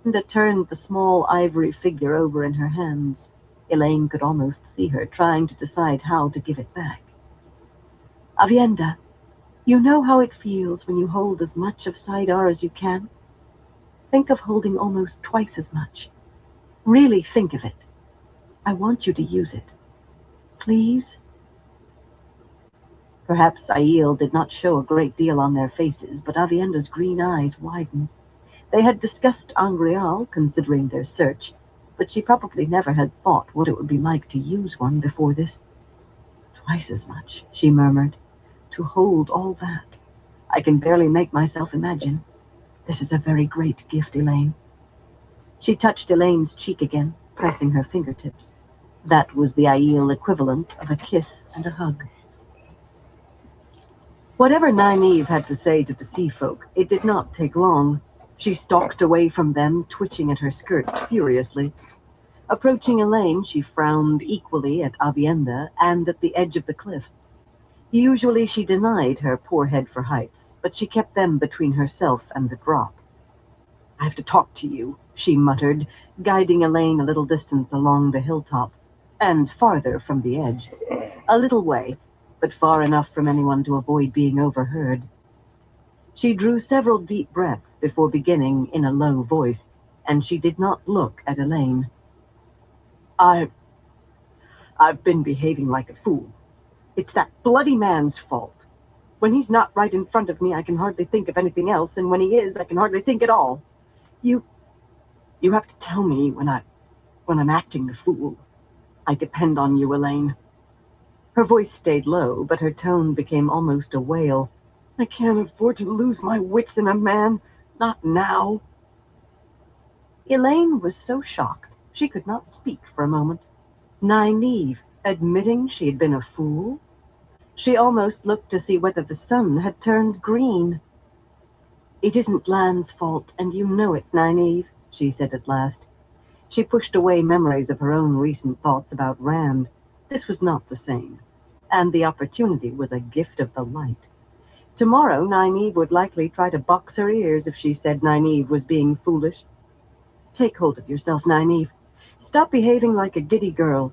Avienda turned the small ivory figure over in her hands. Elaine could almost see her trying to decide how to give it back. Avienda, you know how it feels when you hold as much of Saidar as you can? Think of holding almost twice as much. Really think of it. I want you to use it. Please? Perhaps Aiel did not show a great deal on their faces, but Avienda's green eyes widened. They had discussed Angreal, considering their search, but she probably never had thought what it would be like to use one before this. Twice as much, she murmured. To hold all that. I can barely make myself imagine. This is a very great gift, Elaine. She touched Elaine's cheek again, pressing her fingertips. That was the Aiel equivalent of a kiss and a hug. Whatever Nynaeve had to say to the sea folk, it did not take long. She stalked away from them, twitching at her skirts furiously. Approaching Elaine, she frowned equally at Avienda and at the edge of the cliff. Usually she denied her poor head for heights, but she kept them between herself and the drop. I have to talk to you, she muttered, guiding Elaine a little distance along the hilltop, and farther from the edge. A little way, but far enough from anyone to avoid being overheard. She drew several deep breaths before beginning in a low voice, and she did not look at Elaine. I've been behaving like a fool. It's that bloody man's fault. When he's not right in front of me, I can hardly think of anything else, and when he is, I can hardly think at all. You have to tell me when I'm acting the fool. I depend on you, Elaine. Her voice stayed low, but her tone became almost a wail. I can't afford to lose my wits in a man. Not now. Elaine was so shocked she could not speak for a moment. Nynaeve admitting she had been a fool? She almost looked to see whether the sun had turned green. It isn't Lan's fault, and you know it, Nynaeve, she said at last. She pushed away memories of her own recent thoughts about Rand. This was not the same, and the opportunity was a gift of the light. Tomorrow, Nynaeve would likely try to box her ears if she said Nynaeve was being foolish. Take hold of yourself, Nynaeve. Stop behaving like a giddy girl.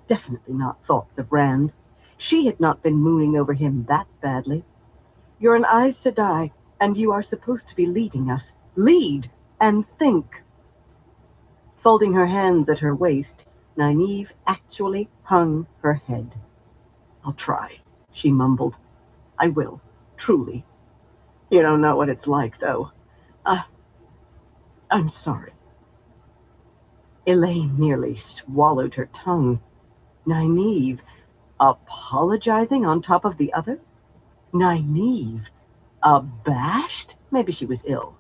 Definitely not thoughts of Rand. She had not been mooning over him that badly. You're an Aes Sedai, and you are supposed to be leading us. Lead and think. Folding her hands at her waist, Nynaeve actually hung her head. I'll try, she mumbled. I will, truly. You don't know what it's like, though. I'm sorry. Elaine nearly swallowed her tongue. Nynaeve, apologizing on top of the other? Nynaeve, abashed? Maybe she was ill.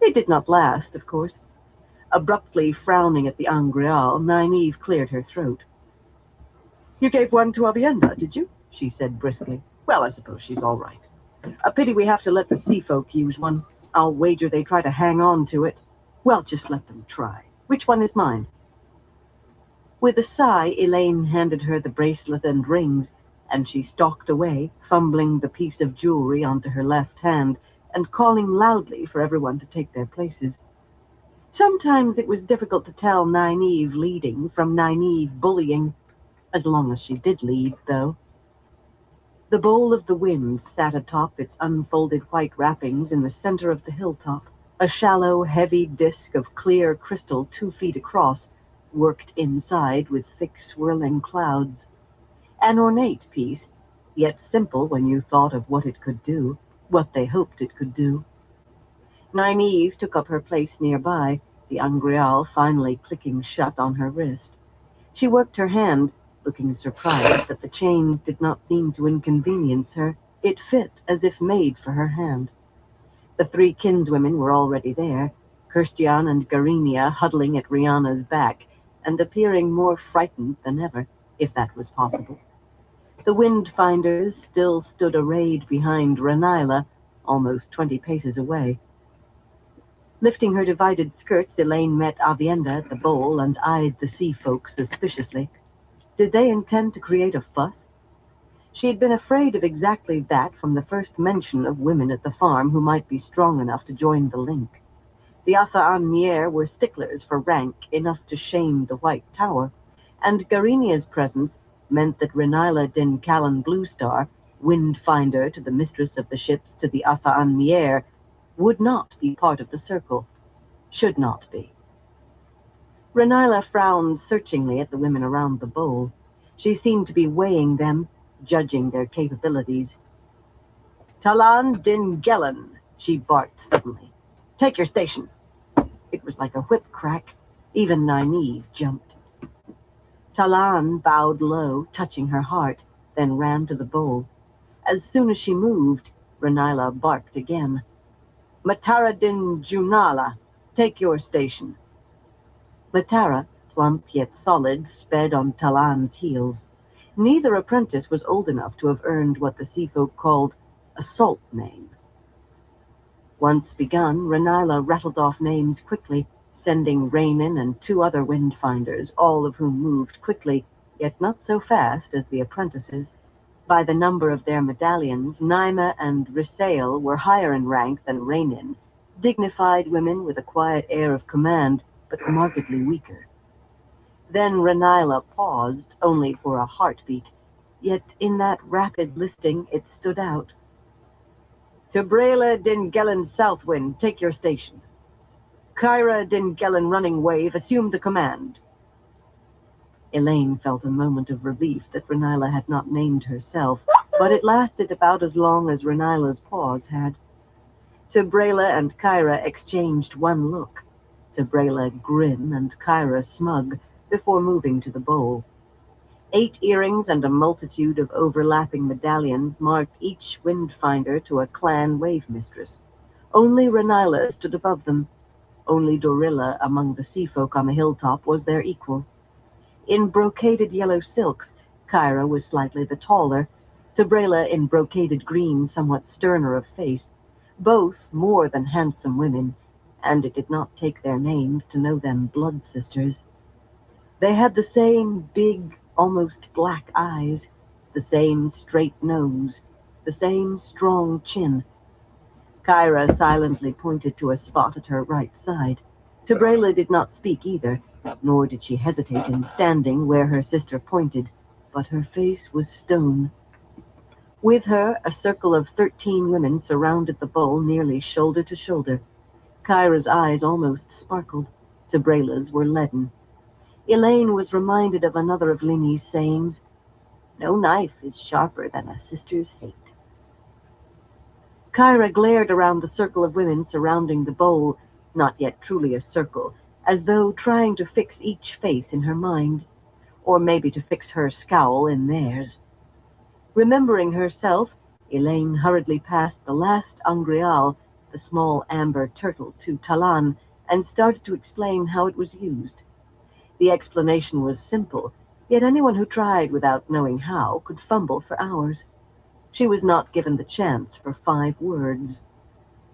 It did not last, of course. Abruptly frowning at the Angreal, Nynaeve cleared her throat. You gave one to Avienda, did you? She said briskly. Well, I suppose she's all right. A pity we have to let the sea folk use one. I'll wager they try to hang on to it. Well, just let them try. Which one is mine? With a sigh, Elaine handed her the bracelet and rings, and she stalked away, fumbling the piece of jewelry onto her left hand and calling loudly for everyone to take their places. Sometimes it was difficult to tell Nynaeve leading from Nynaeve bullying, as long as she did lead, though. The bowl of the wind sat atop its unfolded white wrappings in the center of the hilltop, a shallow, heavy disk of clear crystal 2 feet across, worked inside with thick swirling clouds. An ornate piece, yet simple when you thought of what it could do, what they hoped it could do. Nynaeve took up her place nearby, the Angreal finally clicking shut on her wrist. She worked her hand, looking surprised that the chains did not seem to inconvenience her. It fit as if made for her hand. The 3 kinswomen were already there, Kirstian and Garinia huddling at Rihanna's back, and appearing more frightened than ever, if that was possible. The Windfinders still stood arrayed behind Ranila, almost 20 paces away. Lifting her divided skirts, Elaine met Avienda at the bowl and eyed the sea folk suspiciously. Did they intend to create a fuss? She had been afraid of exactly that from the first mention of women at the farm who might be strong enough to join the link. The Atha-an-Nier were sticklers for rank enough to shame the White Tower, and Garinia's presence meant that Renila din Callan Bluestar, Windfinder to the mistress of the ships to the Atha-an-Nier, would not be part of the circle, should not be. Renila frowned searchingly at the women around the bowl. She seemed to be weighing them, judging their capabilities. "Talan din Gellan," she barked suddenly. "Take your station." It was like a whip crack. Even Nynaeve jumped. Talan bowed low, touching her heart, then ran to the bowl. As soon as she moved, Renila barked again. "Matara din Junala, take your station." Matara, plump yet solid, sped on Talan's heels. Neither apprentice was old enough to have earned what the sea folk called a salt name. Once begun, Renila rattled off names quickly, sending Raynin and 2 other Windfinders, all of whom moved quickly, yet not so fast as the apprentices. By the number of their medallions, Naima and Risail were higher in rank than Raynin, dignified women with a quiet air of command, but markedly weaker. Then Renila paused, only for a heartbeat, yet in that rapid listing it stood out. "Tabrela din Gellan Southwind, take your station. Kyra din Gellan Running Wave, assume the command." Elaine felt a moment of relief that Renila had not named herself, but it lasted about as long as Renila's pause had. Tabrela and Kyra exchanged one look, Tabrela grim and Kyra smug, before moving to the bowl. 8 earrings and a multitude of overlapping medallions marked each Windfinder to a clan wave mistress. Only Renila stood above them. Only Dorilla among the sea folk on the hilltop was their equal. In brocaded yellow silks, Kyra was slightly the taller, Tabrela in brocaded green, somewhat sterner of face, both more than handsome women, and it did not take their names to know them blood sisters. They had the same big, almost black eyes, the same straight nose, the same strong chin. Kyra silently pointed to a spot at her right side. Tabrela did not speak either, nor did she hesitate in standing where her sister pointed, but her face was stone. With her, a circle of 13 women surrounded the bowl nearly shoulder to shoulder. Kyra's eyes almost sparkled. Tabrela's were leaden. Elaine was reminded of another of Linny's sayings, "No knife is sharper than a sister's hate." Kyra glared around the circle of women surrounding the bowl, not yet truly a circle, as though trying to fix each face in her mind, or maybe to fix her scowl in theirs. Remembering herself, Elaine hurriedly passed the last Angreal, the small amber turtle, to Talan, and started to explain how it was used. The explanation was simple, yet anyone who tried without knowing how could fumble for hours. She was not given the chance for 5 words.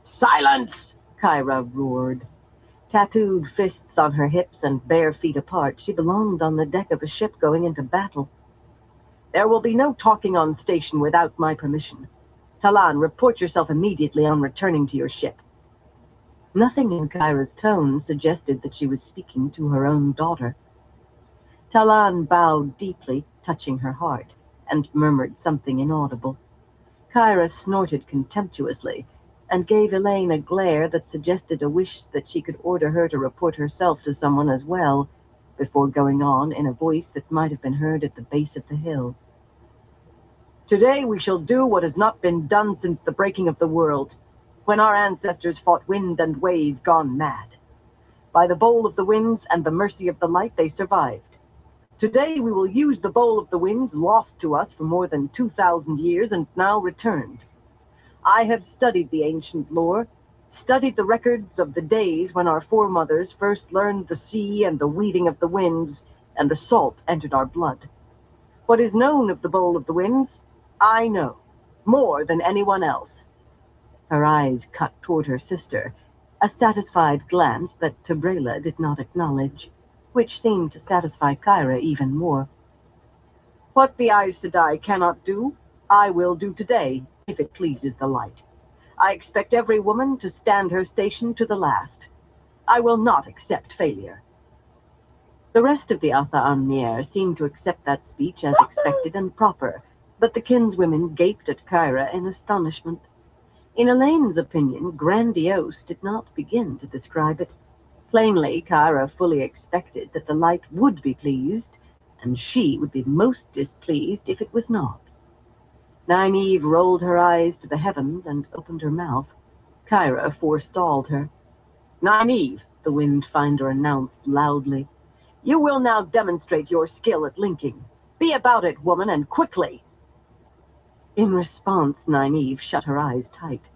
"Silence!" Kyra roared. Tattooed fists on her hips and bare feet apart, she belonged on the deck of a ship going into battle. "There will be no talking on station without my permission. Talan, report yourself immediately on returning to your ship." Nothing in Kyra's tone suggested that she was speaking to her own daughter. Talan bowed deeply, touching her heart, and murmured something inaudible. Kyra snorted contemptuously, and gave Elaine a glare that suggested a wish that she could order her to report herself to someone as well, before going on in a voice that might have been heard at the base of the hill. "Today we shall do what has not been done since the breaking of the world, when our ancestors fought wind and wave gone mad. By the bowl of the winds and the mercy of the light they survived. Today we will use the bowl of the winds, lost to us for more than 2,000 years and now returned. I have studied the ancient lore, studied the records of the days when our foremothers first learned the sea and the weaving of the winds, and the salt entered our blood. What is known of the bowl of the winds, I know, more than anyone else." Her eyes cut toward her sister, a satisfied glance that Tabrela did not acknowledge, which seemed to satisfy Kyra even more. "What the Aes Sedai cannot do, I will do today, if it pleases the light. I expect every woman to stand her station to the last. I will not accept failure." The rest of the Atha Amnier seemed to accept that speech as expected and proper, but the kinswomen gaped at Kyra in astonishment. In Elaine's opinion, grandiose did not begin to describe it. Plainly, Kyra fully expected that the light would be pleased, and she would be most displeased if it was not. Nynaeve rolled her eyes to the heavens and opened her mouth. Kyra forestalled her. "Nynaeve," the Windfinder announced loudly, "you will now demonstrate your skill at linking. Be about it, woman, and quickly." In response, Nynaeve shut her eyes tight.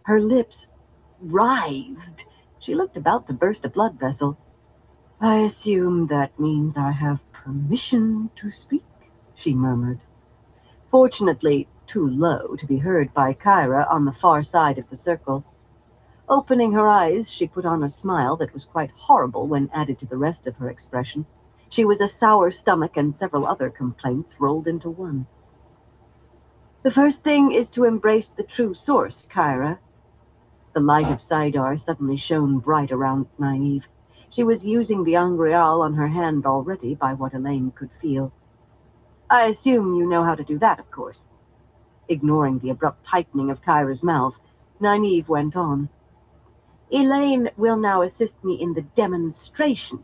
Her lips writhed. She looked about to burst a blood vessel. "I assume that means I have permission to speak," she murmured. Fortunately, too low to be heard by Kyra on the far side of the circle. Opening her eyes, she put on a smile that was quite horrible when added to the rest of her expression. She was a sour stomach and several other complaints rolled into one. "The first thing is to embrace the true source, Kyra." The light of Saidar suddenly shone bright around Nynaeve. She was using the Angreal on her hand already, by what Elaine could feel. "I assume you know how to do that, of course." Ignoring the abrupt tightening of Kyra's mouth, Nynaeve went on. "Elaine will now assist me in the demonstration,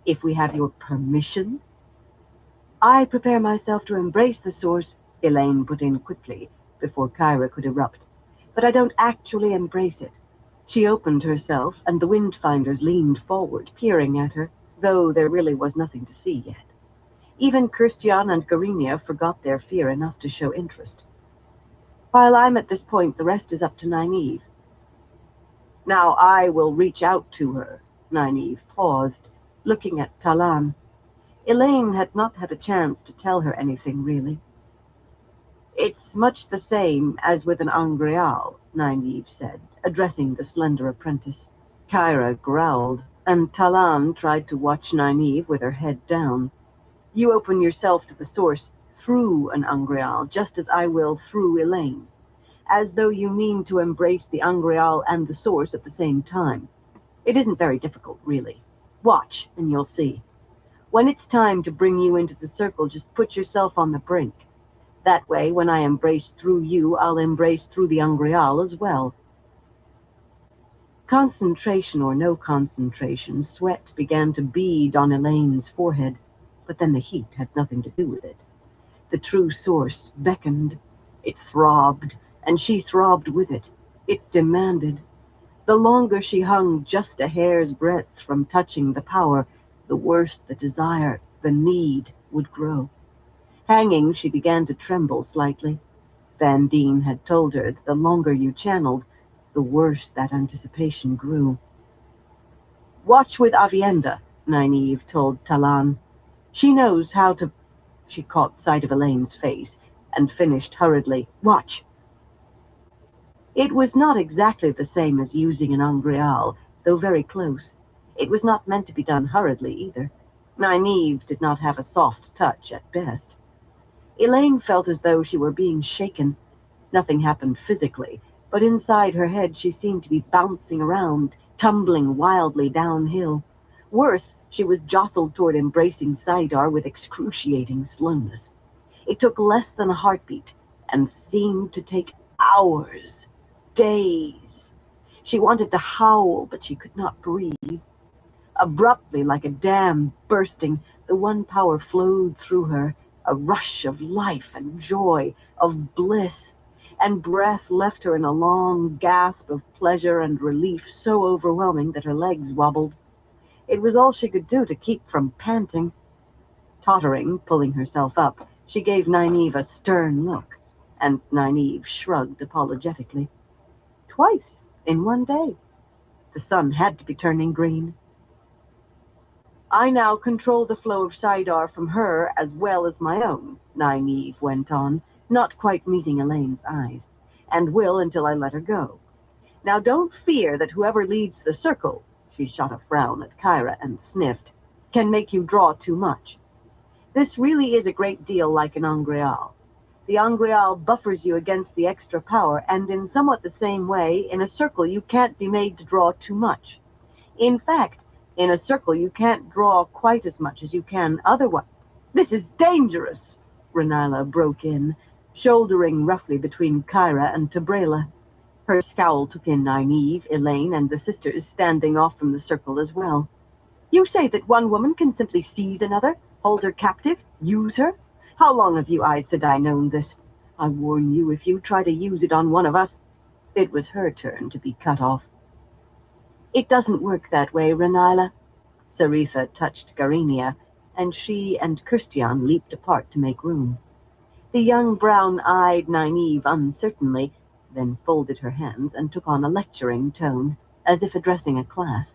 if we have your permission." "I prepare myself to embrace the source," Elaine put in quickly, before Kyra could erupt. "But I don't actually embrace it." She opened herself, and the Windfinders leaned forward, peering at her, though there really was nothing to see yet. Even Kirstian and Garinia forgot their fear enough to show interest. "While I'm at this point, the rest is up to Nynaeve." "Now I will reach out to her." Nynaeve paused, looking at Talan. Elaine had not had a chance to tell her anything, really. "It's much the same as with an Angreal," Nynaeve said, addressing the slender apprentice. Kyra growled, and Talan tried to watch Nynaeve with her head down. "You open yourself to the source through an Angreal, just as I will through Elaine. As though you mean to embrace the Angreal and the source at the same time. It isn't very difficult, really. Watch, and you'll see. When it's time to bring you into the circle, just put yourself on the brink. That way, when I embrace through you, I'll embrace through the Angreal as well." Concentration or no concentration, sweat began to bead on Elaine's forehead, but then the heat had nothing to do with it. The true source beckoned. It throbbed, and she throbbed with it. It demanded. The longer she hung just a hair's breadth from touching the power, the worse the desire, the need, would grow. Hanging, she began to tremble slightly. Van Deen had told her that the longer you channeled, the worse that anticipation grew. "Watch with Avienda," Nynaeve told Talan. "She knows how to—" She caught sight of Elaine's face and finished hurriedly, "Watch." It was not exactly the same as using an Angreal, though very close. It was not meant to be done hurriedly, either. Nynaeve did not have a soft touch, at best. Elaine felt as though she were being shaken. Nothing happened physically, but inside her head she seemed to be bouncing around, tumbling wildly downhill. Worse, she was jostled toward embracing Saidar with excruciating slowness. It took less than a heartbeat, and seemed to take hours. Days. She wanted to howl, but she could not breathe. Abruptly, like a dam bursting, the one power flowed through her, a rush of life and joy, of bliss, and breath left her in a long gasp of pleasure and relief so overwhelming that her legs wobbled. It was all she could do to keep from panting. Tottering, pulling herself up, she gave Nynaeve a stern look, and Nynaeve shrugged apologetically. Twice in one day. The sun had to be turning green. "I now control the flow of Saidar from her as well as my own," Nynaeve went on, not quite meeting Elaine's eyes, "and will until I let her go. Now don't fear that whoever leads the circle," she shot a frown at Kyra and sniffed, "can make you draw too much. This really is a great deal like an Angreal. The Angreal buffers you against the extra power, and in somewhat the same way, in a circle you can't be made to draw too much. In fact, in a circle you can't draw quite as much as you can otherwise. This is dangerous, Renila broke in, shouldering roughly between Kyra and Tabrela. Her scowl took in Nynaeve, Elaine, and the sisters standing off from the circle as well. You say that one woman can simply seize another, hold her captive, use her? How long have you Aes Sedai known this? I warn you, if you try to use it on one of us... It was her turn to be cut off. It doesn't work that way, Renila. Saritha touched Garinia, and she and Kirstian leaped apart to make room. The young brown-eyed Nynaeve uncertainly, then folded her hands and took on a lecturing tone, as if addressing a class.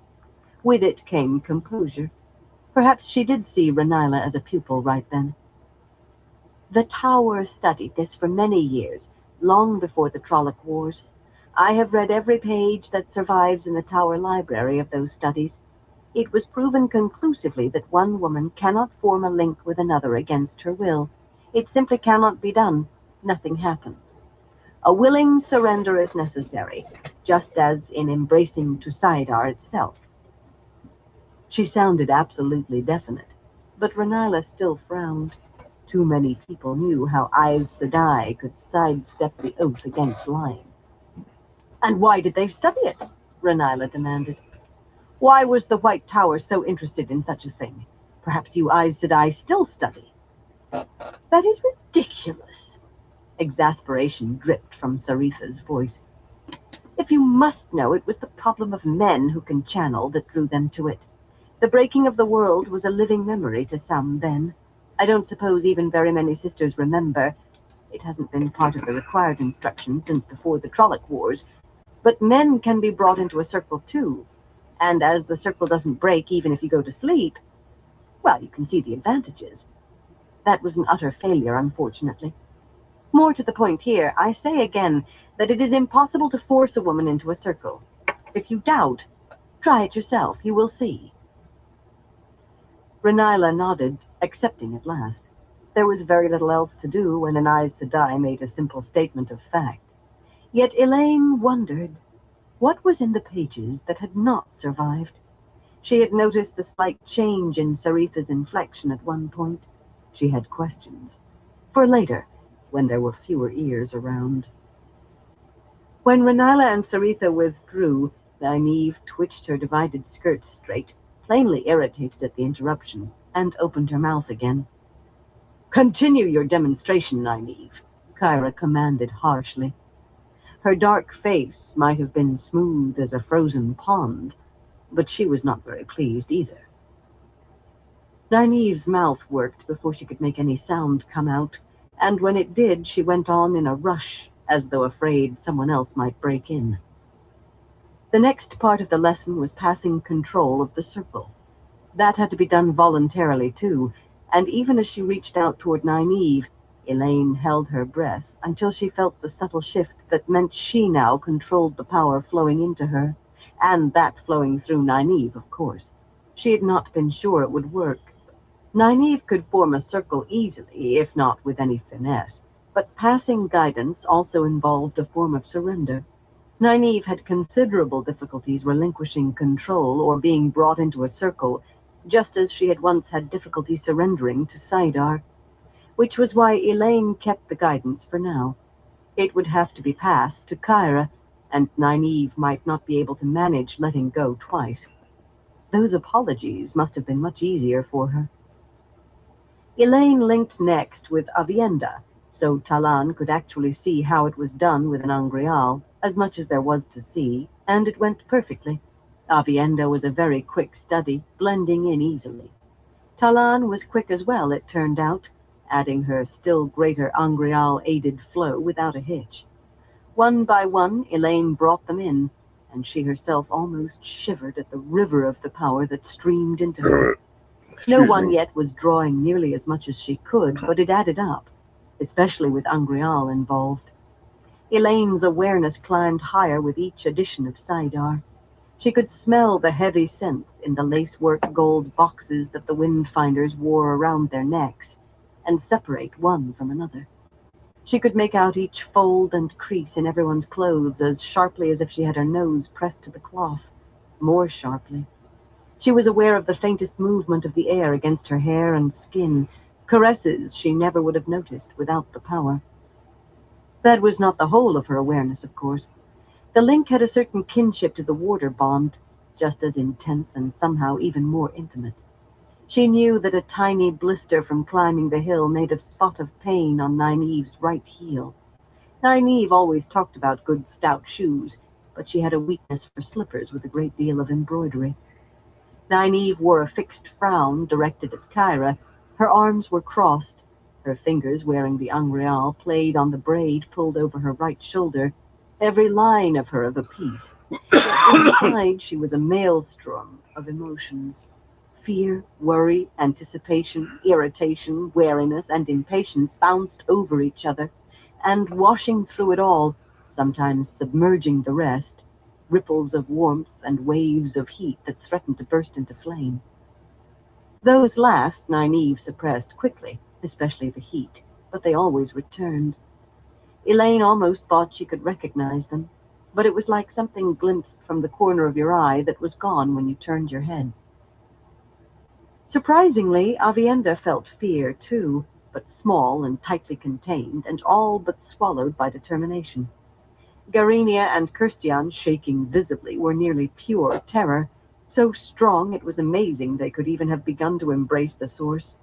With it came composure. Perhaps she did see Renila as a pupil right then. The Tower studied this for many years, long before the Trolloc Wars. I have read every page that survives in the Tower library of those studies. It was proven conclusively that one woman cannot form a link with another against her will. It simply cannot be done. Nothing happens. A willing surrender is necessary, just as in embracing Tusaidar itself. She sounded absolutely definite, but Renila still frowned. Too many people knew how Aes Sedai could sidestep the oath against lying. And why did they study it? Renila demanded. Why was the White Tower so interested in such a thing? Perhaps you Aes Sedai still study. That is ridiculous. Exasperation dripped from Saritha's voice. If you must know, it was the problem of men who can channel that drew them to it. The breaking of the world was a living memory to some then. I don't suppose even very many sisters remember. It hasn't been part of the required instruction since before the Trolloc Wars. But men can be brought into a circle too. And as the circle doesn't break even if you go to sleep, well, you can see the advantages. That was an utter failure, unfortunately. More to the point here, I say again that it is impossible to force a woman into a circle. If you doubt, try it yourself. You will see. Renila nodded, accepting at last. There was very little else to do when an Aes Sedai made a simple statement of fact. Yet Elaine wondered, what was in the pages that had not survived? She had noticed a slight change in Saritha's inflection at one point. She had questions. For later, when there were fewer ears around. When Renila and Saritha withdrew, Nynaeve twitched her divided skirts straight, plainly irritated at the interruption, and opened her mouth again. Continue your demonstration, Nynaeve, Kyra commanded harshly. Her dark face might have been smooth as a frozen pond, but she was not very pleased either. Nynaeve's mouth worked before she could make any sound come out, and when it did, she went on in a rush, as though afraid someone else might break in. The next part of the lesson was passing control of the circle. That had to be done voluntarily, too, and even as she reached out toward Nynaeve, Elaine held her breath until she felt the subtle shift that meant she now controlled the power flowing into her, and that flowing through Nynaeve, of course. She had not been sure it would work. Nynaeve could form a circle easily, if not with any finesse, but passing guidance also involved a form of surrender. Nynaeve had considerable difficulties relinquishing control or being brought into a circle, just as she had once had difficulty surrendering to Saidar, which was why Elaine kept the guidance for now. It would have to be passed to Kyra, and Nynaeve might not be able to manage letting go twice. Those apologies must have been much easier for her. Elaine linked next with Avienda, so Talan could actually see how it was done with an Angreal, as much as there was to see, and it went perfectly. Avienda was a very quick study, blending in easily. Talan was quick as well, it turned out, adding her still greater Angreal-aided flow without a hitch. One by one, Elaine brought them in, and she herself almost shivered at the river of the power that streamed into her. No one yet was drawing nearly as much as she could, but it added up, especially with Angreal involved. Elaine's awareness climbed higher with each addition of Saidar. She could smell the heavy scents in the lacework gold boxes that the Windfinders wore around their necks, and separate one from another. She could make out each fold and crease in everyone's clothes as sharply as if she had her nose pressed to the cloth. more sharply. She was aware of the faintest movement of the air against her hair and skin, caresses she never would have noticed without the power. That was not the whole of her awareness, of course. The link had a certain kinship to the warder bond, just as intense and somehow even more intimate. She knew that a tiny blister from climbing the hill made a spot of pain on Nynaeve's right heel. Nynaeve always talked about good stout shoes, but she had a weakness for slippers with a great deal of embroidery. Nynaeve wore a fixed frown directed at Kyra. Her arms were crossed. Her fingers, wearing the angreal, played on the braid pulled over her right shoulder, every line of her of a piece. Inside, she was a maelstrom of emotions. Fear, worry, anticipation, irritation, wariness, and impatience bounced over each other, and washing through it all, sometimes submerging the rest, ripples of warmth and waves of heat that threatened to burst into flame. Those last Nynaeve suppressed quickly, especially the heat, but they always returned. Elaine almost thought she could recognize them, but it was like something glimpsed from the corner of your eye that was gone when you turned your head. Surprisingly, Avienda felt fear, too, but small and tightly contained, and all but swallowed by determination. Garinia and Kirstian, shaking visibly, were nearly pure terror, so strong it was amazing they could even have begun to embrace the source.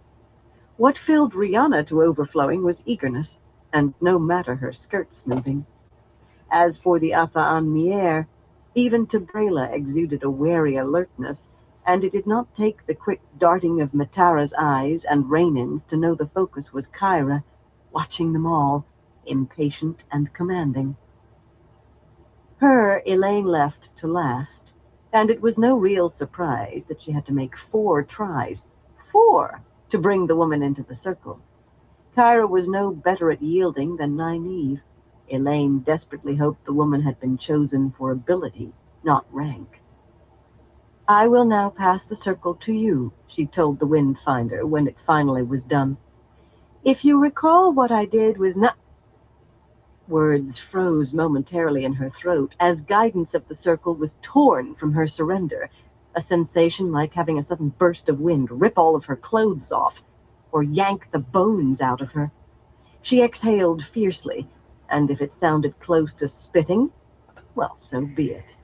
What filled Rihanna to overflowing was eagerness, and no matter her skirts moving. As for the Atha'an Mier, even Tabrela exuded a wary alertness, and it did not take the quick darting of Matara's eyes and Rhaenyn's to know the focus was Kyra, watching them all, impatient and commanding. Her, Elaine left to last, and it was no real surprise that she had to make 4 tries, 4, to bring the woman into the circle. Kyra was no better at yielding than Nynaeve. Elaine desperately hoped the woman had been chosen for ability, not rank. "I will now pass the circle to you," she told the Windfinder when it finally was done. "If you recall what I did with Words froze momentarily in her throat as guidance of the circle was torn from her surrender, a sensation like having a sudden burst of wind rip all of her clothes off, or yank the bones out of her. She exhaled fiercely, and if it sounded close to spitting, well, so be it.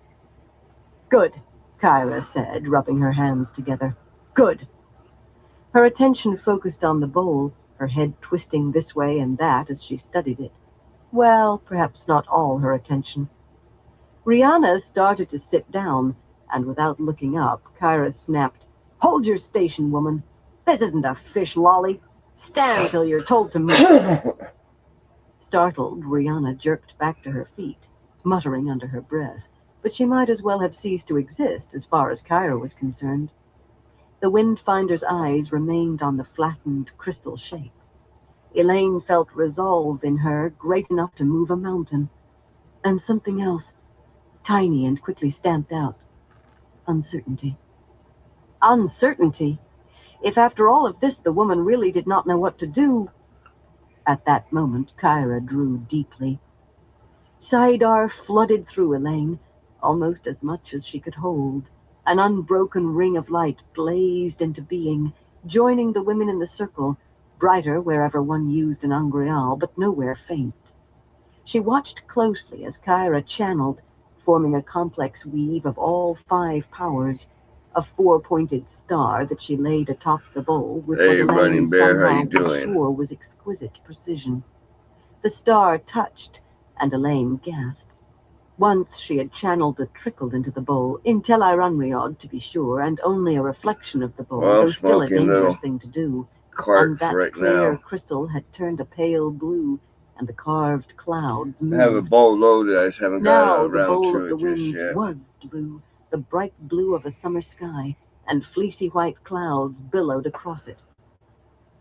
"Good," Kyra said, rubbing her hands together. "Good." Her attention focused on the bowl, her head twisting this way and that as she studied it. Well, perhaps not all her attention. Rihanna started to sit down, and without looking up, Kyra snapped, "Hold your station, woman. This isn't a fish lolly. Stand till you're told to move." Startled, Rihanna jerked back to her feet, muttering under her breath, but she might as well have ceased to exist as far as Kyra was concerned. The Windfinder's eyes remained on the flattened crystal shape. Elaine felt resolve in her great enough to move a mountain. And something else, tiny and quickly stamped out. Uncertainty. Uncertainty! If after all of this the woman really did not know what to do... At that moment, Kyra drew deeply. Saidar flooded through Elaine, almost as much as she could hold. An unbroken ring of light blazed into being, joining the women in the circle, brighter wherever one used an angreal, but nowhere faint. She watched closely as Kyra channeled, forming a complex weave of all 5 powers, a 4-pointed star that she laid atop the bowl with Hey, what Running Elaine Bear, how somehow you was doing? sure was exquisite precision. The star touched, and Elaine gasped. Once she had channeled a trickle into the bowl, Intel Iranriod, to be sure, and only a reflection of the bowl, Well, I'm though still a smoking dangerous little thing to do. And carts that right clear now. crystal had turned a pale blue, and the carved clouds I have a moved. bowl loaded. I just haven't got Now the around bowl to of the it just winds yet. was blue, the bright blue of a summer sky, and fleecy white clouds billowed across it.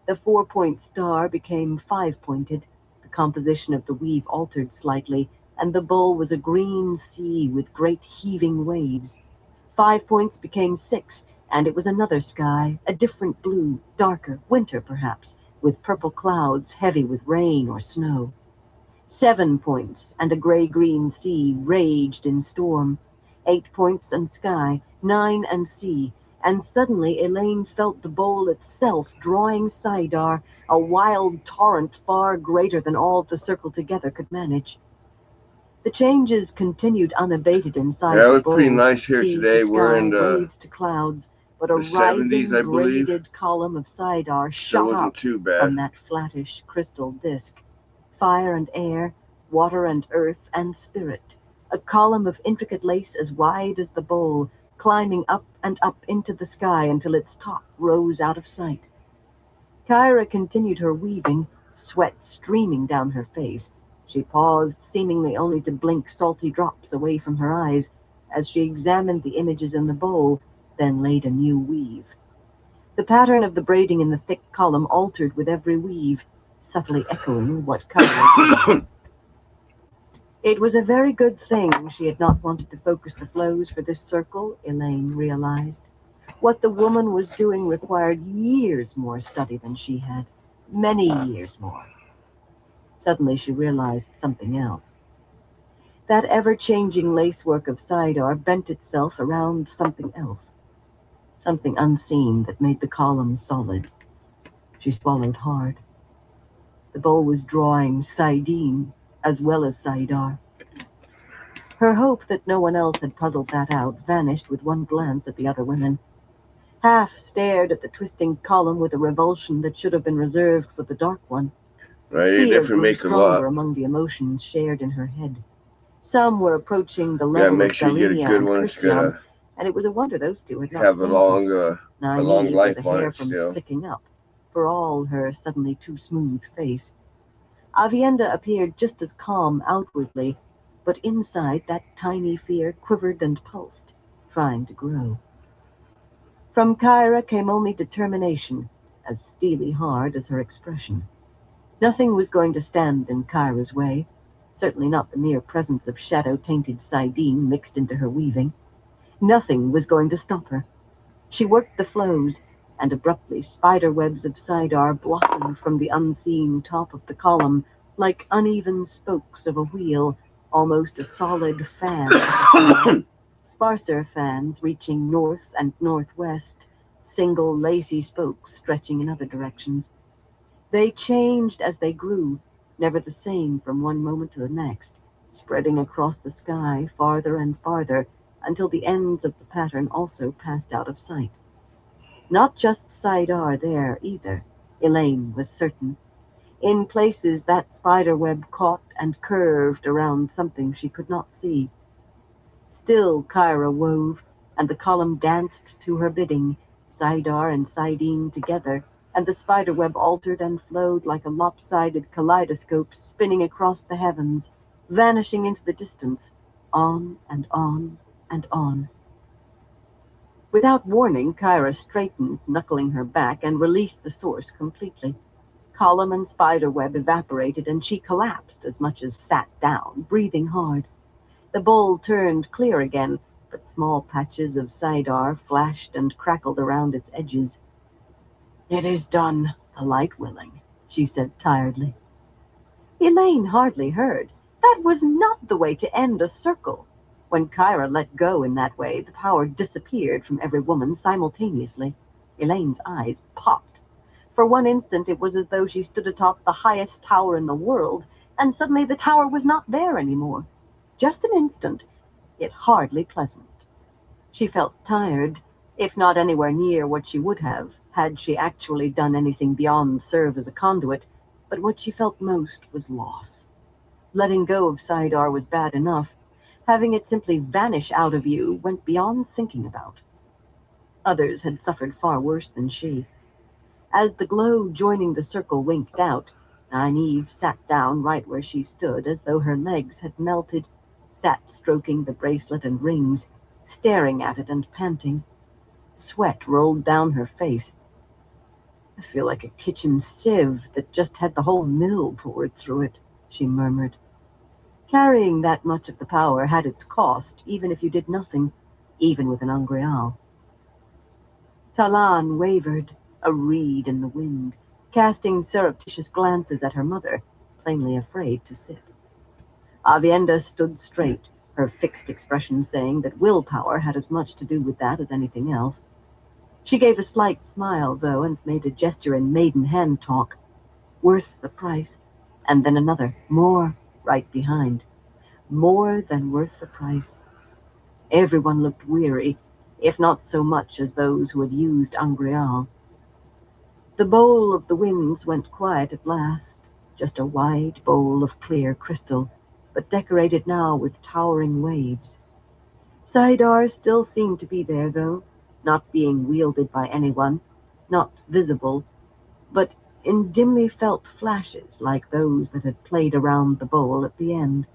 The 4-point star became 5-pointed, the composition of the weave altered slightly, and the bowl was a green sea with great heaving waves. 5 points became 6, and it was another sky, a different blue, darker, winter perhaps, with purple clouds heavy with rain or snow. 7 points, and a gray-green sea raged in storm. 8 points and sky, 9 and sea, and suddenly Elaine felt the bowl itself drawing Saidar, a wild torrent far greater than all the circle together could manage. The changes continued unabated inside Yeah, it the was pretty bowl, nice here sea today. to We're sky, in waves to clouds, but a the 70s, writhing, I believe. braided column of Saidar So it shot wasn't up too bad. from that flattish crystal disk. Fire and air, water and earth and spirit, a column of intricate lace as wide as the bowl, climbing up and up into the sky until its top rose out of sight. Kyra continued her weaving, sweat streaming down her face. She paused, seemingly only to blink salty drops away from her eyes, as she examined the images in the bowl, then laid a new weave. The pattern of the braiding in the thick column altered with every weave, subtly echoing what Kyra did. It was a very good thing she had not wanted to focus the flows for this circle, Elaine realized. What the woman was doing required years more study than she had. Many years more. Suddenly she realized something else. That ever-changing lacework of Saidar bent itself around something else. Something unseen that made the column solid. She swallowed hard. The bowl was drawing Saidin as well as Saidar. Her hope that no one else had puzzled that out vanished with one glance at the other women. Half stared at the twisting column with a revulsion that should have been reserved for the Dark One. Right, they Fear definitely grew make a lot. stronger among the emotions shared in her head. Some were approaching the Yeah, level make of sure you get a Galinia good and one. It's Christian, gotta and it was a wonder those two had not have fainted. a long Nynaeve was a life on hair it from still. sicking up, for all her suddenly too smooth face. Avienda appeared just as calm outwardly, but inside that tiny fear quivered and pulsed, trying to grow. From Kyra came only determination, as steely hard as her expression. Nothing was going to stand in Kyra's way, certainly not the mere presence of shadow-tainted Saidin mixed into her weaving. Nothing was going to stop her. She worked the flows, and abruptly spider-webs of Saidar blossomed from the unseen top of the column, like uneven spokes of a wheel, almost a solid fan. Sparser fans reaching north and northwest, single lacy spokes stretching in other directions. They changed as they grew, never the same from one moment to the next, spreading across the sky farther and farther until the ends of the pattern also passed out of sight. Not just Saidar there, either, Elaine was certain. In places that spider web caught and curved around something she could not see. Still Kyra wove, and the column danced to her bidding, Saidar and Saidin together, and the spiderweb altered and flowed like a lopsided kaleidoscope spinning across the heavens, vanishing into the distance, on and on and on. Without warning, Kyra straightened, knuckling her back, and released the source completely. Column and spiderweb evaporated, and she collapsed as much as sat down, breathing hard. The bowl turned clear again, but small patches of Saidar flashed and crackled around its edges. "It is done, the light willing," she said tiredly. Elaine hardly heard. That was not the way to end a circle. When Kyra let go in that way, the power disappeared from every woman simultaneously. Elaine's eyes popped. For one instant, it was as though she stood atop the highest tower in the world, and suddenly the tower was not there anymore. Just an instant, yet hardly pleasant. She felt tired, if not anywhere near what she would have, had she actually done anything beyond serve as a conduit, but what she felt most was loss. Letting go of Saidar was bad enough. Having it simply vanish out of you went beyond thinking about. Others had suffered far worse than she. As the glow joining the circle winked out, Nynaeve sat down right where she stood, as though her legs had melted, sat stroking the bracelet and rings, staring at it and panting. Sweat rolled down her face. "I feel like a kitchen sieve that just had the whole mill poured through it," she murmured. Carrying that much of the power had its cost, even if you did nothing, even with an Angreal. Talan wavered, a reed in the wind, casting surreptitious glances at her mother, plainly afraid to sit. Avienda stood straight, her fixed expression saying that willpower had as much to do with that as anything else. She gave a slight smile, though, and made a gesture in maiden hand talk. Worth the price. And then another, more, right behind. More than worth the price. Everyone looked weary, if not so much as those who had used Angreal. The bowl of the winds went quiet at last, just a wide bowl of clear crystal, but decorated now with towering waves. Saidar still seemed to be there, though, not being wielded by anyone, not visible, but in dimly felt flashes like those that had played around the bowl at the end.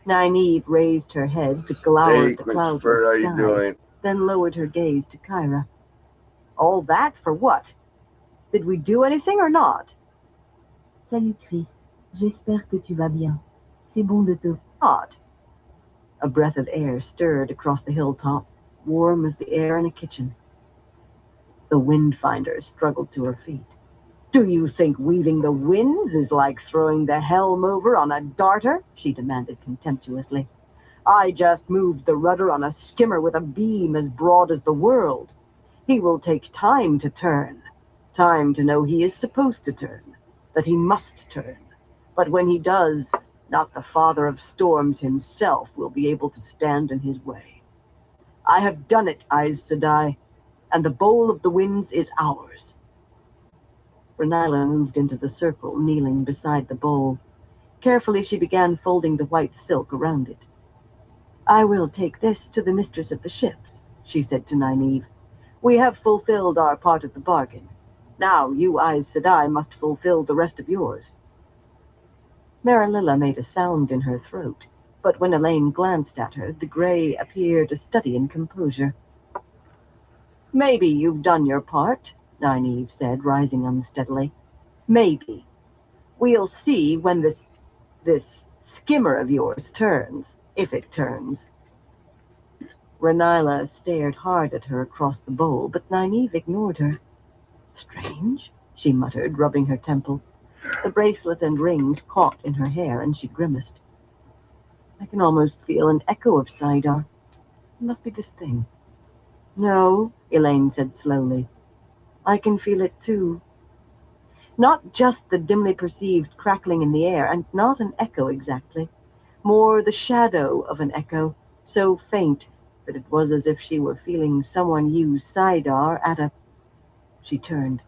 Nynaeve raised her head to glower Hey, at the Christopher, cloudless how you sky, doing? then lowered her gaze to Kyra. All that for what? Did we do anything or not? Salut Chris, j'espère que tu vas bien. C'est bon de te... Not. A breath of air stirred across the hilltop, warm as the air in a kitchen. The Windfinder struggled to her feet. Do you think weaving the winds is like throwing the helm over on a darter? She demanded contemptuously. I just moved the rudder on a skimmer with a beam as broad as the world. He will take time to turn. Time to know he is supposed to turn, that he must turn. But when he does, not the Father of Storms himself will be able to stand in his way. I have done it, Aes Sedai, and the bowl of the winds is ours. Renila moved into the circle, kneeling beside the bowl. Carefully she began folding the white silk around it. I will take this to the mistress of the ships, she said to Nynaeve. We have fulfilled our part of the bargain. Now you, Aes Sedai, must fulfill the rest of yours. Marililla made a sound in her throat, but when Elaine glanced at her, the gray appeared a study in composure. Maybe you've done your part, Nynaeve said, rising unsteadily. Maybe. We'll see when this skimmer of yours turns, if it turns. Renila stared hard at her across the bowl, but Nynaeve ignored her. Strange, she muttered, rubbing her temple. The bracelet and rings caught in her hair, and she grimaced. I can almost feel an echo of Saidar. It must be this thing. No, Elaine said slowly. I can feel it too. Not just the dimly perceived crackling in the air, and not an echo exactly. More the shadow of an echo, so faint that it was as if she were feeling someone use Saidar at a... She turned.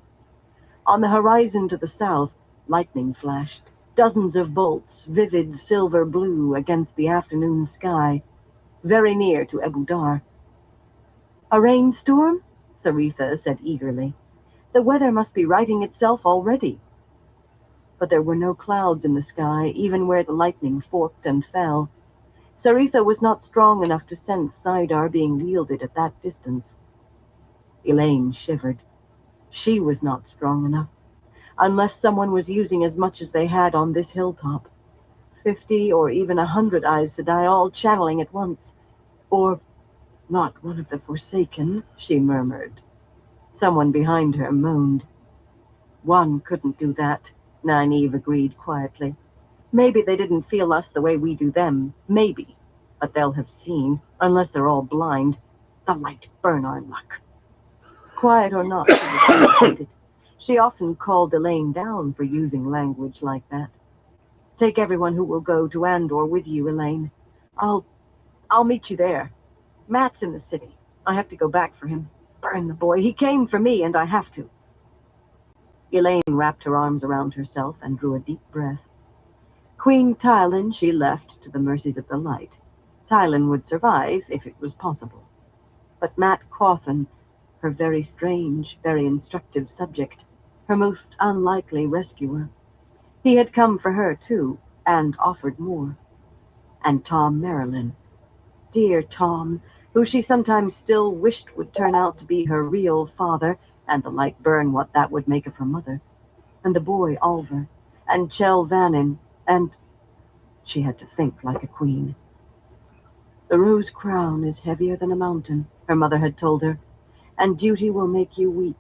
On the horizon to the south, lightning flashed. Dozens of bolts, vivid silver blue against the afternoon sky, very near to Ebu Dar. A rainstorm? Saritha said eagerly. The weather must be righting itself already. But there were no clouds in the sky, even where the lightning forked and fell. Saritha was not strong enough to sense Saidar being wielded at that distance. Elaine shivered. She was not strong enough, unless someone was using as much as they had on this hilltop. 50 or even 100 Aes Sedai all channeling at once. Or not one of the Forsaken, she murmured. Someone behind her moaned. One couldn't do that, Nynaeve agreed quietly. Maybe they didn't feel us the way we do them, maybe. But they'll have seen, unless they're all blind. The light burn our luck. Quiet or not, she was irritated. She often called Elaine down for using language like that. Take everyone who will go to Andor with you, Elaine. I'll meet you there. Matt's in the city. I have to go back for him. Burn the boy. He came for me, and I have to. Elaine wrapped her arms around herself and drew a deep breath. Queen Tylin she left to the mercies of the light. Tylin would survive if it was possible. But Matt Cawthon, her very strange, very instructive subject, her most unlikely rescuer. He had come for her, too, and offered more. And Tom Marilyn. Dear Tom, who she sometimes still wished would turn out to be her real father, and the light burn what that would make of her mother. And the boy, Alver, and Chel Vannin, and... She had to think like a queen. The rose crown is heavier than a mountain, her mother had told her, and duty will make you weep,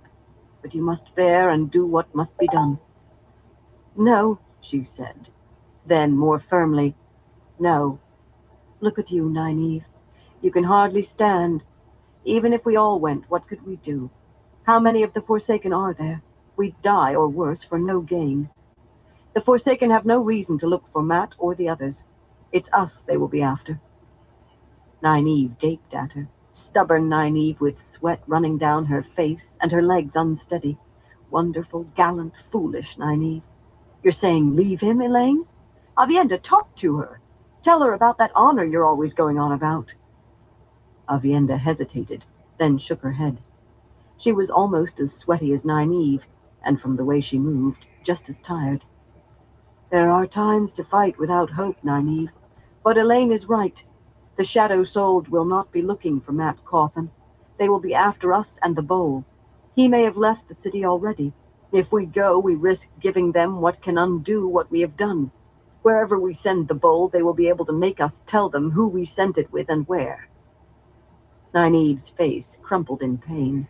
but you must bear and do what must be done. No, she said. Then, more firmly, no, Look at you, Nynaeve. You can hardly stand. Even if we all went, what could we do? How many of the Forsaken are there? We'd die, or worse, for no gain. The Forsaken have no reason to look for Matt or the others. It's us they will be after. Nynaeve gaped at her, stubborn Nynaeve with sweat running down her face and her legs unsteady. Wonderful, gallant, foolish Nynaeve. You're saying leave him, Elaine? Avienda, talk to her. Tell her about that honor you're always going on about. Avienda hesitated, then shook her head. She was almost as sweaty as Nynaeve, and from the way she moved, just as tired. There are times to fight without hope, Nynaeve, but Elaine is right. The Shadow-Souled will not be looking for Matt Cawthon. They will be after us and the bowl. He may have left the city already. If we go, we risk giving them what can undo what we have done. Wherever we send the bowl, they will be able to make us tell them who we sent it with and where. Nynaeve's face crumpled in pain.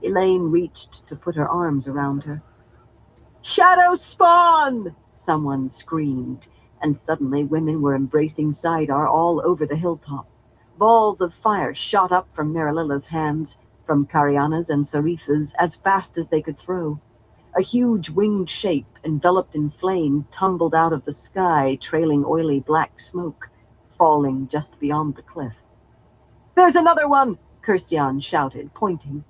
Elaine reached to put her arms around her. "Shadow spawn!" someone screamed, and suddenly women were embracing Saidar all over the hilltop. Balls of fire shot up from Marililla's hands, from Kariana's and Saritha's, as fast as they could throw. A huge winged shape, enveloped in flame, tumbled out of the sky, trailing oily black smoke, falling just beyond the cliff. "There's another one!" Kirstian shouted, pointing.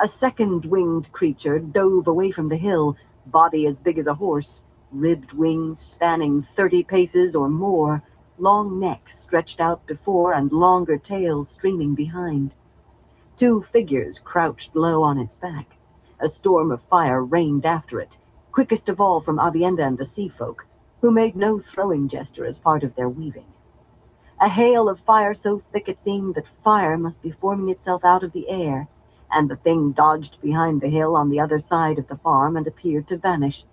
A second winged creature dove away from the hill, body as big as a horse, ribbed wings spanning 30 paces or more, long necks stretched out before and longer tails streaming behind. Two figures crouched low on its back. A storm of fire rained after it, quickest of all from Avienda and the sea folk, who made no throwing gesture as part of their weaving. A hail of fire so thick it seemed that fire must be forming itself out of the air, and the thing dodged behind the hill on the other side of the farm and appeared to vanish.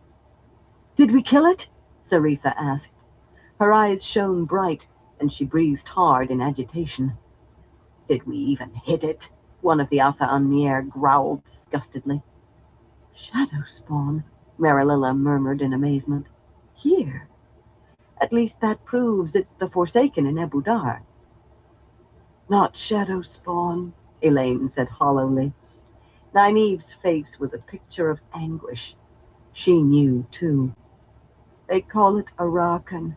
"Did we kill it?" Saritha asked. Her eyes shone bright, and she breathed hard in agitation. "Did we even hit it?" one of the Atha Annier growled disgustedly. "Shadow spawn," Marililla murmured in amazement. "Here? At least that proves it's the Forsaken in Ebudar." "Not shadow spawn," Elaine said hollowly. Nynaeve's face was a picture of anguish. She knew, too. "They call it Arakan.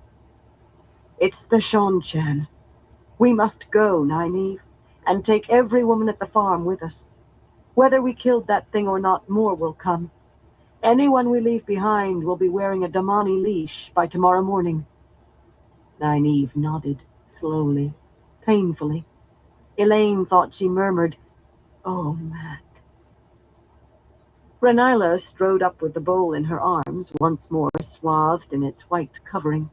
It's the Shonchan. We must go, Nynaeve, and take every woman at the farm with us. Whether we killed that thing or not, more will come. Anyone we leave behind will be wearing a Damani leash by tomorrow morning." Nynaeve nodded, slowly, painfully. Elaine thought she murmured, "Oh, Matt." Renila strode up with the bowl in her arms, once more swathed in its white covering.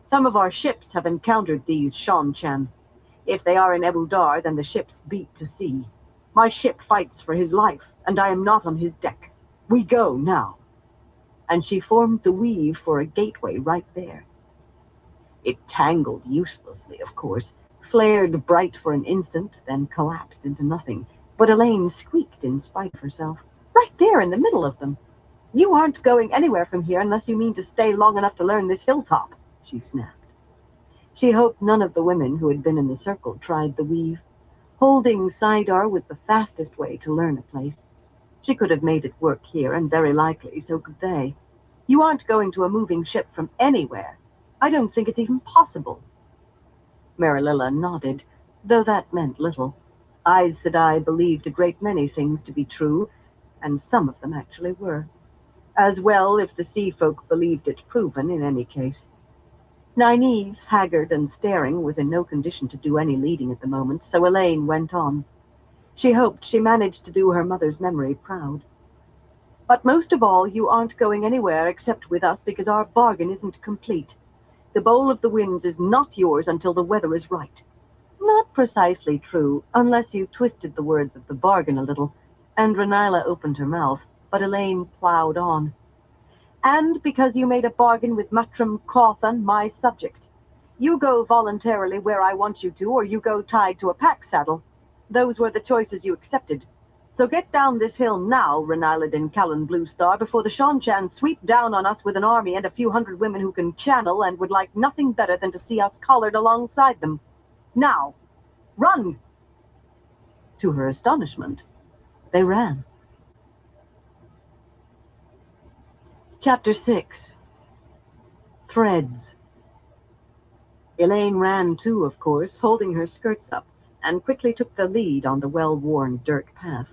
"Some of our ships have encountered these Shonchan. If they are in Ebudar, then the ships beat to sea. My ship fights for his life, and I am not on his deck. We go now." And she formed the weave for a gateway right there. It tangled uselessly, of course, flared bright for an instant, then collapsed into nothing. But Elaine squeaked in spite of herself. "Right there in the middle of them. You aren't going anywhere from here unless you mean to stay long enough to learn this hilltop," she snapped. She hoped none of the women who had been in the circle tried the weave. Holding Saidar was the fastest way to learn a place. She could have made it work here, and very likely so could they. "You aren't going to a moving ship from anywhere. I don't think it's even possible." Marililla nodded, though that meant little. Aes Sedai believed a great many things to be true, and some of them actually were. As well if the sea folk believed it proven in any case. Nynaeve, haggard and staring, was in no condition to do any leading at the moment, so Elaine went on. She hoped she managed to do her mother's memory proud. "But most of all, you aren't going anywhere except with us because our bargain isn't complete. The Bowl of the Winds is not yours until the weather is right." Not precisely true, unless you twisted the words of the bargain a little, and Renila opened her mouth, but Elaine plowed on. "And because you made a bargain with Matram Cawthon, my subject. You go voluntarily where I want you to, or you go tied to a pack saddle. Those were the choices you accepted. So get down this hill now, Renilad and Callan Bluestar, before the Seanchan sweep down on us with an army and a few hundred women who can channel and would like nothing better than to see us collared alongside them. Now, run!" To her astonishment, they ran. Chapter 6. Threads. Elaine ran too, of course, holding her skirts up, and quickly took the lead on the well-worn dirt path.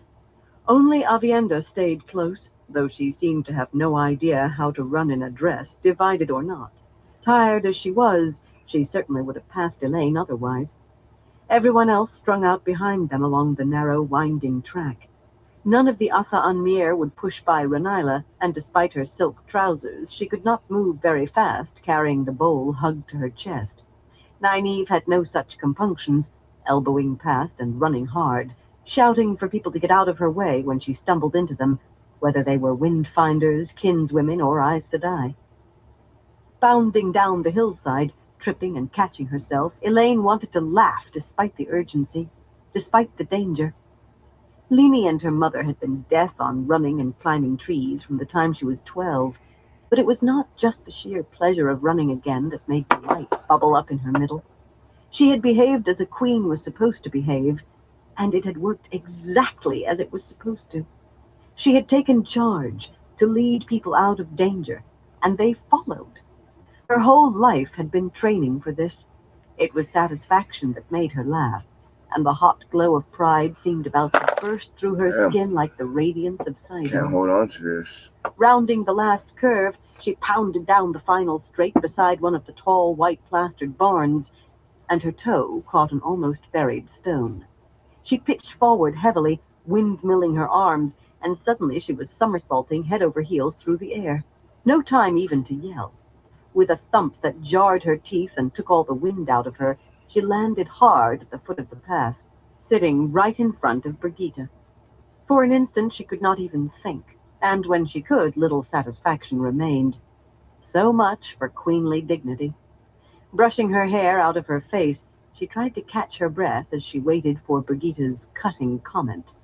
Only Avienda stayed close, though she seemed to have no idea how to run in a dress, divided or not. Tired as she was, she certainly would have passed Elaine otherwise. Everyone else strung out behind them along the narrow, winding track. None of the Atha Anmir would push by Renila, and despite her silk trousers, she could not move very fast, carrying the bowl hugged to her chest. Nynaeve had no such compunctions, elbowing past and running hard, shouting for people to get out of her way when she stumbled into them, whether they were windfinders, kinswomen, or Aes Sedai. Bounding down the hillside, tripping and catching herself, Elaine wanted to laugh despite the urgency, despite the danger. Lini and her mother had been death on running and climbing trees from the time she was 12, but it was not just the sheer pleasure of running again that made the light bubble up in her middle. She had behaved as a queen was supposed to behave, and it had worked exactly as it was supposed to. She had taken charge to lead people out of danger, and they followed. Her whole life had been training for this. It was satisfaction that made her laugh, and the hot glow of pride seemed about to burst through her skin like the radiance of cider. Can't hold on to this. Rounding the last curve, she pounded down the final straight beside one of the tall, white-plastered barns, and her toe caught an almost buried stone. She pitched forward heavily, windmilling her arms, and suddenly she was somersaulting head over heels through the air. No time even to yell. With a thump that jarred her teeth and took all the wind out of her, she landed hard at the foot of the path, sitting right in front of Brigitte. For an instant she could not even think, and when she could, little satisfaction remained. So much for queenly dignity. Brushing her hair out of her face, she tried to catch her breath as she waited for Brigitte's cutting comment.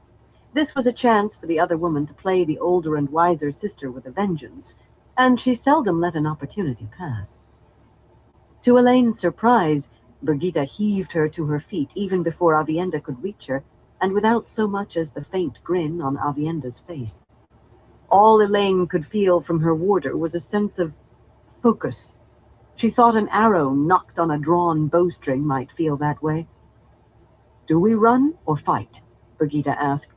This was a chance for the other woman to play the older and wiser sister with a vengeance, and she seldom let an opportunity pass. To Elaine's surprise, Brigitte heaved her to her feet even before Avienda could reach her, and without so much as the faint grin on Avienda's face. All Elaine could feel from her warder was a sense of focus. She thought an arrow knocked on a drawn bowstring might feel that way. "Do we run or fight?" Brigitte asked.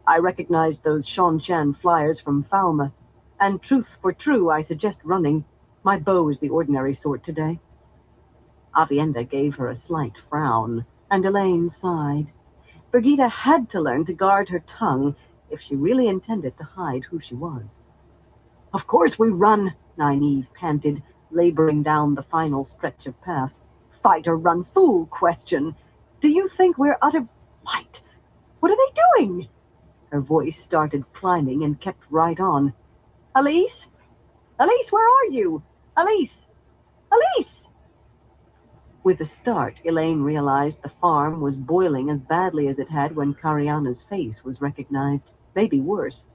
"I recognized those Seanchan flyers from Falma, and truth for true, I suggest running. My bow is the ordinary sort today." Avienda gave her a slight frown, and Elaine sighed. Brigitte had to learn to guard her tongue if she really intended to hide who she was. "Of course we run," Nynaeve panted, laboring down the final stretch of path. "Fight or run, fool question. Do you think we're utter light? What are they doing?" Her voice started climbing and kept right on. "Elise? Elise, where are you? Elise! Elise!" With a start, Elaine realized the farm was boiling as badly as it had when Cariana's face was recognized. Maybe worse.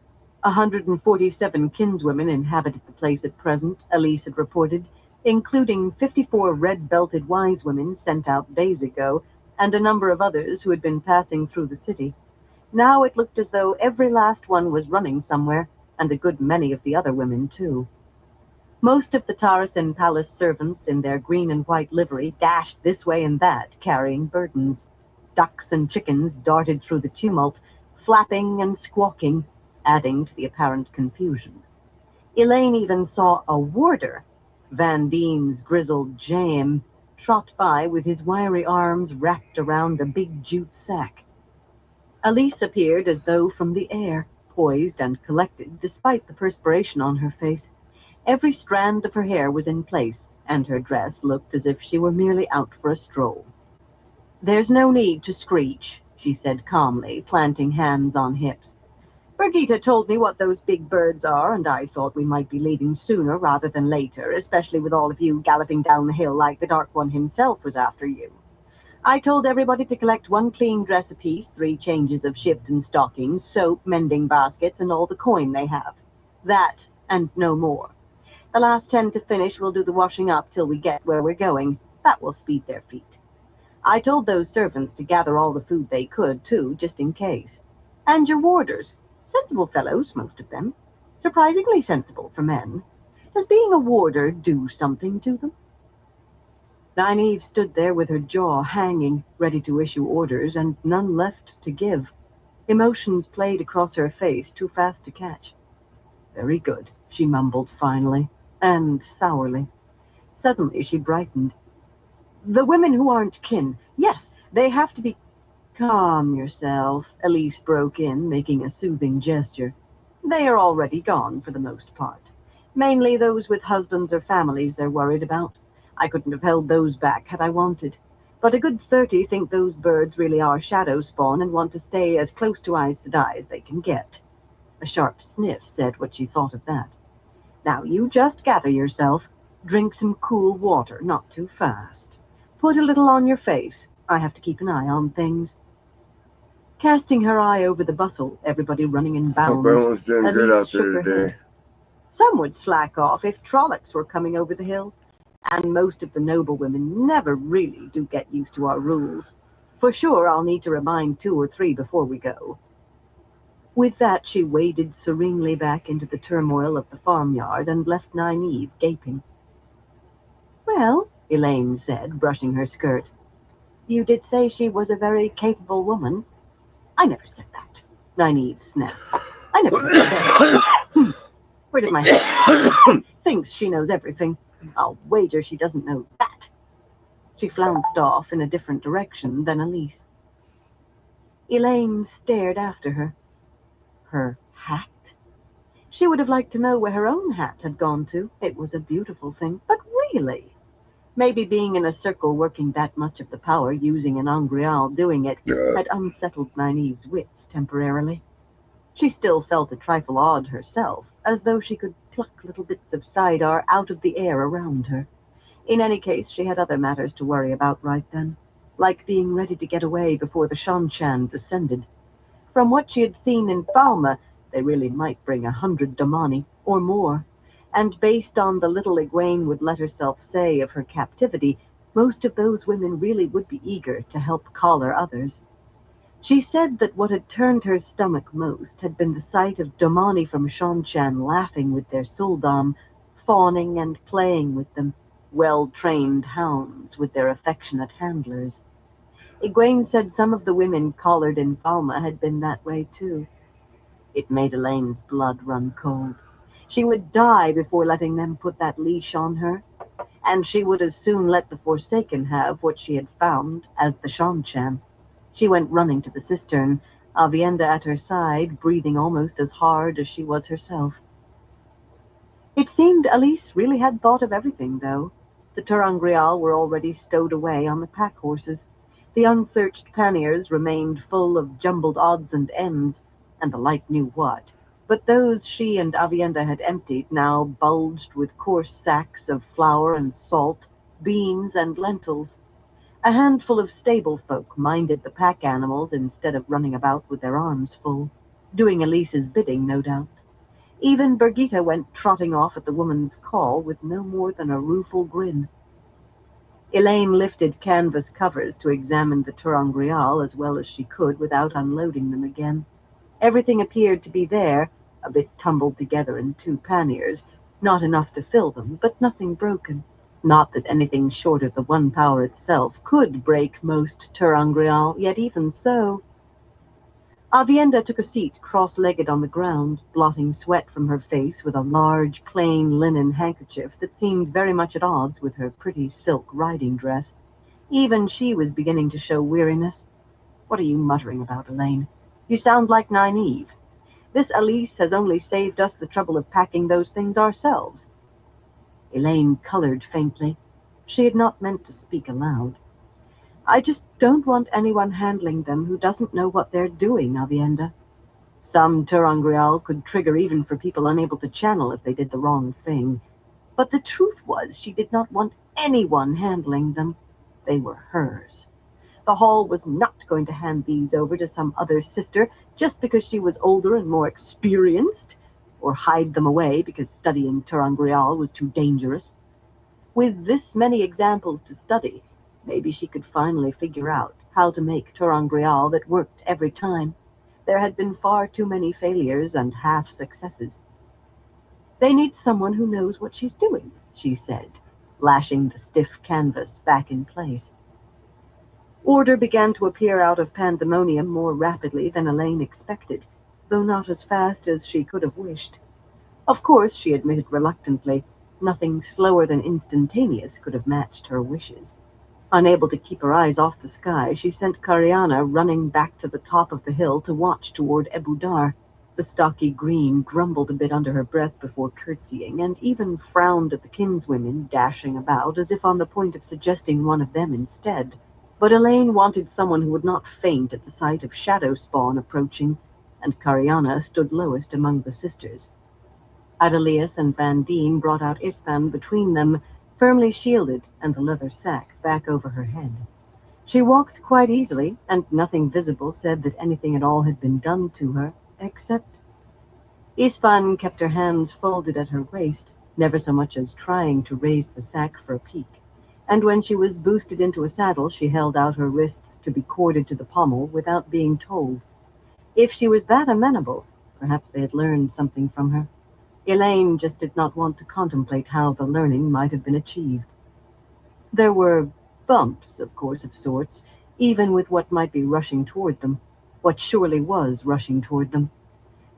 147 kinswomen inhabited the place at present, Elise had reported, including 54 red-belted wise women sent out days ago, and a number of others who had been passing through the city. Now it looked as though every last one was running somewhere, and a good many of the other women, too. Most of the Tarasin Palace servants in their green and white livery dashed this way and that, carrying burdens. Ducks and chickens darted through the tumult, flapping and squawking, adding to the apparent confusion. Elaine even saw a warder, Van Dien's grizzled James, trot by with his wiry arms wrapped around a big jute sack. Elise appeared as though from the air, poised and collected despite the perspiration on her face. Every strand of her hair was in place, and her dress looked as if she were merely out for a stroll. "There's no need to screech," she said calmly, planting hands on hips. "Brigitte told me what those big birds are, and I thought we might be leaving sooner rather than later, especially with all of you galloping down the hill like the Dark One himself was after you. I told everybody to collect 1 clean dress apiece, 3 changes of shift and stockings, soap, mending baskets, and all the coin they have. That, and no more. The last 10 to finish will do the washing up till we get where we're going. That will speed their feet. I told those servants to gather all the food they could, too, just in case. And your warders. Sensible fellows, most of them. Surprisingly sensible for men. Does being a warder do something to them? Nynaeve stood there with her jaw hanging, ready to issue orders, and none left to give. Emotions played across her face, too fast to catch. Very good, she mumbled finally, and sourly. Suddenly she brightened. The women who aren't kin, yes, they have to be... Calm yourself, Elise broke in, making a soothing gesture. They are already gone, for the most part. Mainly those with husbands or families they're worried about. I couldn't have held those back had I wanted. But a good 30 think those birds really are shadow spawn and want to stay as close to Aes Sedai as they can get. A sharp sniff said what she thought of that. Now you just gather yourself. Drink some cool water, not too fast. Put a little on your face. I have to keep an eye on things. Casting her eye over the bustle, everybody running in Hope bounds, everyone's doing good Elise out shook there her today. head. Some would slack off if Trollocs were coming over the hill, and most of the noble women never really do get used to our rules. For sure, I'll need to remind 2 or 3 before we go. With that, she waded serenely back into the turmoil of the farmyard and left Nynaeve gaping. Well, Elaine said, brushing her skirt, you did say she was a very capable woman. I never said that, Nynaeve snapped. I never said that. Where did my head? Thinks she knows everything. I'll wager she doesn't know that. She flounced off in a different direction than Elise. Elaine stared after her. Her hat? She would have liked to know where her own hat had gone to. It was a beautiful thing, but really? Maybe being in a circle working that much of the power, using an Angreal doing it, had unsettled Nynaeve's wits temporarily. She still felt a trifle odd herself, as though she could pluck little bits of Sidar out of the air around her. In any case, she had other matters to worry about right then, like being ready to get away before the Shanchan descended. From what she had seen in Falma, they really might bring 100 Damani, or more. And based on the little Egwene would let herself say of her captivity, most of those women really would be eager to help collar others. She said that what had turned her stomach most had been the sight of Damani from Shanchan laughing with their Suldam, fawning and playing with them, well-trained hounds with their affectionate handlers. Egwene said some of the women collared in Falma had been that way too. It made Elaine's blood run cold. She would die before letting them put that leash on her, and she would as soon let the Forsaken have what she had found as the Shanchan. She went running to the cistern, Avienda at her side, breathing almost as hard as she was herself. It seemed Elise really had thought of everything, though. The Terangreal were already stowed away on the pack horses. The unsearched panniers remained full of jumbled odds and ends, and the light knew what. But those she and Avienda had emptied now bulged with coarse sacks of flour and salt, beans and lentils. A handful of stable folk minded the pack animals instead of running about with their arms full, doing Elise's bidding, no doubt. Even Birgitta went trotting off at the woman's call with no more than a rueful grin. Elaine lifted canvas covers to examine the Terangreal as well as she could without unloading them again. Everything appeared to be there, a bit tumbled together in 2 panniers, not enough to fill them, but nothing broken. Not that anything short of the one power itself could break most Terangreal, yet even so... Avienda took a seat cross-legged on the ground, blotting sweat from her face with a large, plain linen handkerchief that seemed very much at odds with her pretty silk riding dress. Even she was beginning to show weariness. What are you muttering about, Elaine? You sound like Nynaeve. This Elise has only saved us the trouble of packing those things ourselves. Elaine colored faintly. She had not meant to speak aloud. I just don't want anyone handling them who doesn't know what they're doing, Avienda. Some Terangreal could trigger even for people unable to channel if they did the wrong thing. But the truth was she did not want anyone handling them. They were hers. The hall was not going to hand these over to some other sister just because she was older and more experienced, or hide them away because studying Terangrial was too dangerous. With this many examples to study, maybe she could finally figure out how to make Terangrial that worked every time. There had been far too many failures and half-successes. They need someone who knows what she's doing, she said, lashing the stiff canvas back in place. Order began to appear out of pandemonium more rapidly than Elaine expected, though not as fast as she could have wished. Of course, she admitted reluctantly, nothing slower than instantaneous could have matched her wishes. Unable to keep her eyes off the sky, she sent Kariana running back to the top of the hill to watch toward Ebudar. The stocky green grumbled a bit under her breath before curtsying, and even frowned at the kinswomen dashing about as if on the point of suggesting one of them instead. But Elaine wanted someone who would not faint at the sight of shadow spawn approaching, and Kariana stood lowest among the sisters. Adelius and Vandine brought out Ispan between them, firmly shielded, and the leather sack back over her head. She walked quite easily, and nothing visible said that anything at all had been done to her, except... Ispan kept her hands folded at her waist, never so much as trying to raise the sack for a peek. And when she was boosted into a saddle, she held out her wrists to be corded to the pommel without being told. If she was that amenable, perhaps they had learned something from her. Elaine just did not want to contemplate how the learning might have been achieved. There were bumps, of course, of sorts, even with what might be rushing toward them, what surely was rushing toward them.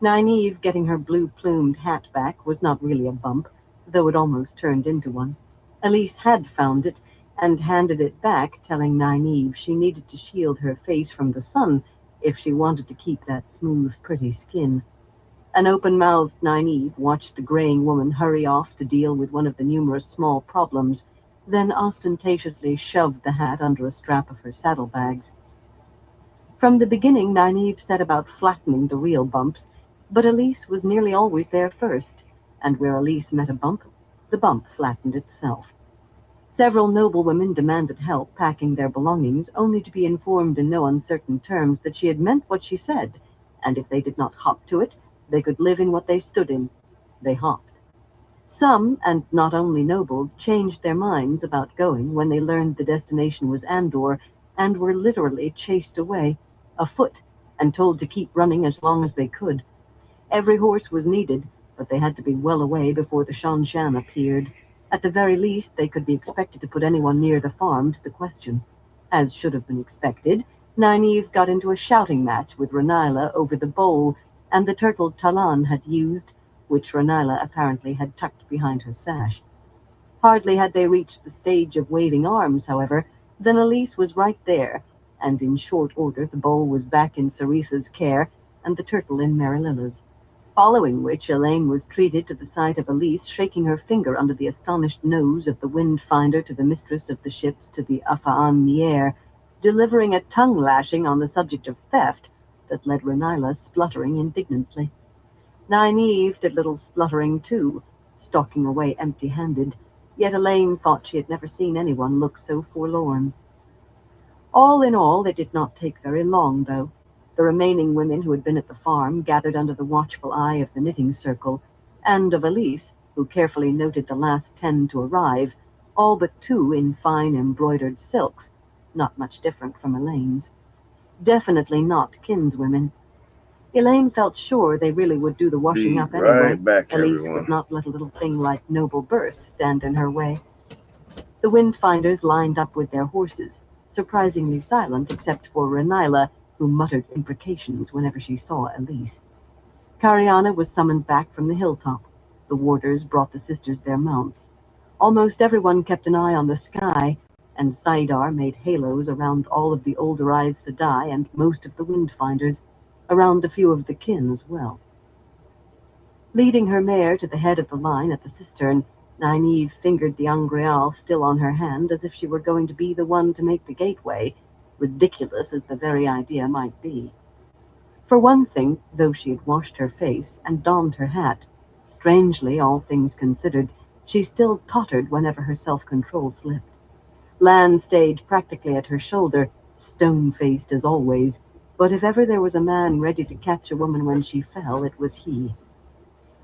Nynaeve getting her blue-plumed hat back was not really a bump, though it almost turned into one. Elise had found it, and handed it back, telling Nynaeve she needed to shield her face from the sun if she wanted to keep that smooth, pretty skin. An open-mouthed Nynaeve watched the graying woman hurry off to deal with one of the numerous small problems, then ostentatiously shoved the hat under a strap of her saddlebags. From the beginning, Nynaeve set about flattening the real bumps, but Elise was nearly always there first, and where Elise met a bump, the bump flattened itself. Several noblewomen demanded help packing their belongings, only to be informed in no uncertain terms that she had meant what she said, and if they did not hop to it, they could live in what they stood in. They hopped. Some, and not only nobles, changed their minds about going when they learned the destination was Andor, and were literally chased away, afoot, and told to keep running as long as they could. Every horse was needed, but they had to be well away before the Shanshan appeared. At the very least, they could be expected to put anyone near the farm to the question. As should have been expected, Nynaeve got into a shouting match with Renila over the bowl, and the turtle Talan had used, which Renila apparently had tucked behind her sash. Hardly had they reached the stage of waving arms, however, than Elise was right there, and in short order the bowl was back in Saritha's care, and the turtle in Marililla's. Following which, Elaine was treated to the sight of Elise shaking her finger under the astonished nose of the wind-finder to the mistress of the ships to the Afa'an Nier, delivering a tongue-lashing on the subject of theft that led Renila spluttering indignantly. Nynaeve did little spluttering too, stalking away empty-handed, yet Elaine thought she had never seen anyone look so forlorn. All in all, it did not take very long, though. The remaining women who had been at the farm gathered under the watchful eye of the knitting circle, and of Elise, who carefully noted the last 10 to arrive, all but 2 in fine embroidered silks, not much different from Elaine's. Definitely not kinswomen. Elaine felt sure they really would do the washing up anyway. Right back, Elise everyone. would not let a little thing like noble birth stand in her way. The windfinders lined up with their horses, surprisingly silent except for Renila, who muttered imprecations whenever she saw Elise. Kariana was summoned back from the hilltop. The warders brought the sisters their mounts. Almost everyone kept an eye on the sky, and Saidar made halos around all of the older Aes Sedai and most of the windfinders, around a few of the kin as well. Leading her mare to the head of the line at the cistern, Nynaeve fingered the Angreal still on her hand as if she were going to be the one to make the gateway, ridiculous as the very idea might be. For one thing, though she had washed her face and donned her hat, strangely, all things considered, she still tottered whenever her self-control slipped. Lan stayed practically at her shoulder, stone-faced as always, but if ever there was a man ready to catch a woman when she fell, it was he.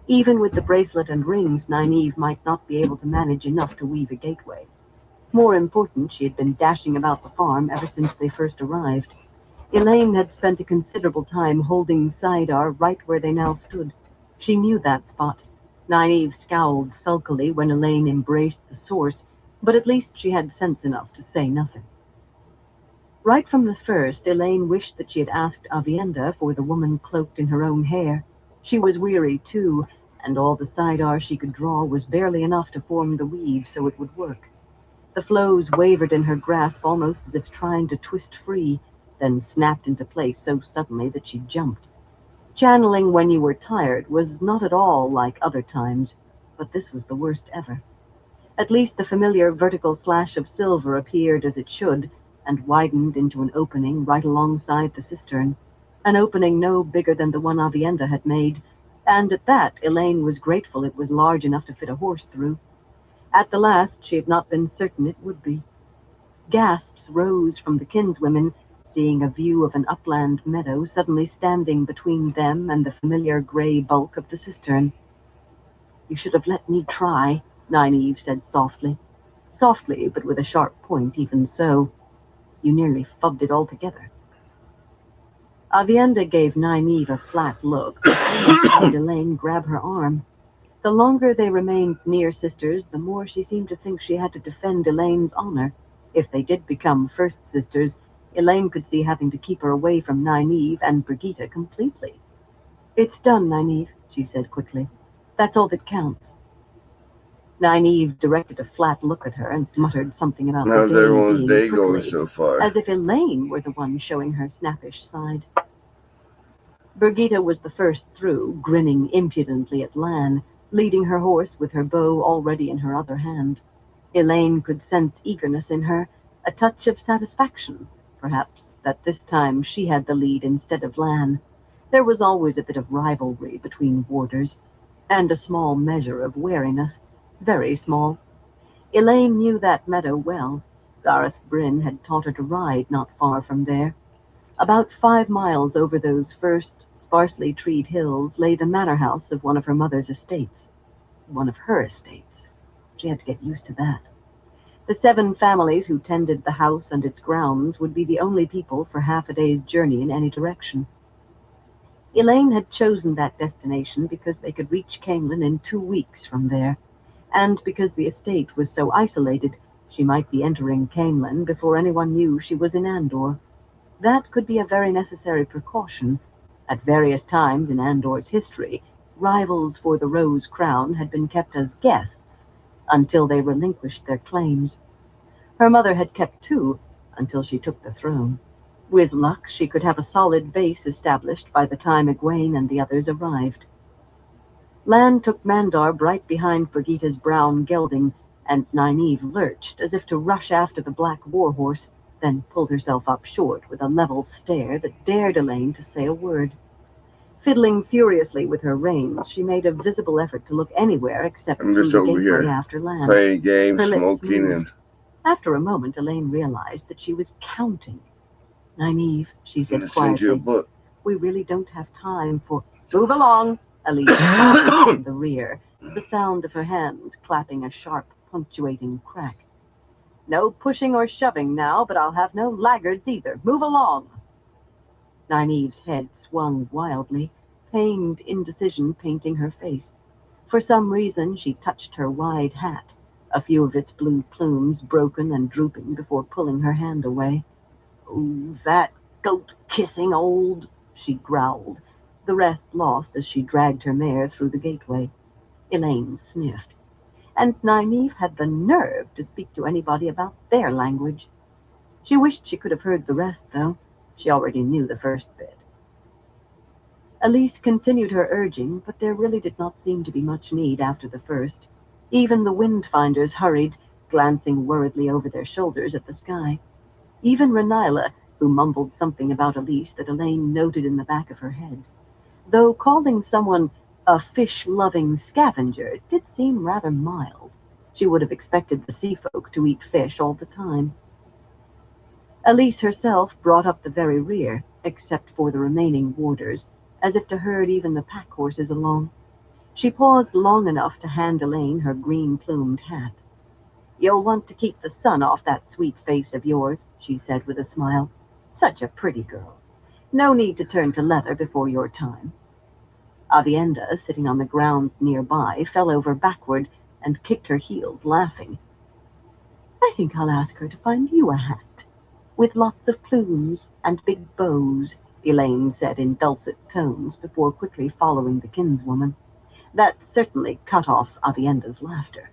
Even with the bracelet and rings, Nynaeve might not be able to manage enough to weave a gateway. More important, she had been dashing about the farm ever since they first arrived. Elaine had spent a considerable time holding Saidar right where they now stood. She knew that spot. Nynaeve scowled sulkily when Elaine embraced the source, but at least she had sense enough to say nothing. Right from the first, Elaine wished that she had asked Avienda for the woman cloaked in her own hair. She was weary, too, and all the Saidar she could draw was barely enough to form the weave so it would work. The flows wavered in her grasp almost as if trying to twist free, then snapped into place so suddenly that she jumped. Channeling when you were tired was not at all like other times, but this was the worst ever. At least the familiar vertical slash of silver appeared as it should, and widened into an opening right alongside the cistern, an opening no bigger than the one Avienda had made, and at that Elaine was grateful it was large enough to fit a horse through. At the last, she had not been certain it would be. Gasps rose from the kinswomen, seeing a view of an upland meadow suddenly standing between them and the familiar gray bulk of the cistern. "You should have let me try," Nynaeve said softly. Softly, but with a sharp point even so. "You nearly fubbed it altogether." Avienda gave Nynaeve a flat look, but made Elaine grab her arm. The longer they remained near sisters, the more she seemed to think she had to defend Elaine's honor. If they did become first sisters, Elaine could see having to keep her away from Nynaeve and Brigitte completely. "It's done, Nynaeve," she said quickly. "That's all that counts." Nynaeve directed a flat look at her and muttered something about How's the day everyone's being day going prickly, so far? as if Elaine were the one showing her snappish side. Brigitte was the first through, grinning impudently at Lan, leading her horse with her bow already in her other hand. Elaine could sense eagerness in her, a touch of satisfaction, perhaps, that this time she had the lead instead of Lan. There was always a bit of rivalry between warders, and a small measure of wariness, very small. Elaine knew that meadow well. Gareth Bryn had taught her to ride not far from there. About 5 miles over those first sparsely treed hills lay the manor house of one of her mother's estates. One of her estates. She had to get used to that. The 7 families who tended the house and its grounds would be the only people for half a day's journey in any direction. Elaine had chosen that destination because they could reach Camelin in 2 weeks from there, and because the estate was so isolated, she might be entering Camelin before anyone knew she was in Andor. That could be a very necessary precaution. At various times in Andor's history, rivals for the Rose Crown had been kept as guests until they relinquished their claims. Her mother had kept 2 until she took the throne. With luck, she could have a solid base established by the time Egwene and the others arrived. Lan took Mandar right behind Brigitte's brown gelding, and Nynaeve lurched as if to rush after the black warhorse, then pulled herself up short with a level stare that dared Elaine to say a word. Fiddling furiously with her reins, she made a visible effort to look anywhere except I'm through just the over gateway here after Lan. playing games, Her lips smoking, moved. and After a moment, Elaine realized that she was counting. "Nynaeve," she said listening to a quietly, book. "we really don't have time for—" "Move along," Elise shouted from the rear, the sound of her hands clapping a sharp, punctuating crack. "No pushing or shoving now, but I'll have no laggards either. Move along." Nynaeve's head swung wildly, pained indecision painting her face. For some reason, she touched her wide hat, a few of its blue plumes broken and drooping before pulling her hand away. "Oh, that goat-kissing old—" she growled, the rest lost as she dragged her mare through the gateway. Elaine sniffed. And Nynaeve had the nerve to speak to anybody about their language. She wished she could have heard the rest, though. She already knew the first bit. Elise continued her urging, but there really did not seem to be much need after the first. Even the windfinders hurried, glancing worriedly over their shoulders at the sky. Even Renila, who mumbled something about Elise that Elaine noted in the back of her head. Though calling someone a fish-loving scavenger did seem rather mild. She would have expected the sea folk to eat fish all the time. Elise herself brought up the very rear, except for the remaining warders, as if to herd even the pack horses along. She paused long enough to hand Elaine her green-plumed hat. "You'll want to keep the sun off that sweet face of yours," she said with a smile. "Such a pretty girl. No need to turn to leather before your time." Avienda, sitting on the ground nearby, fell over backward and kicked her heels, laughing. "I think I'll ask her to find you a hat, with lots of plumes and big bows," Elaine said in dulcet tones before quickly following the kinswoman. That certainly cut off Avienda's laughter.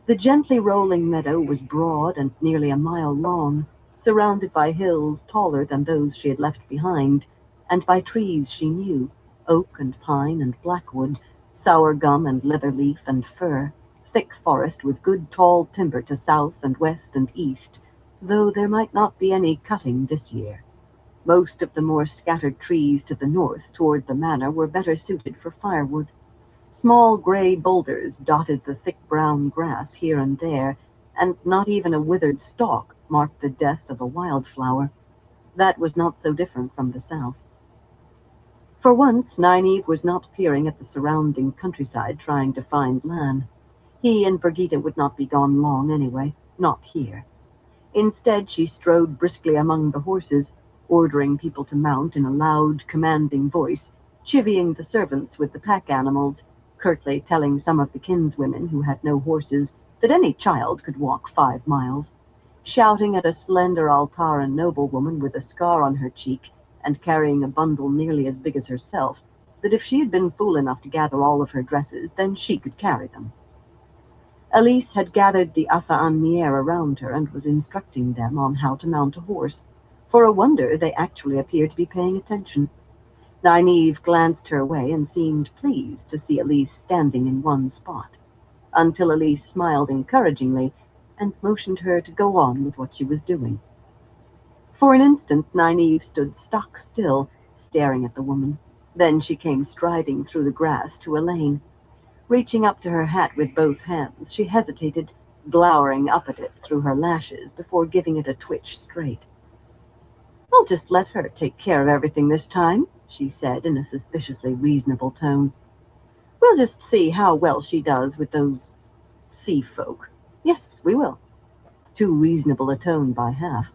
The gently rolling meadow was broad and nearly a mile long, surrounded by hills taller than those she had left behind, and by trees she knew, oak and pine and blackwood, sour gum and leatherleaf and fir, thick forest with good tall timber to south and west and east, though there might not be any cutting this year. Most of the more scattered trees to the north toward the manor were better suited for firewood. Small gray boulders dotted the thick brown grass here and there, and not even a withered stalk marked the death of a wildflower. That was not so different from the south. For once, Nynaeve was not peering at the surrounding countryside trying to find Lan. He and Birgitta would not be gone long anyway, not here. Instead, she strode briskly among the horses, ordering people to mount in a loud, commanding voice, chivying the servants with the pack animals, curtly telling some of the kinswomen who had no horses that any child could walk 5 miles, shouting at a slender Altaran noblewoman with a scar on her cheek and carrying a bundle nearly as big as herself, that if she had been fool enough to gather all of her dresses, then she could carry them. Elise had gathered the Atha'an-Mier around her and was instructing them on how to mount a horse. For a wonder, they actually appeared to be paying attention. Nynaeve glanced her way and seemed pleased to see Elise standing in one spot, until Elise smiled encouragingly and motioned her to go on with what she was doing. For an instant, Nynaeve stood stock still, staring at the woman. Then she came striding through the grass to Elaine. Reaching up to her hat with both hands, she hesitated, glowering up at it through her lashes before giving it a twitch straight. "I'll just let her take care of everything this time," she said in a suspiciously reasonable tone. "We'll just see how well she does with those sea folk. Yes, we will." Too reasonable a tone by half.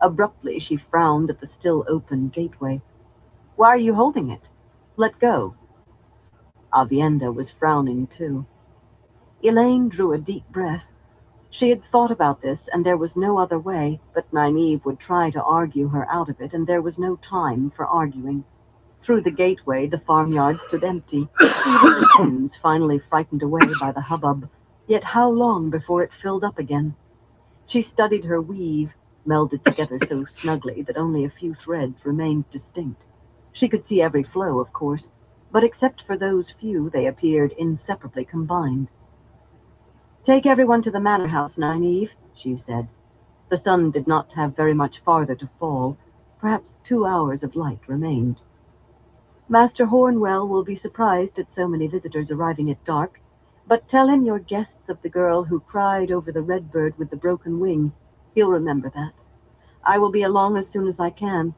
Abruptly, she frowned at the still open gateway. "Why are you holding it? Let go." Avienda was frowning too. Elaine drew a deep breath. She had thought about this, and there was no other way, but Nynaeve would try to argue her out of it, and there was no time for arguing. Through the gateway, the farmyard stood empty, even the chickens finally frightened away by the hubbub. Yet how long before it filled up again? She studied her weave, melded together so snugly that only a few threads remained distinct. She could see every flow, of course, but except for those few, they appeared inseparably combined. "Take everyone to the manor house, Nynaeve," she said. The sun did not have very much farther to fall. Perhaps 2 hours of light remained. "Master Hornwell will be surprised at so many visitors arriving at dark, but tell him you're guests of the girl who cried over the red bird with the broken wing. He'll remember that. I will be along as soon as I can."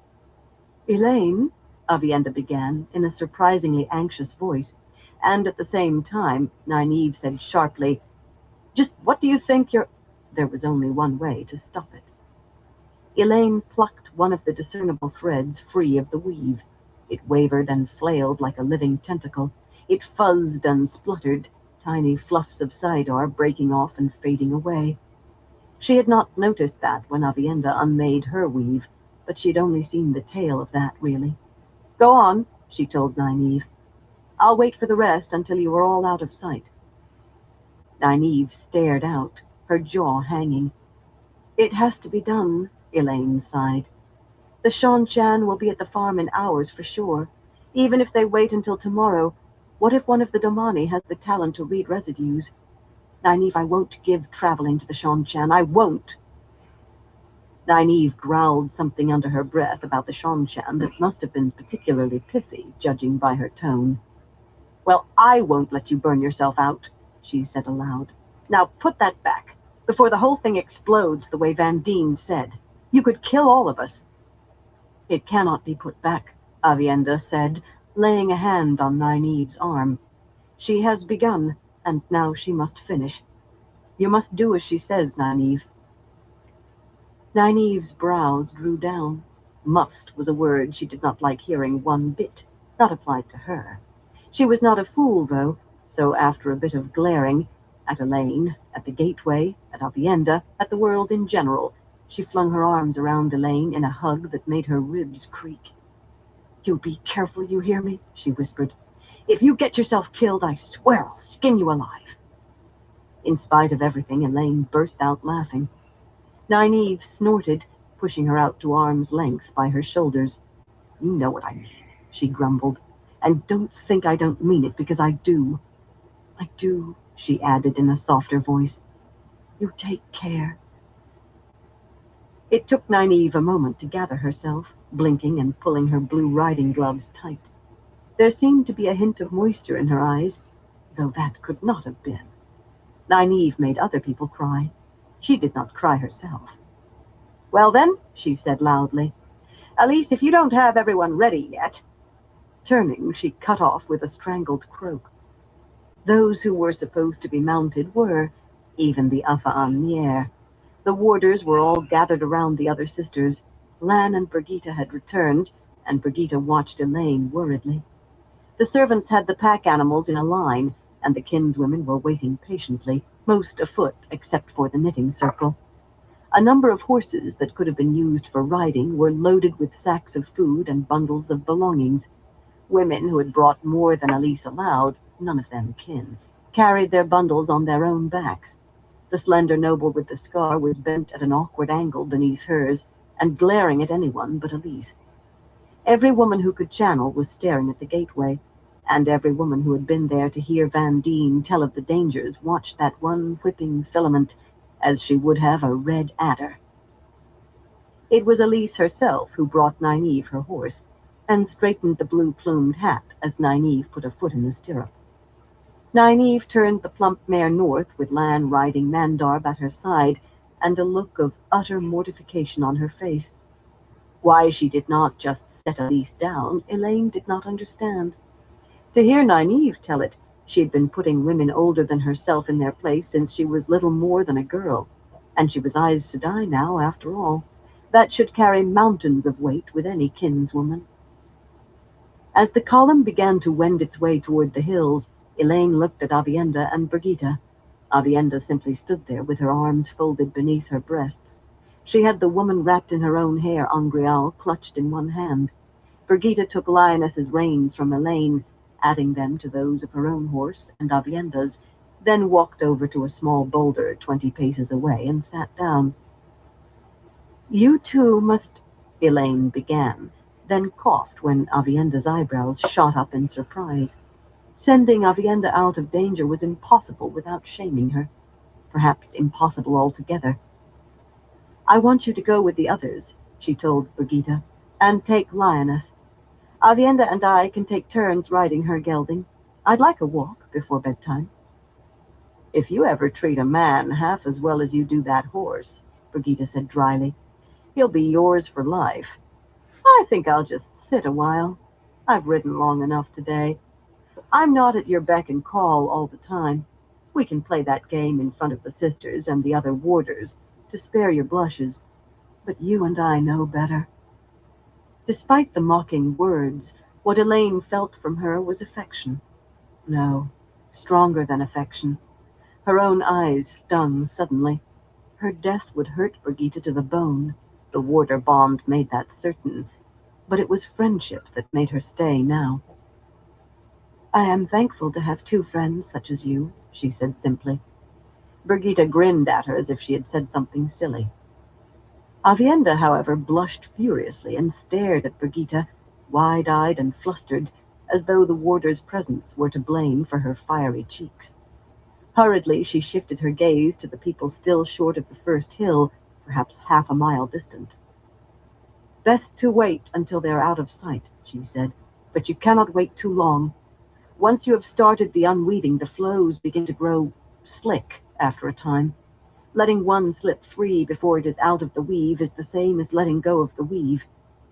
"Elaine," Avienda began, in a surprisingly anxious voice, and at the same time, Nynaeve said sharply, "Just what do you think you're—" There was only one way to stop it. Elaine plucked one of the discernible threads free of the weave. It wavered and flailed like a living tentacle. It fuzzed and spluttered, tiny fluffs of Sidar breaking off and fading away. She had not noticed that when Avienda unmade her weave, but she'd only seen the tail of that, really. "Go on," she told Nynaeve. "I'll wait for the rest until you are all out of sight." Nynaeve stared out, her jaw hanging. "It has to be done," Elaine sighed. "The Shan-Chan will be at the farm in hours for sure. Even if they wait until tomorrow, what if one of the Domani has the talent to read residues? Nynaeve, I won't give traveling to the Shan-Chan. I won't." Nynaeve growled something under her breath about the Shan-Chan that must have been particularly pithy, judging by her tone. "Well, I won't let you burn yourself out," she said aloud. "Now put that back. before the whole thing explodes the way Van Deen said. You could kill all of us." "It cannot be put back," Avienda said, laying a hand on Nynaeve's arm. "She has begun, and now she must finish. You must do as she says, Nynaeve." Nynaeve's brows drew down. Must was a word she did not like hearing one bit, not applied to her. She was not a fool, though, so after a bit of glaring, at Elaine, at the gateway, at Avienda, at the world in general, she flung her arms around Elaine in a hug that made her ribs creak. "You be careful, you hear me?" she whispered. "If you get yourself killed, I swear I'll skin you alive." In spite of everything, Elaine burst out laughing. Nynaeve snorted, pushing her out to arm's length by her shoulders. "You know what I mean," she grumbled. "And don't think I don't mean it, because I do. I do," she added in a softer voice. "You take care." It took Nynaeve a moment to gather herself, blinking and pulling her blue riding gloves tight. There seemed to be a hint of moisture in her eyes, though that could not have been. Nynaeve made other people cry. She did not cry herself. "Well then," she said loudly, "at least if you don't have everyone ready yet." Turning, she cut off with a strangled croak. Those who were supposed to be mounted were, even the Afa'an. The warders were all gathered around the other sisters. Lan and Brigitte had returned, and Brigitte watched Elaine worriedly. The servants had the pack animals in a line, and the kinswomen were waiting patiently, most afoot except for the knitting circle. A number of horses that could have been used for riding were loaded with sacks of food and bundles of belongings. Women who had brought more than Elise allowed, none of them kin, carried their bundles on their own backs. The slender noble with the scar was bent at an awkward angle beneath hers, and glaring at anyone but Elise. Every woman who could channel was staring at the gateway, and every woman who had been there to hear Van Deen tell of the dangers watched that one whipping filament as she would have a red adder. It was Elise herself who brought Nynaeve her horse, and straightened the blue-plumed hat as Nynaeve put a foot in the stirrup. Nynaeve turned the plump mare north with Lan riding Mandarb at her side, and a look of utter mortification on her face. Why she did not just set Elise down, Elaine did not understand. To hear Nynaeve tell it, she had been putting women older than herself in their place since she was little more than a girl, and she was Aes Sedai now, after all. That should carry mountains of weight with any kinswoman. As the column began to wend its way toward the hills, Elaine looked at Avienda and Brigitte. Avienda simply stood there with her arms folded beneath her breasts. She had the woman wrapped in her own hair, Angreal, clutched in one hand. Brigitte took Lioness's reins from Elaine, adding them to those of her own horse and Avienda's, then walked over to a small boulder 20 paces away and sat down. "You two must," Elaine began, then coughed when Avienda's eyebrows shot up in surprise. Sending Avienda out of danger was impossible without shaming her. Perhaps impossible altogether. "I want you to go with the others," she told Brigitte, "and take Lioness. Avienda and I can take turns riding her gelding. I'd like a walk before bedtime." "If you ever treat a man half as well as you do that horse," Brigitte said dryly, "he'll be yours for life. I think I'll just sit a while. I've ridden long enough today. I'm not at your beck and call all the time. We can play that game in front of the sisters and the other warders, to spare your blushes, but you and I know better." Despite the mocking words, what Elaine felt from her was affection. No, stronger than affection. Her own eyes stung suddenly. Her death would hurt Brigitte to the bone. The warder bond made that certain, but it was friendship that made her stay now. "I am thankful to have two friends such as you," she said simply. Brigitte grinned at her as if she had said something silly. Avienda, however, blushed furiously and stared at Brigitte, wide-eyed and flustered, as though the warder's presence were to blame for her fiery cheeks. Hurriedly, she shifted her gaze to the people still short of the first hill, perhaps half a mile distant. "Best to wait until they are out of sight," she said, "but you cannot wait too long. Once you have started the unweeding, the flows begin to grow slick after a time. Letting one slip free before it is out of the weave is the same as letting go of the weave.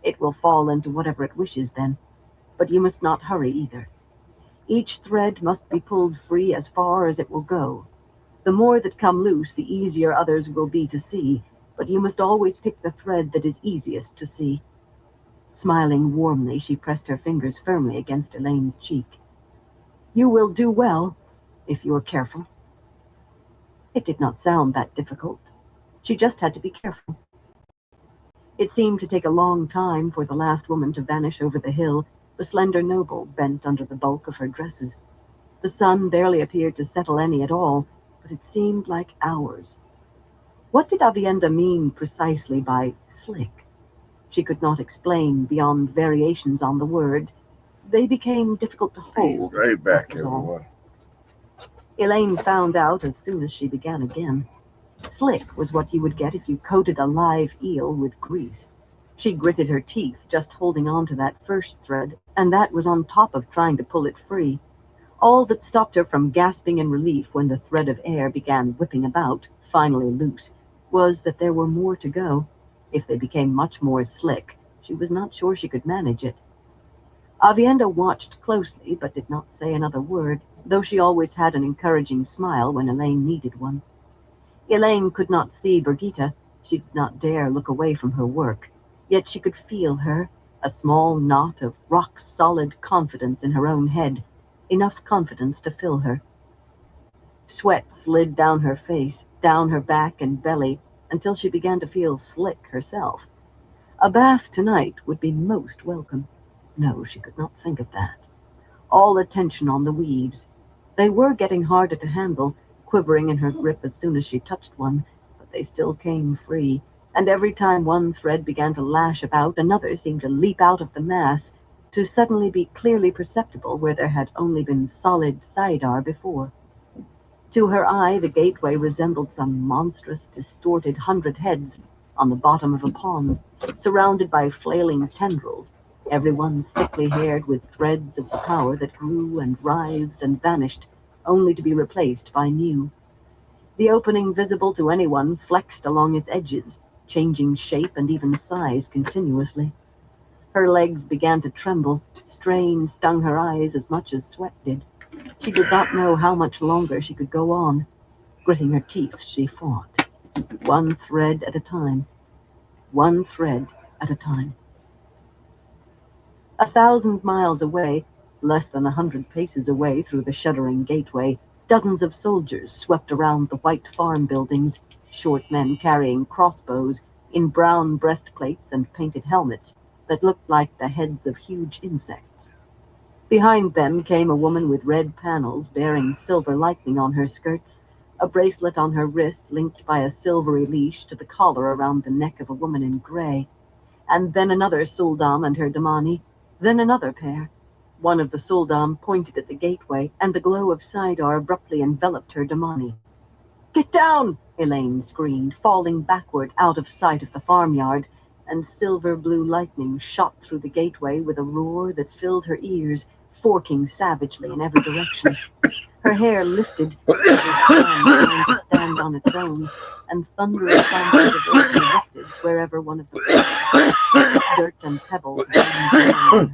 It will fall into whatever it wishes then. But you must not hurry either. Each thread must be pulled free as far as it will go. The more that come loose, the easier others will be to see, but you must always pick the thread that is easiest to see. Smiling warmly, she pressed her fingers firmly against Elaine's cheek. You will do well, if you are careful. It did not sound that difficult. She just had to be careful. It seemed to take a long time for the last woman to vanish over the hill, the slender noble bent under the bulk of her dresses. The sun barely appeared to settle any at all, but it seemed like hours. What did Avienda mean precisely by slick? She could not explain beyond variations on the word. They became difficult to hold. Be right back, that was all. everyone. Elaine found out as soon as she began again. Slick was what you would get if you coated a live eel with grease. She gritted her teeth, just holding on to that first thread, and that was on top of trying to pull it free. All that stopped her from gasping in relief when the thread of air began whipping about, finally loose, was that there were more to go. If they became much more slick, she was not sure she could manage it. Avienda watched closely, but did not say another word, though she always had an encouraging smile when Elaine needed one. Elaine could not see Brigitte. She did not dare look away from her work. Yet she could feel her, a small knot of rock-solid confidence in her own head, enough confidence to fill her. Sweat slid down her face, down her back and belly, until she began to feel slick herself. A bath tonight would be most welcome. No, she could not think of that. All attention on the weaves. They were getting harder to handle, quivering in her grip as soon as she touched one, but they still came free, and every time one thread began to lash about, another seemed to leap out of the mass, to suddenly be clearly perceptible where there had only been solid sidar before. To her eye, the gateway resembled some monstrous, distorted 100 heads on the bottom of a pond, surrounded by flailing tendrils, everyone thickly haired with threads of the power that grew and writhed and vanished, only to be replaced by new. The opening visible to anyone flexed along its edges, changing shape and even size continuously. Her legs began to tremble. Strain stung her eyes as much as sweat did. She did not know how much longer she could go on. Gritting her teeth, she fought. One thread at a time. One thread at a time. 1,000 miles away, less than 100 paces away through the shuddering gateway, dozens of soldiers swept around the white farm buildings, short men carrying crossbows, in brown breastplates and painted helmets that looked like the heads of huge insects. Behind them came a woman with red panels bearing silver lightning on her skirts, a bracelet on her wrist linked by a silvery leash to the collar around the neck of a woman in gray, and then another Suldam and her Damani, then another pair. One of the Suldam pointed at the gateway, and the glow of Sidar abruptly enveloped her Damani. "Get down!" Elaine screamed, falling backward out of sight of the farmyard, and silver-blue lightning shot through the gateway with a roar that filled her ears, forking savagely in every direction. Her hair lifted, trying to stand on its own, and thunderous sounds of earth erupted wherever one of the dirt and pebbles rained down on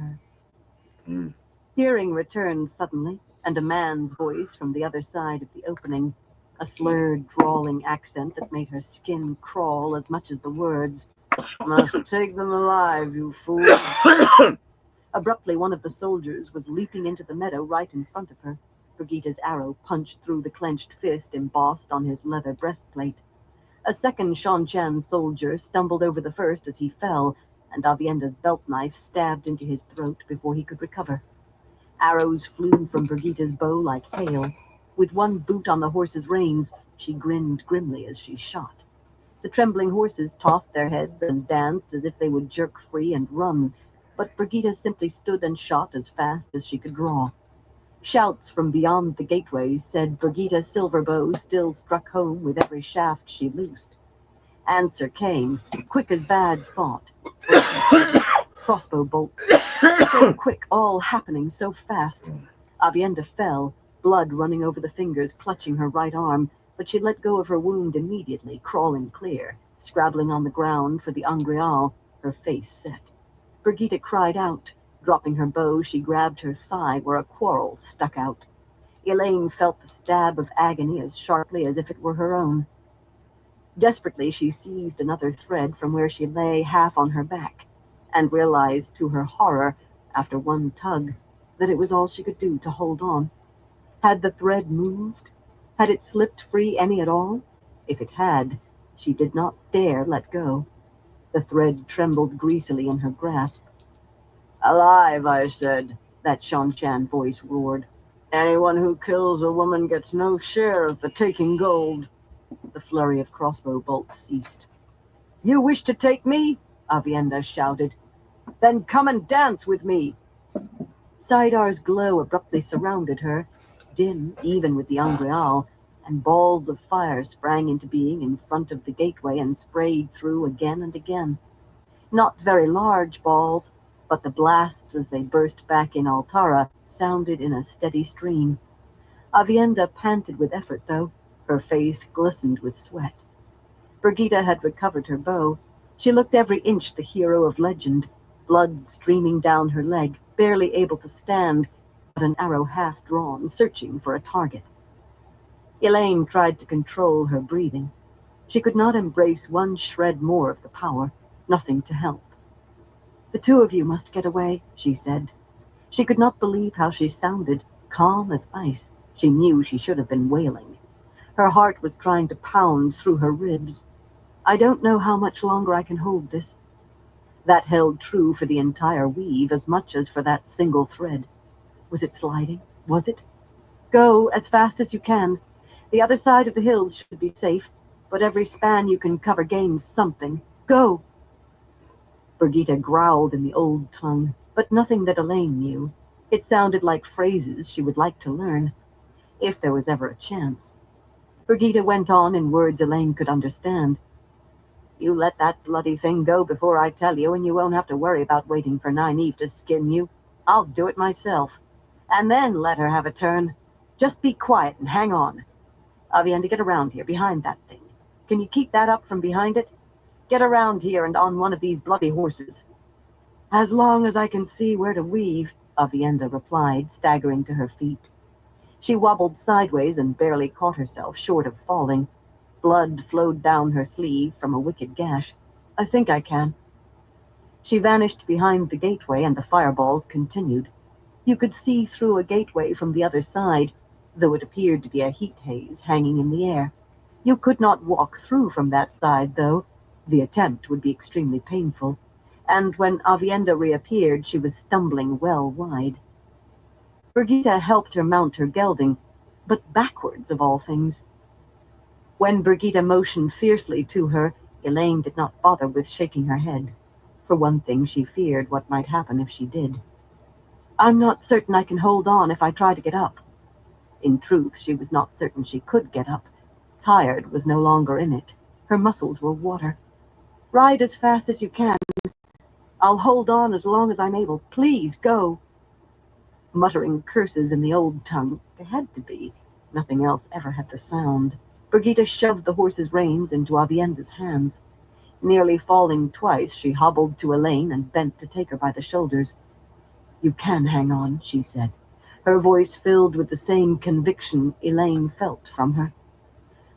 her. Hearing returned suddenly, and a man's voice from the other side of the opening, a slurred, drawling accent that made her skin crawl as much as the words, "Must take them alive, you fool." Abruptly, one of the soldiers was leaping into the meadow right in front of her. Brigitte's arrow punched through the clenched fist embossed on his leather breastplate. A second Shanchan soldier stumbled over the first as he fell, and Avienda's belt knife stabbed into his throat before he could recover. Arrows flew from Brigitte's bow like hail. With one boot on the horse's reins, she grinned grimly as she shot. The trembling horses tossed their heads and danced as if they would jerk free and run, but Brigitte simply stood and shot as fast as she could draw. Shouts from beyond the gateway said Brigitte's silver bow still struck home with every shaft she loosed. Answer came, quick as bad thought. Crossbow bolts. So quick, all happening so fast. Avienda fell, blood running over the fingers clutching her right arm, but she let go of her wound immediately, crawling clear, scrabbling on the ground for the Angreal, her face set. Brigitte cried out. Dropping her bow, she grabbed her thigh where a quarrel stuck out. Elaine felt the stab of agony as sharply as if it were her own. Desperately, she seized another thread from where she lay half on her back, and realized to her horror, after one tug, that it was all she could do to hold on. Had the thread moved? Had it slipped free any at all? If it had, she did not dare let go. The thread trembled greasily in her grasp. "Alive, I said," that Shanshan voice roared. "Anyone who kills a woman gets no share of the taking gold." The flurry of crossbow bolts ceased. "You wish to take me?" Avienda shouted. "Then come and dance with me." Sidar's glow abruptly surrounded her, dim even with the Angreal, and balls of fire sprang into being in front of the gateway and sprayed through again and again. Not very large balls, but the blasts as they burst back in Altara sounded in a steady stream. Avienda panted with effort, though. Her face glistened with sweat. Brigitte had recovered her bow. She looked every inch the hero of legend, blood streaming down her leg, barely able to stand, but an arrow half drawn, searching for a target. Elaine tried to control her breathing. She could not embrace one shred more of the power, nothing to help. "The two of you must get away," she said. She could not believe how she sounded, calm as ice. She knew she should have been wailing. Her heart was trying to pound through her ribs. "I don't know how much longer I can hold this." That held true for the entire weave as much as for that single thread. Was it sliding? Was it? "Go as fast as you can. The other side of the hills should be safe, but every span you can cover gains something. Go!" Brigitte growled in the old tongue, but nothing that Elaine knew. It sounded like phrases she would like to learn, if there was ever a chance. Brigitte went on in words Elaine could understand. "You let that bloody thing go before I tell you, and you won't have to worry about waiting for Nynaeve to skin you. I'll do it myself. And then let her have a turn. Just be quiet and hang on. Avienda, get around here, behind that thing. Can you keep that up from behind it? Get around here and on one of these bloody horses." "As long as I can see where to weave," Avienda replied, staggering to her feet. She wobbled sideways and barely caught herself, short of falling. Blood flowed down her sleeve from a wicked gash. "I think I can." She vanished behind the gateway, and the fireballs continued. You could see through a gateway from the other side, though it appeared to be a heat haze hanging in the air. You could not walk through from that side, though. The attempt would be extremely painful, and when Avienda reappeared, she was stumbling well wide. Brigitte helped her mount her gelding, but backwards of all things. When Brigitte motioned fiercely to her, Elaine did not bother with shaking her head. For one thing, she feared what might happen if she did. "I'm not certain I can hold on if I try to get up." In truth, she was not certain she could get up. Tired was no longer in it. Her muscles were water. "Ride as fast as you can. I'll hold on as long as I'm able. Please, go." Muttering curses in the old tongue, they had to be. Nothing else ever had the sound. Brigitte shoved the horse's reins into Avienda's hands. Nearly falling twice, she hobbled to Elaine and bent to take her by the shoulders. "You can hang on," she said, her voice filled with the same conviction Elaine felt from her.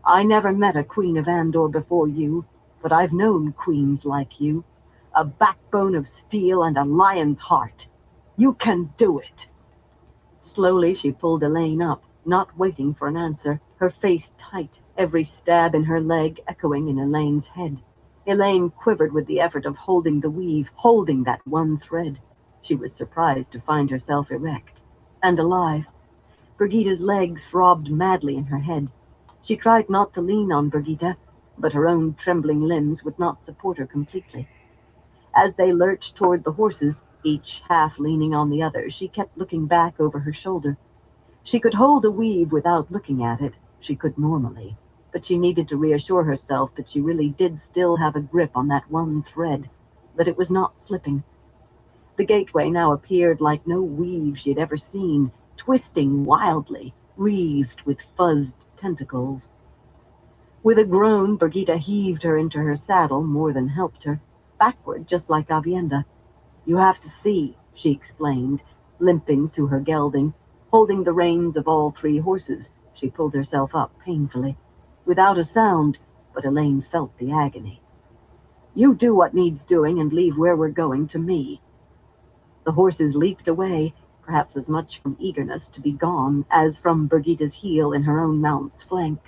"I never met a Queen of Andor before you, but I've known queens like you. A backbone of steel and a lion's heart. You can do it." Slowly she pulled Elaine up, not waiting for an answer, her face tight, every stab in her leg echoing in Elaine's head. Elaine quivered with the effort of holding the weave, holding that one thread. She was surprised to find herself erect and alive. Brigitte's leg throbbed madly in her head. She tried not to lean on Brigitte, but her own trembling limbs would not support her completely. As they lurched toward the horses, each half leaning on the other, she kept looking back over her shoulder. She could hold a weave without looking at it. She could normally, but she needed to reassure herself that she really did still have a grip on that one thread, that it was not slipping. The gateway now appeared like no weave she had ever seen, twisting wildly, wreathed with fuzzed tentacles. With a groan, Brigitte heaved her into her saddle more than helped her, backward just like Avienda. "You have to see," she explained, limping to her gelding. Holding the reins of all 3 horses, she pulled herself up painfully. Without a sound, but Elaine felt the agony. "You do what needs doing and leave where we're going to me." The horses leaped away, perhaps as much from eagerness to be gone as from Brigitte's heel in her own mount's flank.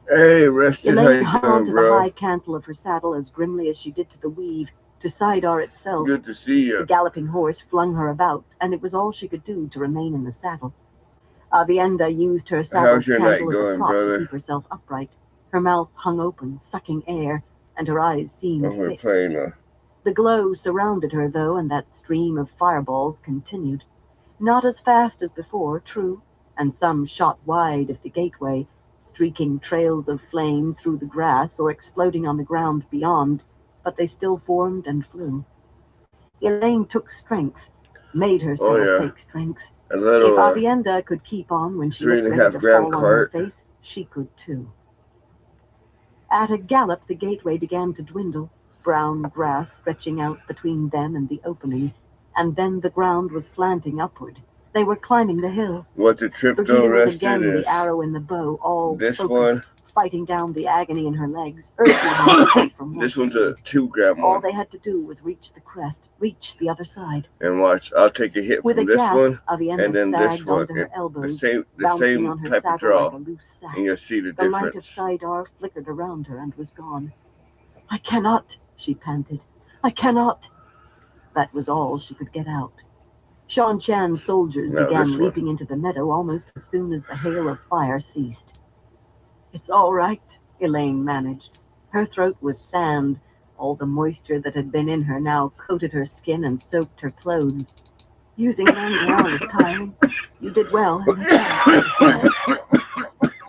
Hey, Rusted, how Elaine you hung doing, onto the bro? high cantle of her saddle as grimly as she did to the weave, to Sidar itself. Good to see The you. galloping horse flung her about, and it was all she could do to remain in the saddle. Avienda used her saddle How's your night cantle as a going, prop to brother? keep herself upright. Her mouth hung open, sucking air, and her eyes seemed Oh, we're fixed. playing The glow surrounded her, though, and that stream of fireballs continued. Not as fast as before, true, and some shot wide of the gateway, streaking trails of flame through the grass or exploding on the ground beyond, but they still formed and flew. Elaine took strength, made herself take strength. a If little Avienda could keep on when she looked ready 3.5 to gram fall on her cart. face, she could too. At a gallop, the gateway began to dwindle, brown grass stretching out between them and the opening, and then the ground was slanting upward. They were climbing the hill. What the trip though, Brigitte was Rusted, again is the arrow in the bow, all this focused, one. fighting down the agony in her legs, urging her horses from more This one's speed. a 2 gram All one. they had to do was reach the crest, reach the other side. And watch, I'll take a hit With a from this gasp, one Avienda and then this sagged one. onto her The elbows, same bouncing on her type of saddle draw. like a loose sack. And you'll see the The light of difference. Sidar flickered around her and was gone. "I cannot," she panted. "I cannot." That was all she could get out. Shan Chan's soldiers Now began this one. leaping into the meadow almost as soon as the hail of fire ceased. "It's all right," Elaine managed. Her throat was sand. All the moisture that had been in her now coated her skin and soaked her clothes. "Using Langueur was tiring. You did well, and I can't."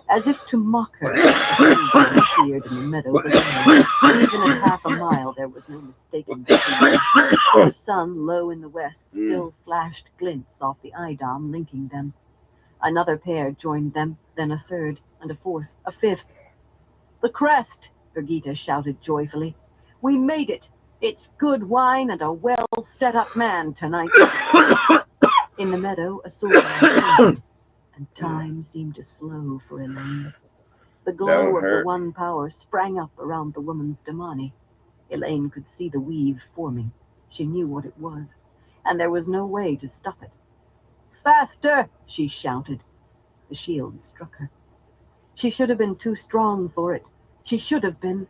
As if to mock her, the sun appeared in the meadow below. Even at half a mile, there was no mistaking the scene. The sun, low in the west, still flashed glints off the eye-dome linking them. Another pair joined them, then a third, and a fourth, a fifth. "The crest!" Brigitte shouted joyfully. "We made it! It's good wine and a well-set-up man tonight." In the meadow, a soldier appeared, and time seemed to slow for Elaine. The glow of the one power sprang up around the woman's damani. Elaine could see the weave forming. She knew what it was, and there was no way to stop it. "Faster!" she shouted. The shield struck her. She should have been too strong for it. She should have been,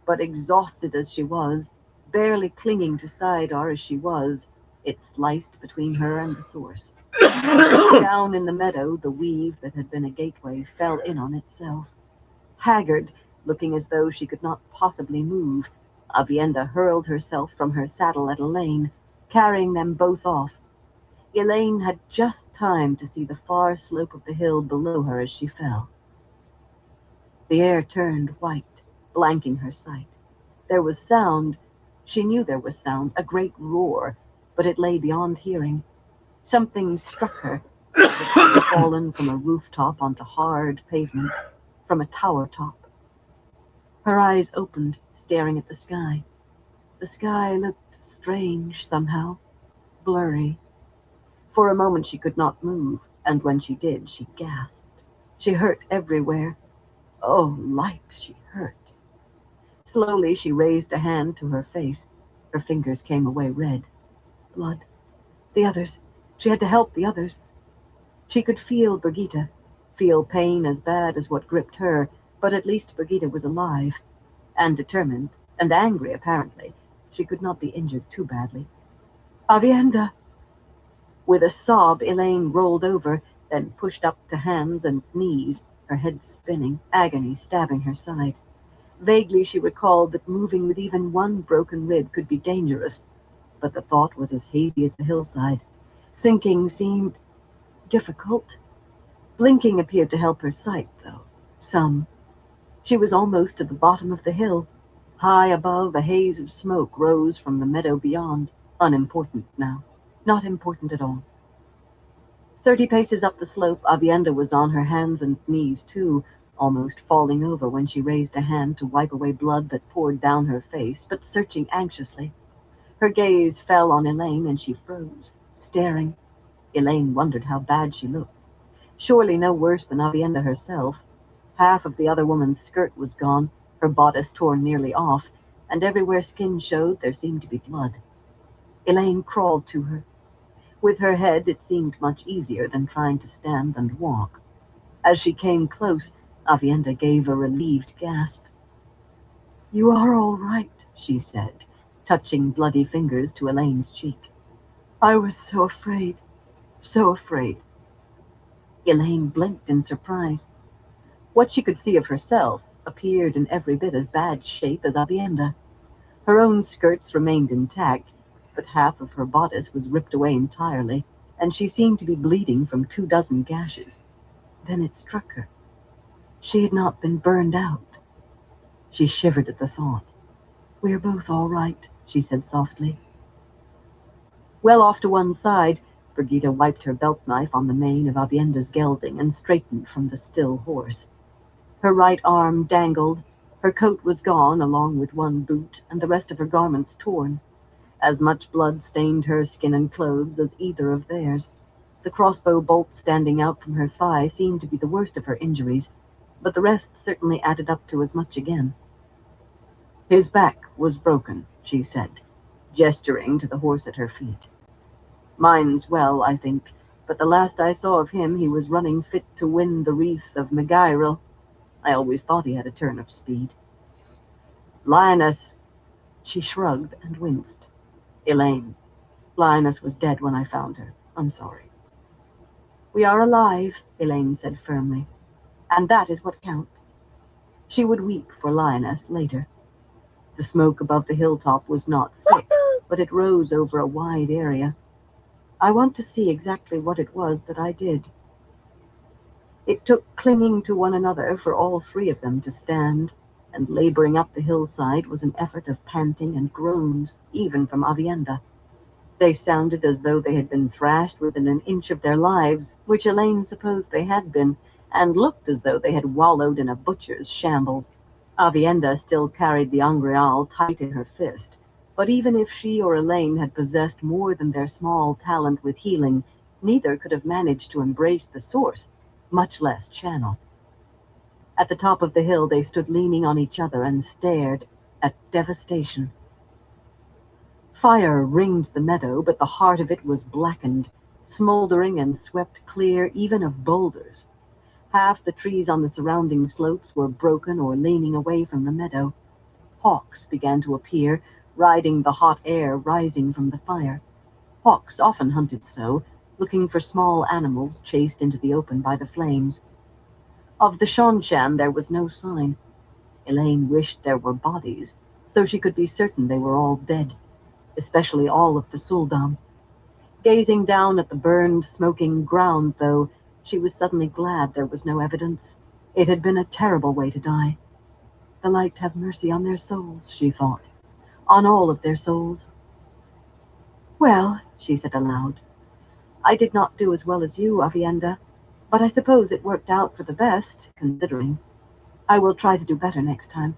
but exhausted as she was, barely clinging to Sidar as she was, it sliced between her and the source. Down in the meadow, the weave that had been a gateway fell in on itself. Haggard, looking as though she could not possibly move, Avienda hurled herself from her saddle at Elaine, carrying them both off. Elaine had just time to see the far slope of the hill below her as she fell. The air turned white, blanking her sight. There was sound. She knew there was sound, a great roar, but it lay beyond hearing. Something struck her, as if she had fallen from a rooftop onto hard pavement, from a tower top. Her eyes opened, staring at the sky. The sky looked strange somehow, blurry. For a moment she could not move, and when she did, she gasped. She hurt everywhere. Oh, light, she hurt. Slowly she raised a hand to her face. Her fingers came away red. Blood. The others. She had to help the others. She could feel Brigitte, feel pain as bad as what gripped her, but at least Brigitte was alive, and determined, and angry apparently. She could not be injured too badly. "Avienda!" With a sob, Elaine rolled over, then pushed up to hands and knees, her head spinning, agony stabbing her side. Vaguely she recalled that moving with even one broken rib could be dangerous, but the thought was as hazy as the hillside. Thinking seemed difficult. Blinking appeared to help her sight, though. Some. She was almost to the bottom of the hill. High above, a haze of smoke rose from the meadow beyond. Unimportant now. Not important at all. 30 paces up the slope, Avienda was on her hands and knees, too, almost falling over when she raised a hand to wipe away blood that poured down her face, but searching anxiously. Her gaze fell on Elaine, and she froze, staring. Elaine wondered how bad she looked. Surely no worse than Avienda herself. Half of the other woman's skirt was gone, her bodice torn nearly off, and everywhere skin showed there seemed to be blood. Elaine crawled to her. With her head, it seemed much easier than trying to stand and walk. As she came close, Avienda gave a relieved gasp. "You are all right," she said, touching bloody fingers to Elaine's cheek. "I was so afraid, so afraid." Elaine blinked in surprise. What she could see of herself appeared in every bit as bad shape as Avienda. Her own skirts remained intact, but half of her bodice was ripped away entirely, and she seemed to be bleeding from 24 gashes. Then it struck her. She had not been burned out. She shivered at the thought. "We're both all right," she said softly. Well off to one side, Brigitte wiped her belt knife on the mane of Avienda's gelding and straightened from the still horse. Her right arm dangled, her coat was gone along with one boot, and the rest of her garments torn. As much blood stained her skin and clothes as either of theirs. The crossbow bolt standing out from her thigh seemed to be the worst of her injuries, but the rest certainly added up to as much again. "His back was broken," she said, gesturing to the horse at her feet. "Mine's well, I think, but the last I saw of him he was running fit to win the wreath of Megairil. I always thought he had a turn of speed." "Lioness." She shrugged and winced. "Elaine. Lioness was dead when I found her. I'm sorry." "We are alive," Elaine said firmly, "and that is what counts." She would weep for Lioness later. The smoke above the hilltop was not thick, but it rose over a wide area. "I want to see exactly what it was that I did." It took clinging to one another for all three of them to stand, and laboring up the hillside was an effort of panting and groans, even from Avienda. They sounded as though they had been thrashed within an inch of their lives, which Elaine supposed they had been, and looked as though they had wallowed in a butcher's shambles. Avienda still carried the Angreal tight in her fist, but even if she or Elaine had possessed more than their small talent with healing, neither could have managed to embrace the source, much less channel. At the top of the hill they stood leaning on each other and stared at devastation. Fire ringed the meadow, but the heart of it was blackened, smoldering and swept clear even of boulders. Half the trees on the surrounding slopes were broken or leaning away from the meadow. Hawks began to appear, riding the hot air rising from the fire. Hawks often hunted so, looking for small animals chased into the open by the flames. Of the Shanshan there was no sign. Elaine wished there were bodies, so she could be certain they were all dead, especially all of the Suldam. Gazing down at the burned, smoking ground, though, she was suddenly glad there was no evidence. It had been a terrible way to die. The light have mercy on their souls, she thought. On all of their souls. "Well," she said aloud, "I did not do as well as you, Avienda, but I suppose it worked out for the best, considering. I will try to do better next time."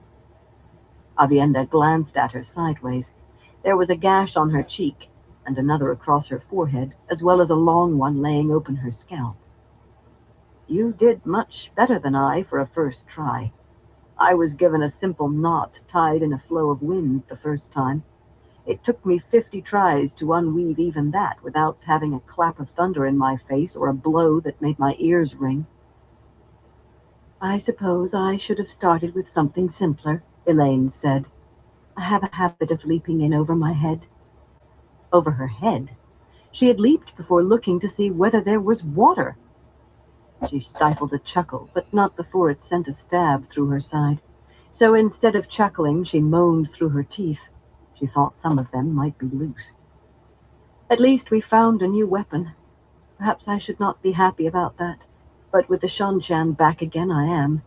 Avienda glanced at her sideways. There was a gash on her cheek, and another across her forehead, as well as a long one laying open her scalp. "You did much better than I for a first try. I was given a simple knot tied in a flow of wind the first time. It took me 50 tries to unweave even that without having a clap of thunder in my face or a blow that made my ears ring." "I suppose I should have started with something simpler," Elaine said. "I have a habit of leaping in over my head." Over her head? She had leaped before looking to see whether there was water. She stifled a chuckle, but not before it sent a stab through her side. So instead of chuckling, she moaned through her teeth. She thought some of them might be loose. "At least we found a new weapon. Perhaps I should not be happy about that, but with the Shanshan back again I am."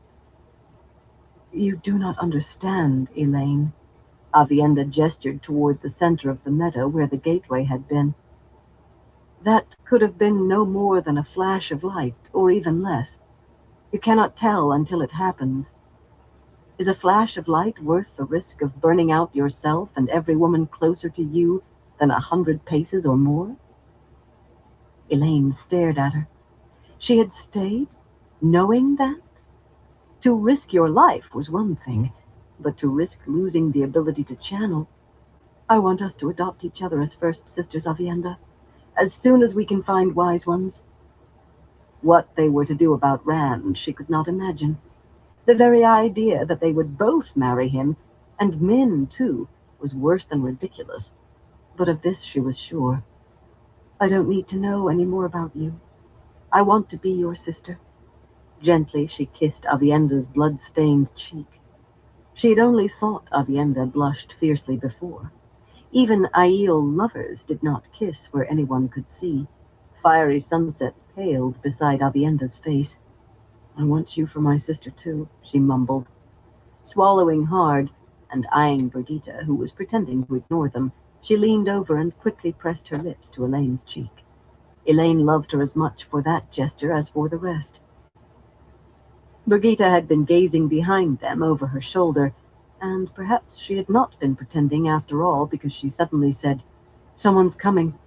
"You do not understand, Elaine." Avienda gestured toward the center of the meadow where the gateway had been. "That could have been no more than a flash of light, or even less. You cannot tell until it happens. Is a flash of light worth the risk of burning out yourself and every woman closer to you than 100 paces or more? Elaine stared at her. She had stayed, knowing that? To risk your life was one thing, but to risk losing the ability to channel. I want us to adopt each other as first sisters, Avienda, as soon as we can find wise ones. What they were to do about Rand, she could not imagine. The very idea that they would both marry him, and Min, too, was worse than ridiculous. But of this she was sure. I don't need to know any more about you. I want to be your sister. Gently she kissed Avienda's blood-stained cheek. She had only thought Avienda blushed fiercely before. Even Aiel lovers did not kiss where anyone could see. Fiery sunsets paled beside Avienda's face. I want you for my sister, too, she mumbled. Swallowing hard, and eyeing Brigitte, who was pretending to ignore them, she leaned over and quickly pressed her lips to Elaine's cheek. Elaine loved her as much for that gesture as for the rest. Brigitte had been gazing behind them over her shoulder, and perhaps she had not been pretending after all, because she suddenly said, Someone's coming.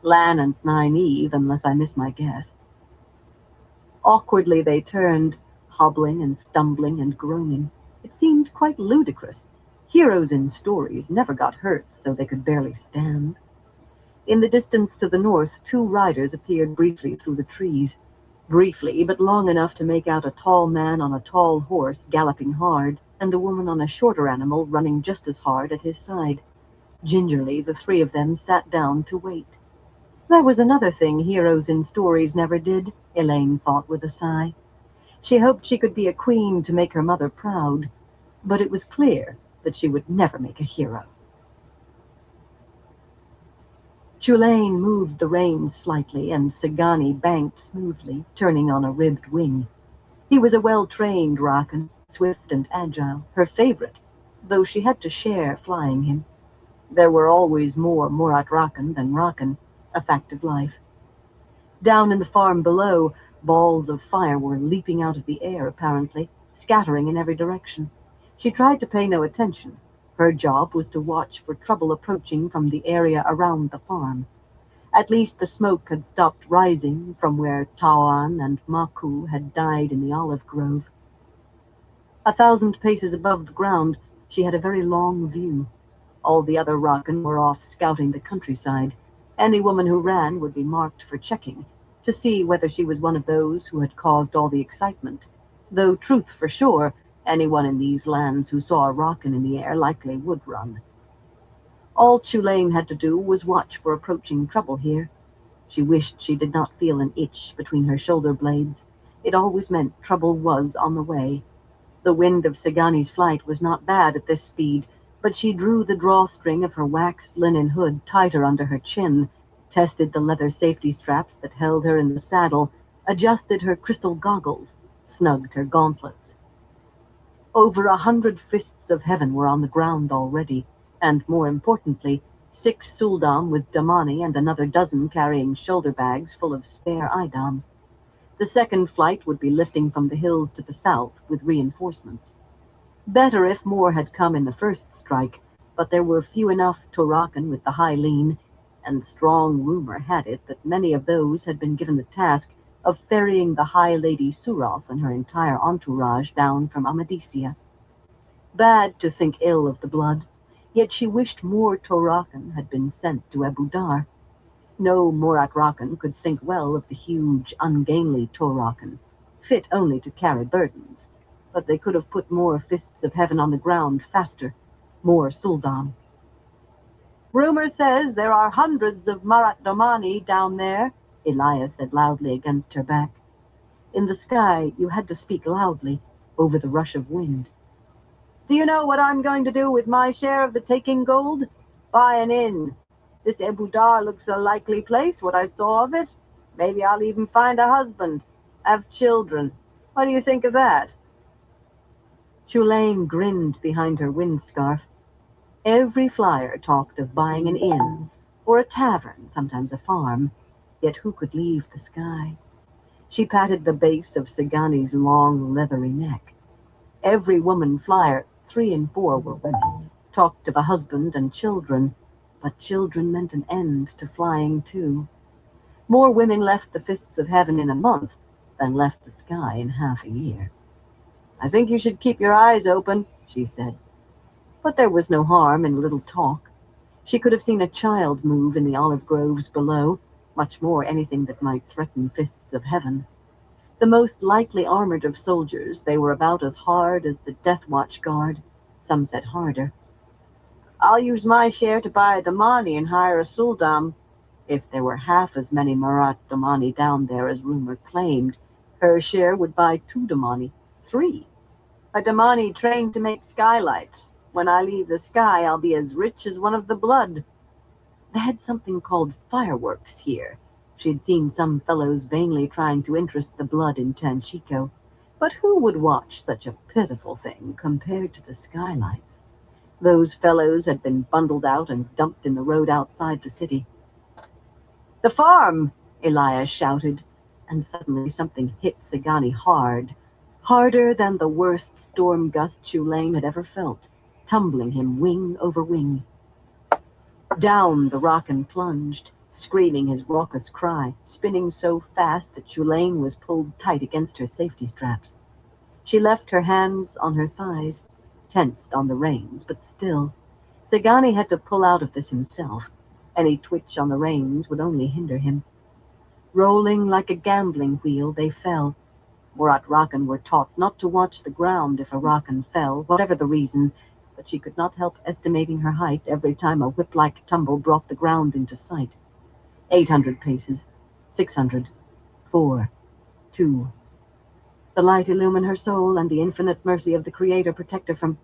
Lan and Nynaeve, unless I miss my guess. Awkwardly they turned, hobbling and stumbling and groaning. It seemed quite ludicrous. Heroes in stories never got hurt, so they could barely stand. In the distance to the north, 2 riders appeared briefly through the trees. Briefly, but long enough to make out a tall man on a tall horse galloping hard, and a woman on a shorter animal running just as hard at his side. Gingerly, the 3 of them sat down to wait. That was another thing heroes in stories never did, Elaine thought with a sigh. She hoped she could be a queen to make her mother proud, but it was clear that she would never make a hero. Chulain moved the reins slightly, and Sagani banked smoothly, turning on a ribbed wing. He was a well-trained Rakan, swift and agile, her favorite, though she had to share flying him. There were always more Morat Rakan than Rakan, a fact of life. Down in the farm below, balls of fire were leaping out of the air, apparently, scattering in every direction. She tried to pay no attention. Her job was to watch for trouble approaching from the area around the farm. At least the smoke had stopped rising from where Tawan and Maku had died in the olive grove. 1,000 paces above the ground, she had a very long view. All the other Rakan were off scouting the countryside. Any woman who ran would be marked for checking, to see whether she was one of those who had caused all the excitement. Though, truth for sure, anyone in these lands who saw a Rakan in the air likely would run. All Chulain had to do was watch for approaching trouble here. She wished she did not feel an itch between her shoulder blades. It always meant trouble was on the way. The wind of Sagani's flight was not bad at this speed, but she drew the drawstring of her waxed linen hood tighter under her chin, tested the leather safety straps that held her in the saddle, adjusted her crystal goggles, snugged her gauntlets. Over 100 fists of heaven were on the ground already, and more importantly, 6 Suldam with Damani and another dozen carrying shoulder bags full of spare Idam. The second flight would be lifting from the hills to the south with reinforcements. Better if more had come in the first strike, but there were few enough Torakan with the high lean, and strong rumor had it that many of those had been given the task of ferrying the High Lady Suroth and her entire entourage down from Amadisia. Bad to think ill of the blood, yet she wished more Torakan had been sent to Abu Dar. No Morat Rakan could think well of the huge, ungainly Torakan, fit only to carry burdens, but they could have put more fists of heaven on the ground faster, more Suldam. Rumor says there are hundreds of Marat Domani down there, Elias said loudly against her back. In the sky, you had to speak loudly, over the rush of wind. Do you know what I'm going to do with my share of the taking gold? Buy an inn. This Abu Dar looks a likely place, what I saw of it. Maybe I'll even find a husband, have children. What do you think of that? Chulain grinned behind her windscarf. Every flyer talked of buying an inn, or a tavern, sometimes a farm. Yet who could leave the sky? She patted the base of Sagani's long, leathery neck. Every woman flyer, 3 and 4 were women, talked of a husband and children, but children meant an end to flying too. More women left the Fists of Heaven in a month than left the sky in half a year. "I think you should keep your eyes open," she said. But there was no harm in a little talk. She could have seen a child move in the olive groves below, much more anything that might threaten Fists of Heaven. The most lightly armored of soldiers, they were about as hard as the Death Watch Guard. Some said harder. "I'll use my share to buy a Damani and hire a Suldam." If there were half as many Marat Damani down there as rumor claimed, her share would buy 2 Damani, 3. A Damani trained to make skylights. When I leave the sky, I'll be as rich as one of the blood. They had something called fireworks here. She'd seen some fellows vainly trying to interest the blood in Tanchico. But who would watch such a pitiful thing compared to the skylights? Those fellows had been bundled out and dumped in the road outside the city. "The farm!" Elias shouted, and suddenly something hit Sagani hard, harder than the worst storm gust Tulane had ever felt, tumbling him wing over wing. Down the Rockin plunged, screaming his raucous cry, spinning so fast that Tulane was pulled tight against her safety straps. She left her hands on her thighs, tensed on the reins, but still. Sagani had to pull out of this himself. Any twitch on the reins would only hinder him. Rolling like a gambling wheel, they fell. Murat Rockin were taught not to watch the ground if a Rockin fell, whatever the reason, but she could not help estimating her height every time a whip-like tumble brought the ground into sight. 800 paces, 600, 4, 2. The light illumined her soul, and the infinite mercy of the Creator protect her from...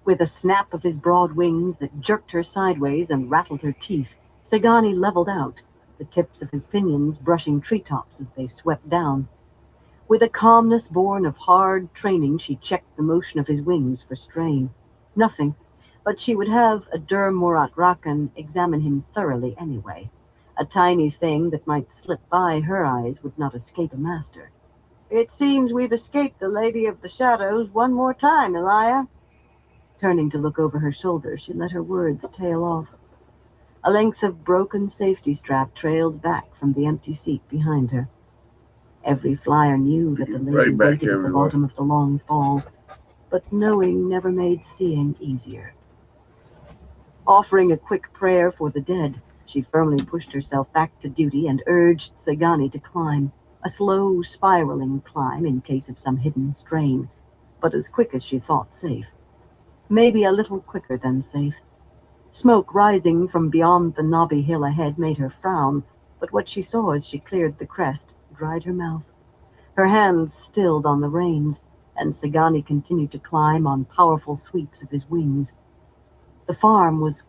With a snap of his broad wings that jerked her sideways and rattled her teeth, Sagani leveled out, the tips of his pinions brushing treetops as they swept down. With a calmness born of hard training, she checked the motion of his wings for strain. Nothing, but she would have a Murat Rockin examine him thoroughly anyway. A tiny thing that might slip by her eyes would not escape a master. "It seems we've escaped the Lady of the Shadows one more time, Elia." Turning to look over her shoulder, she let her words tail off. A length of broken safety strap trailed back from the empty seat behind her. Every flyer knew that the lady Right back, waited at the everyone. bottom of the long fall, but knowing never made seeing easier. Offering a quick prayer for the dead, she firmly pushed herself back to duty and urged Sagani to climb, a slow, spiraling climb in case of some hidden strain, but as quick as she thought safe. Maybe a little quicker than safe. Smoke rising from beyond the knobby hill ahead made her frown, but what she saw as she cleared the crest dried her mouth. Her hands stilled on the reins, and Sagani continued to climb on powerful sweeps of his wings. The farm was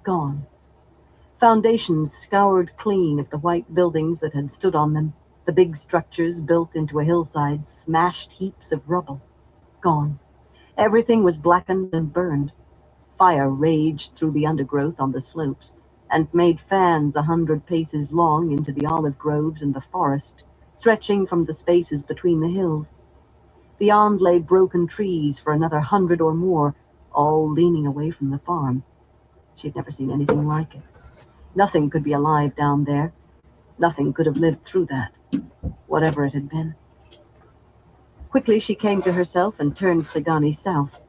gone. Foundations scoured clean of the white buildings that had stood on them, the big structures built into a hillside, smashed heaps of rubble. Gone. Everything was blackened and burned. Fire raged through the undergrowth on the slopes, and made fans 100 paces long into the olive groves and the forest, stretching from the spaces between the hills. Beyond lay broken trees for another 100 or more, all leaning away from the farm. She had never seen anything like it. Nothing could be alive down there. Nothing could have lived through that, whatever it had been. Quickly she came to herself and turned Sagani south.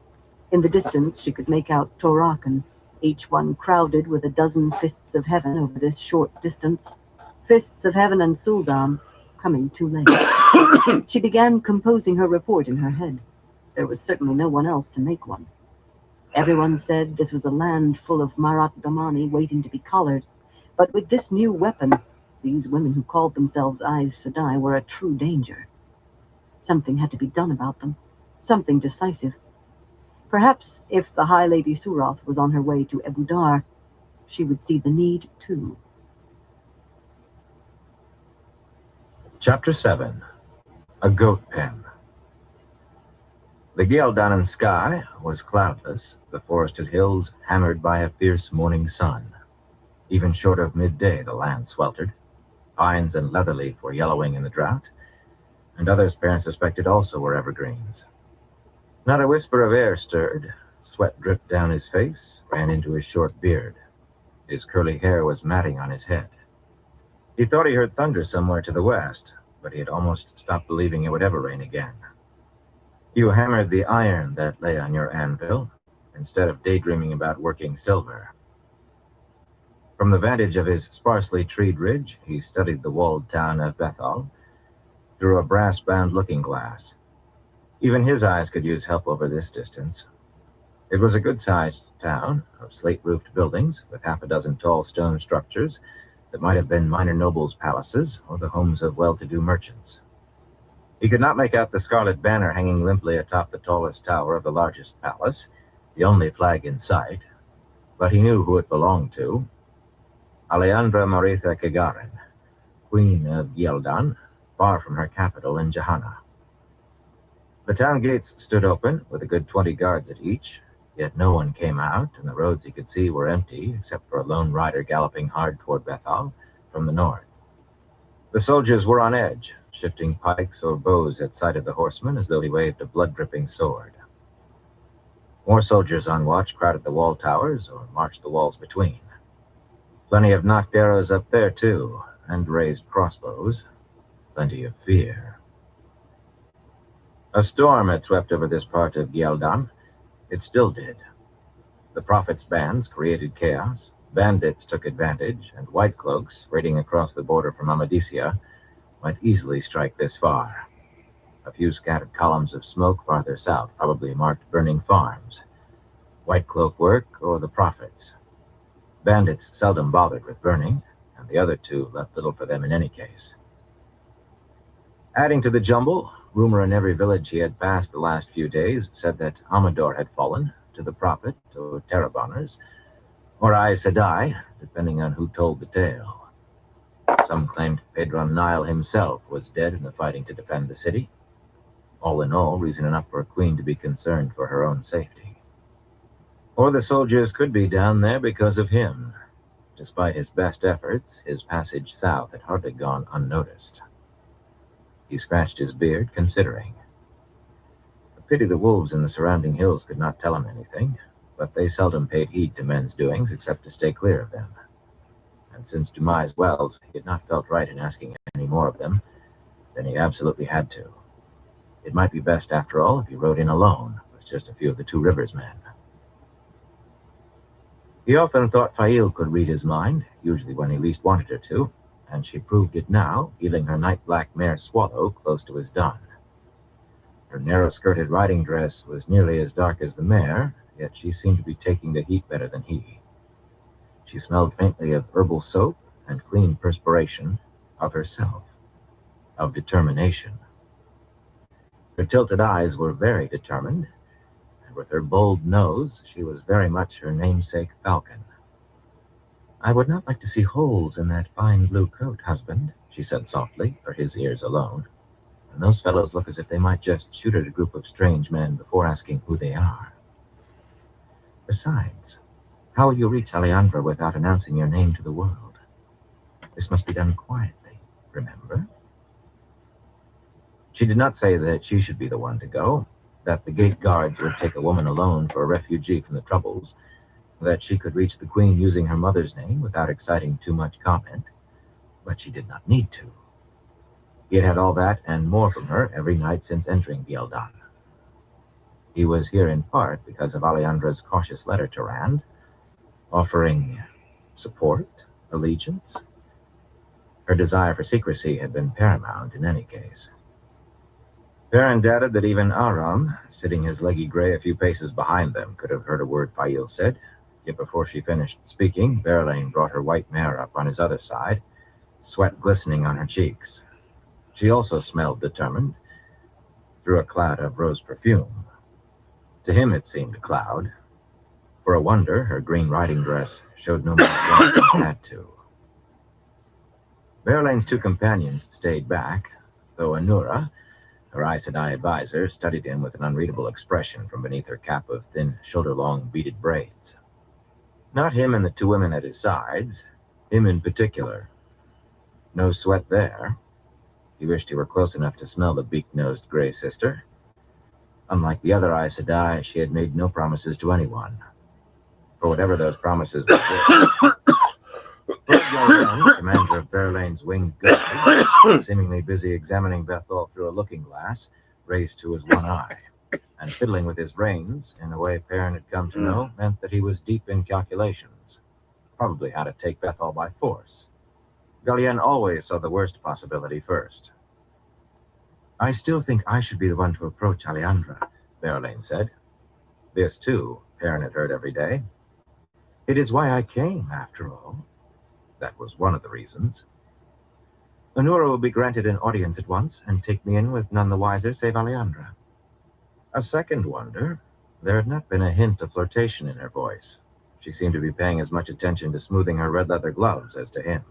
In the distance she could make out Torakan, each one crowded with a dozen Fists of Heaven over this short distance. Fists of Heaven and Suldam, coming too late. She began composing her report in her head. There was certainly no one else to make one. Everyone said this was a land full of Marat Damani waiting to be collared. But with this new weapon, these women who called themselves Aes Sedai were a true danger. Something had to be done about them. Something decisive. Perhaps if the High Lady Suroth was on her way to Ebudar, she would see the need too. Chapter 7. A Goat Pen. The Gildanan sky was cloudless, the forested hills hammered by a fierce morning sun. Even short of midday, the land sweltered. Pines and leatherleaf were yellowing in the drought, and others parents suspected also were evergreens. Not a whisper of air stirred. Sweat dripped down his face, ran into his short beard. His curly hair was matting on his head. He thought he heard thunder somewhere to the west, but he had almost stopped believing it would ever rain again. You hammered the iron that lay on your anvil, instead of daydreaming about working silver. From the vantage of his sparsely treed ridge, he studied the walled town of Bethel through a brass-bound looking-glass. Even his eyes could use help over this distance. It was a good-sized town of slate-roofed buildings with half a dozen tall stone structures that might have been minor nobles' palaces or the homes of well-to-do merchants. He could not make out the scarlet banner hanging limply atop the tallest tower of the largest palace, the only flag in sight, but he knew who it belonged to. Alejandra Maritha Kagarin, Queen of Yeldan, far from her capital in Johanna. The town gates stood open, with a good 20 guards at each, yet no one came out, and the roads he could see were empty, except for a lone rider galloping hard toward Bethel from the north. The soldiers were on edge, shifting pikes or bows at sight of the horseman as though he waved a blood-dripping sword. More soldiers on watch crowded the wall towers or marched the walls between. Plenty of knocked arrows up there, too, and raised crossbows. Plenty of fear. A storm had swept over this part of Gyeldan. It still did. The Prophet's bands created chaos, bandits took advantage, and white cloaks, raiding across the border from Amadisia, might easily strike this far. A few scattered columns of smoke farther south probably marked burning farms. White cloak work or the Prophet's. Bandits seldom bothered with burning, and the other two left little for them in any case. Adding to the jumble, rumor in every village he had passed the last few days said that Amador had fallen to the Prophet or Taraboners, or Aes Sedai, depending on who told the tale. Some claimed Pedron Nile himself was dead in the fighting to defend the city. All in all, reason enough for a queen to be concerned for her own safety. Or the soldiers could be down there because of him. Despite his best efforts, his passage south had hardly gone unnoticed. He scratched his beard, considering. A pity the wolves in the surrounding hills could not tell him anything, but they seldom paid heed to men's doings except to stay clear of them. And since Dumais Wells, he had not felt right in asking any more of them, then he absolutely had to. It might be best, after all, if he rode in alone, with just a few of the Two Rivers men. He often thought Fail could read his mind, usually when he least wanted her to, and she proved it now, heeling her night-black mare Swallow close to his dun. Her narrow-skirted riding dress was nearly as dark as the mare, yet she seemed to be taking the heat better than he. She smelled faintly of herbal soap and clean perspiration, of herself, of determination. Her tilted eyes were very determined, and with her bold nose, she was very much her namesake Falcon. "I would not like to see holes in that fine blue coat, husband," she said softly, for his ears alone. "And those fellows look as if they might just shoot at a group of strange men before asking who they are. Besides, how will you reach Alejandra without announcing your name to the world? This must be done quietly, remember?" She did not say that she should be the one to go, that the gate guards would take a woman alone for a refugee from the Troubles, that she could reach the Queen using her mother's name without exciting too much comment, but she did not need to. He had had all that and more from her every night since entering Gyeldan. He was here in part because of Alejandra's cautious letter to Rand, offering support, allegiance. Her desire for secrecy had been paramount in any case. Perrin doubted that even Aram, sitting his leggy gray a few paces behind them, could have heard a word Fail said, yet before she finished speaking, Verlaine brought her white mare up on his other side, sweat glistening on her cheeks. She also smelled determined, through a cloud of rose perfume. To him it seemed a cloud. For a wonder, her green riding dress showed no more than it had to. Verlaine's two companions stayed back, though Anura, her Aes Sedai advisor, studied him with an unreadable expression from beneath her cap of thin, shoulder-long beaded braids. Not him and the two women at his sides, him in particular. No sweat there. He wished he were close enough to smell the beak-nosed Grey Sister. Unlike the other Aes Sedai, she had made no promises to anyone. For whatever those promises were worth, Lord Gallienne, commander of Berlane's winged guard, seemingly busy examining Bethel through a looking-glass, raised to his one eye, and fiddling with his reins, in a way Perrin had come to know, meant that he was deep in calculations. Probably how to take Bethel by force. Gallienne always saw the worst possibility first. I still think I should be the one to approach Alejandra, Berlane said. This, too, Perrin had heard every day. It is why I came, after all. That was one of the reasons. Honora will be granted an audience at once and take me in with none the wiser save Alejandra. A second wonder, there had not been a hint of flirtation in her voice. She seemed to be paying as much attention to smoothing her red leather gloves as to him.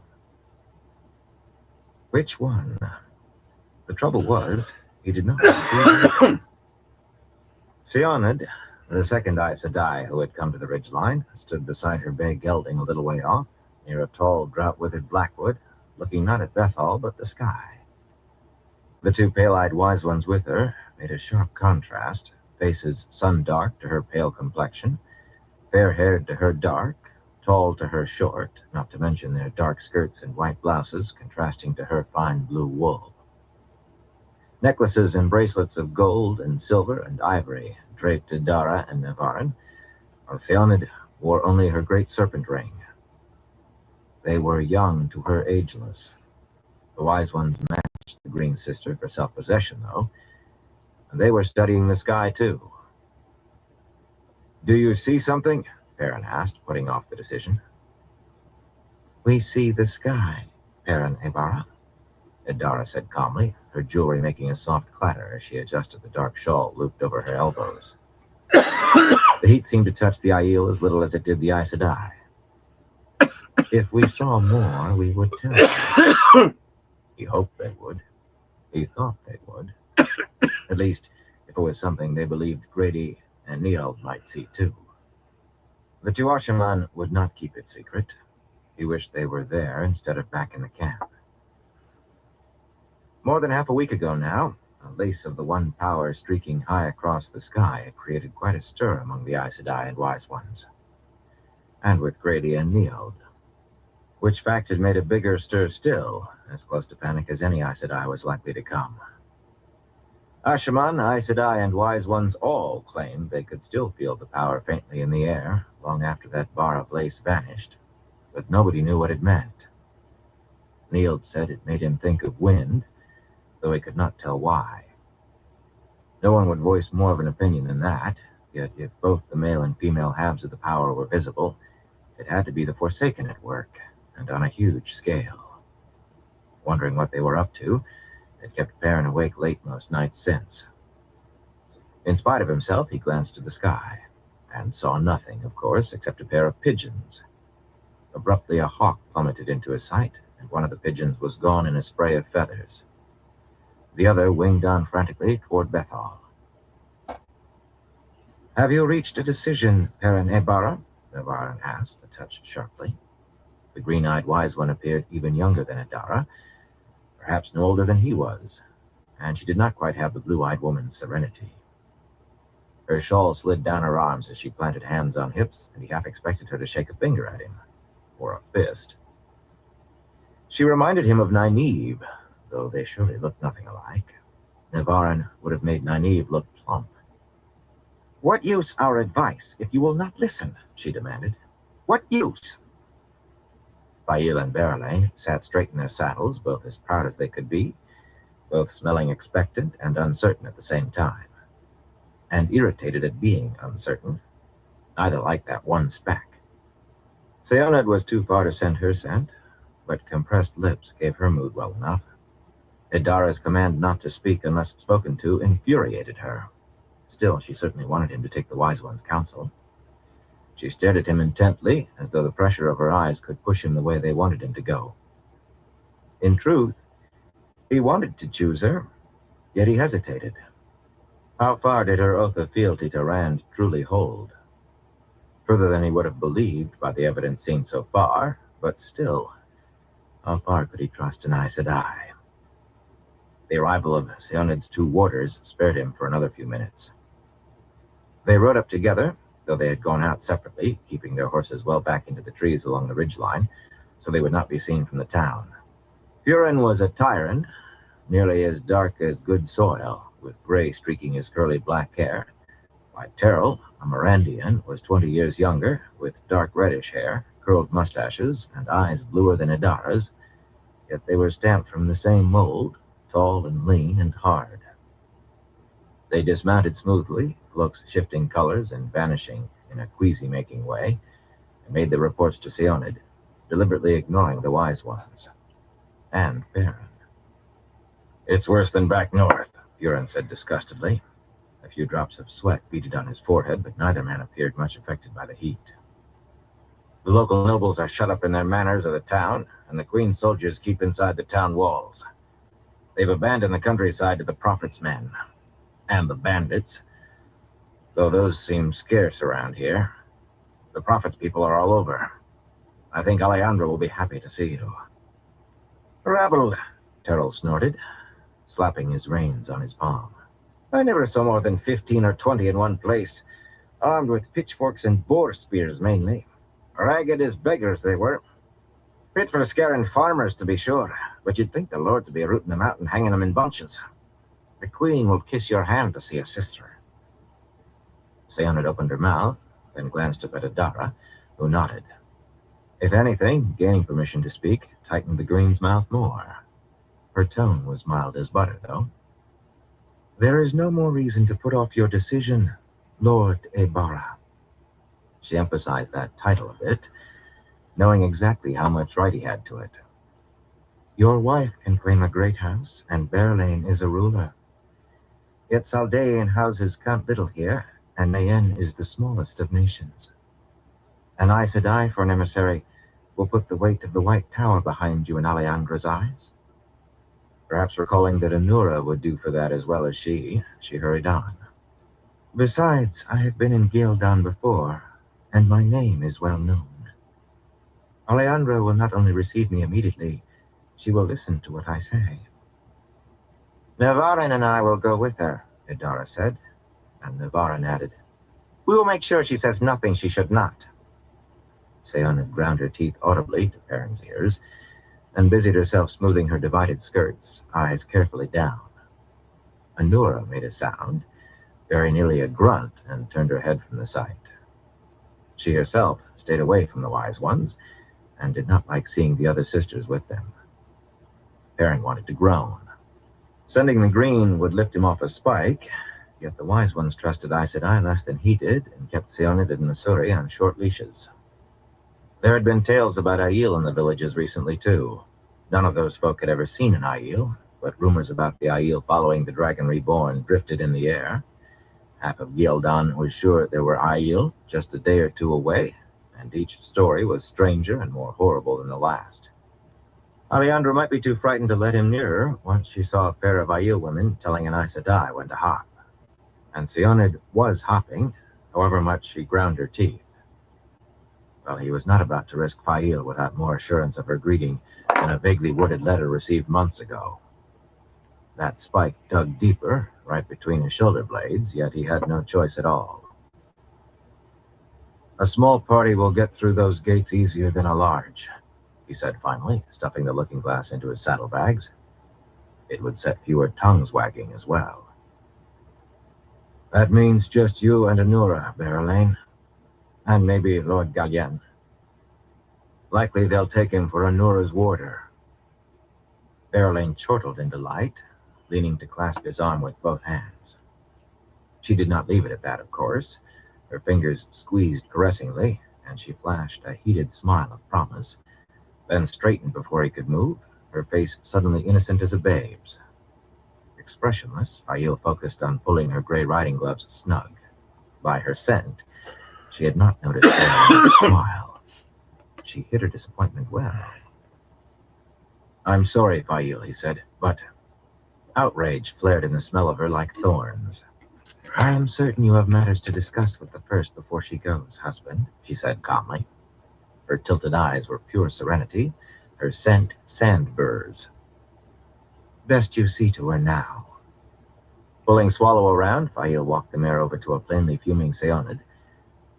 Which one? The trouble was, he did not see. Sioned, the second Aes Sedai who had come to the ridgeline, stood beside her bay gelding a little way off, near a tall, drought-withered blackwood, looking not at Bethel, but the sky. The two pale-eyed wise ones with her made a sharp contrast, faces sun-dark to her pale complexion, fair-haired to her dark, tall to her short, not to mention their dark skirts and white blouses contrasting to her fine blue wool. Necklaces and bracelets of gold and silver and ivory draped Idara and Nevarren, while Sioned wore only her great serpent ring. They were young to her ageless. The wise ones matched the Green Sister for self-possession, though, and they were studying the sky, too. Do you see something? Perrin asked, putting off the decision. We see the sky, Perrin Ebara, Idara said calmly, her jewelry making a soft clatter as she adjusted the dark shawl looped over her elbows. The heat seemed to touch the Aiel as little as it did the Aes Sedai. If we saw more, we would tell you. He hoped they would. He thought they would. At least, if it was something they believed Grady and Neil might see too. The Tuashaman would not keep it secret. He wished they were there instead of back in the camp. More than half a week ago now, a lace of the one power streaking high across the sky had created quite a stir among the Aes Sedai and Wise Ones. And with Grady and Neil. Which fact had made a bigger stir still, as close to panic as any Aes Sedai was likely to come. Ashaman, Aes Sedai, and Wise Ones all claimed they could still feel the power faintly in the air, long after that bar of lace vanished, but nobody knew what it meant. Neil said it made him think of wind, though he could not tell why. No one would voice more of an opinion than that, yet if both the male and female halves of the power were visible, it had to be the Forsaken at work, and on a huge scale. Wondering what they were up to, had kept Perrin awake late most nights since. In spite of himself, he glanced to the sky, and saw nothing, of course, except a pair of pigeons. Abruptly, a hawk plummeted into his sight, and one of the pigeons was gone in a spray of feathers. The other winged on frantically toward Bethel. Have you reached a decision, Perrin Ebara? Nevarren asked, a touch sharply. The green-eyed wise one appeared even younger than Idara, perhaps no older than he was, and she did not quite have the blue-eyed woman's serenity. Her shawl slid down her arms as she planted hands on hips, and he half expected her to shake a finger at him, or a fist. She reminded him of Nynaeve, though they surely looked nothing alike. Nevarren would have made Nynaeve look plump. What use our advice if you will not listen? She demanded. What use? Bail and Berlain sat straight in their saddles, both as proud as they could be, both smelling expectant and uncertain at the same time, and irritated at being uncertain. Neither liked that one speck. Sioned was too far to send her scent, but compressed lips gave her mood well enough. Idara's command not to speak unless spoken to infuriated her. Still, she certainly wanted him to take the Wise One's counsel. She stared at him intently, as though the pressure of her eyes could push him the way they wanted him to go. In truth, he wanted to choose her, yet he hesitated. How far did her oath of fealty to Rand truly hold? Further than he would have believed by the evidence seen so far, but still, how far could he trust an Aes Sedai? The arrival of Seonid's 2 warders spared him for another few minutes. They rode up together, though they had gone out separately, keeping their horses well back into the trees along the ridgeline, so they would not be seen from the town. Buren was a Tyran, nearly as dark as good soil, with gray streaking his curly black hair, while Terrell, a Mirandian, was 20 years younger, with dark reddish hair, curled mustaches, and eyes bluer than Idara's, yet they were stamped from the same mold, tall and lean and hard. They dismounted smoothly, cloaks shifting colors and vanishing in a queasy-making way, and made their reports to Seonid, deliberately ignoring the wise ones. And Baron. "It's worse than back north," Buren said disgustedly. A few drops of sweat beaded on his forehead, but neither man appeared much affected by the heat. "The local nobles are shut up in their manors of the town, and the Queen's soldiers keep inside the town walls. They've abandoned the countryside to the Prophet's men. And the bandits, though those seem scarce around here. The Prophet's people are all over. I think Alejandro will be happy to see you." "Rabble," Terrell snorted, slapping his reins on his palm. "I never saw more than 15 or 20 in one place, armed with pitchforks and boar spears mainly. Ragged as beggars they were. Fit for scaring farmers, to be sure, but you'd think the Lord to be rooting them out and hanging them in bunches. The Queen will kiss your hand to see a sister." Seonid opened her mouth, then glanced up at Idara, who nodded. If anything, gaining permission to speak tightened the Green's mouth more. Her tone was mild as butter, though. "There is no more reason to put off your decision, Lord Ebara." She emphasized that title a bit, knowing exactly how much right he had to it. "Your wife can claim a great house, and Berlane is a ruler. Yet Saldaean houses count little here, and Mayen is the smallest of nations. An Aes Sedai for an emissary will put the weight of the White Tower behind you in Aleandra's eyes." Perhaps recalling that Anura would do for that as well as she hurried on. "Besides, I have been in Gildan before, and my name is well known. Alejandra will not only receive me immediately, she will listen to what I say." "Nevarin and I will go with her," Idara said, and Nevarin added, "We will make sure she says nothing she should not." Seonid ground her teeth audibly to Perrin's ears, and busied herself smoothing her divided skirts, eyes carefully down. Anura made a sound, very nearly a grunt, and turned her head from the sight. She herself stayed away from the wise ones, and did not like seeing the other sisters with them. Perrin wanted to groan. Sending the Green would lift him off a spike, yet the wise ones trusted Aes Sedai less than he did, and kept Seonid and Nasuri on short leashes. There had been tales about Aiel in the villages recently, too. None of those folk had ever seen an Aiel, but rumors about the Aiel following the Dragon Reborn drifted in the air. Half of Gildan was sure there were Aiel just a day or two away, and each story was stranger and more horrible than the last. Alejandra might be too frightened to let him near her once she saw a pair of Aiel women telling an Aes Sedai when to hop. And Seonid was hopping, however much she ground her teeth. Well, he was not about to risk Fail without more assurance of her greeting than a vaguely worded letter received months ago. That spike dug deeper, right between his shoulder blades, yet he had no choice at all. "A small party will get through those gates easier than a large," he said finally, stuffing the looking glass into his saddlebags. It would set fewer tongues wagging as well. "That means just you and Anura, Berlane. And maybe Lord Galien. Likely they'll take him for Anura's warder." Berlane chortled in delight, leaning to clasp his arm with both hands. She did not leave it at that, of course. Her fingers squeezed caressingly, and she flashed a heated smile of promise, then straightened before he could move, her face suddenly innocent as a babe's. Expressionless, Fail focused on pulling her gray riding gloves snug. By her scent, she had not noticed Berlane's smile. She hid her disappointment well. "I'm sorry, Fail," he said, but outrage flared in the smell of her like thorns. "I am certain you have matters to discuss with the first before she goes, husband," she said calmly. Her tilted eyes were pure serenity, her scent sand burrs. Best you see to her now. Pulling Swallow around, Fail walked the mare over to a plainly fuming Seonid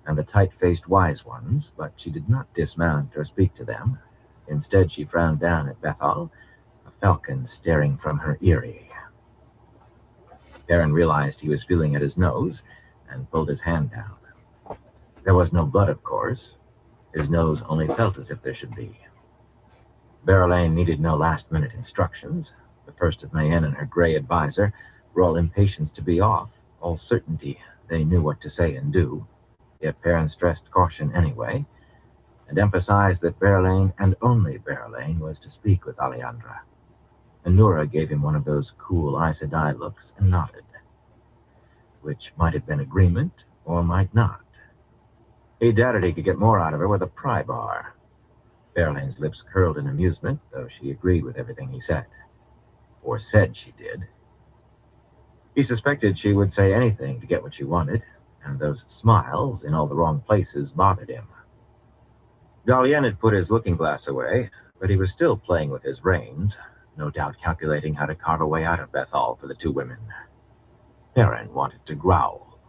and the tight-faced wise ones, but she did not dismount or speak to them. Instead, she frowned down at Bethel, a falcon staring from her eyrie. Perrin realized he was feeling at his nose and pulled his hand down. There was no blood, of course. His nose only felt as if there should be. Berylane needed no last-minute instructions. The First of Mayenne and her gray advisor were all impatience to be off, all certainty they knew what to say and do. Yet Perrin stressed caution anyway, and emphasized that Berylane, and only Berylane, was to speak with Alejandra. Anura gave him one of those cool Aes Sedai looks and nodded, which might have been agreement or might not. He doubted he could get more out of her with a pry bar. Berlane's lips curled in amusement, though she agreed with everything he said. Or said she did. He suspected she would say anything to get what she wanted, and those smiles in all the wrong places bothered him. Galien had put his looking-glass away, but he was still playing with his reins, no doubt calculating how to carve a way out of Bethal for the two women. Perrin wanted to growl.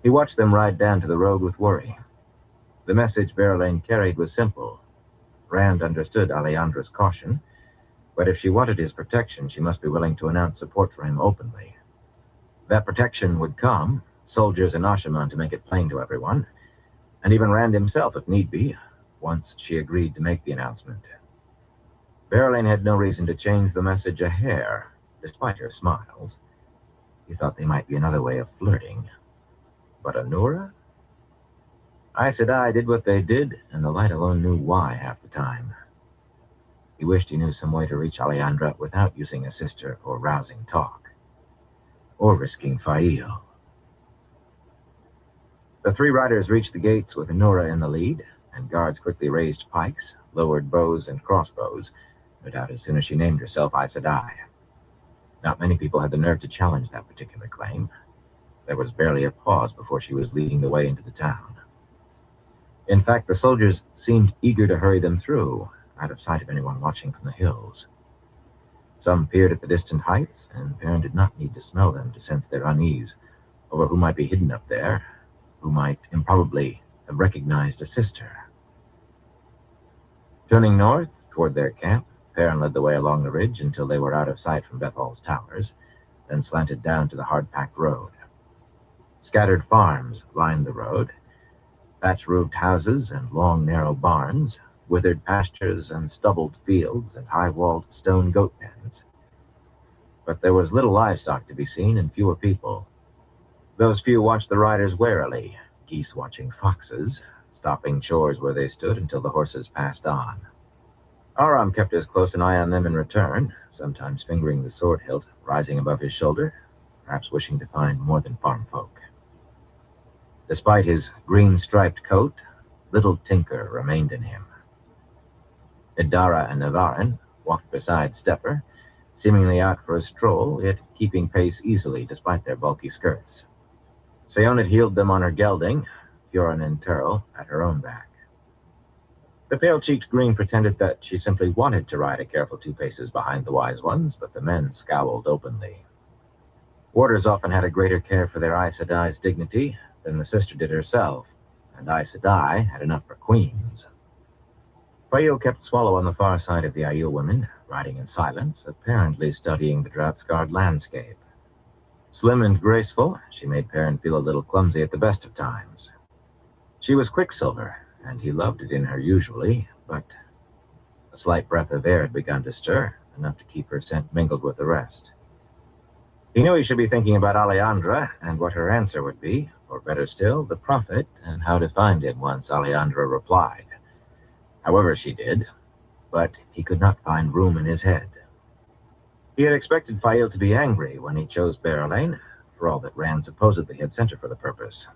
He watched them ride down to the road with worry. The message Berylane carried was simple. Rand understood Alejandra's caution, but if she wanted his protection, she must be willing to announce support for him openly. That protection would come, soldiers in Ashaman to make it plain to everyone, and even Rand himself if need be, once she agreed to make the announcement. Berylane had no reason to change the message a hair, despite her smiles. He thought they might be another way of flirting. But Anura? Aes Sedai did what they did, and the light alone knew why half the time. He wished he knew some way to reach Alejandra without using a sister or rousing talk. Or risking Fail. The three riders reached the gates with Anura in the lead, and guards quickly raised pikes, lowered bows and crossbows, no doubt as soon as she named herself Aes Sedai. Not many people had the nerve to challenge that particular claim. There was barely a pause before she was leading the way into the town. In fact, the soldiers seemed eager to hurry them through, out of sight of anyone watching from the hills. Some peered at the distant heights, and Perrin did not need to smell them to sense their unease over who might be hidden up there, who might improbably have recognized a sister. Turning north, toward their camp, Perrin led the way along the ridge until they were out of sight from Bethal's towers, then slanted down to the hard-packed road. Scattered farms lined the road, thatch-roofed houses and long, narrow barns, withered pastures and stubbled fields and high-walled stone goat pens. But there was little livestock to be seen and fewer people. Those few watched the riders warily, geese watching foxes, stopping chores where they stood until the horses passed on. Aram kept as close an eye on them in return, sometimes fingering the sword hilt rising above his shoulder, perhaps wishing to find more than farm folk. Despite his green-striped coat, little tinker remained in him. Idara and Navarin walked beside Stepper, seemingly out for a stroll, yet keeping pace easily despite their bulky skirts. Seonid heeled them on her gelding, Fiorin and Turl at her own back. The pale-cheeked green pretended that she simply wanted to ride a careful 2 paces behind the wise ones, but the men scowled openly. Warders often had a greater care for their Aes Sedai's dignity than the sister did herself, and Aes Sedai had enough for queens. Fail kept Swallow on the far side of the Aiel women, riding in silence, apparently studying the drought-scarred landscape. Slim and graceful, she made Perrin feel a little clumsy at the best of times. She was Quicksilver, and he loved it in her usually, but a slight breath of air had begun to stir, enough to keep her scent mingled with the rest. He knew he should be thinking about Alejandra and what her answer would be, or better still, the prophet and how to find him once Alejandra replied. However she did, but he could not find room in his head. He had expected Fail to be angry when he chose Berylane, for all that Rand supposedly had sent her for the purpose.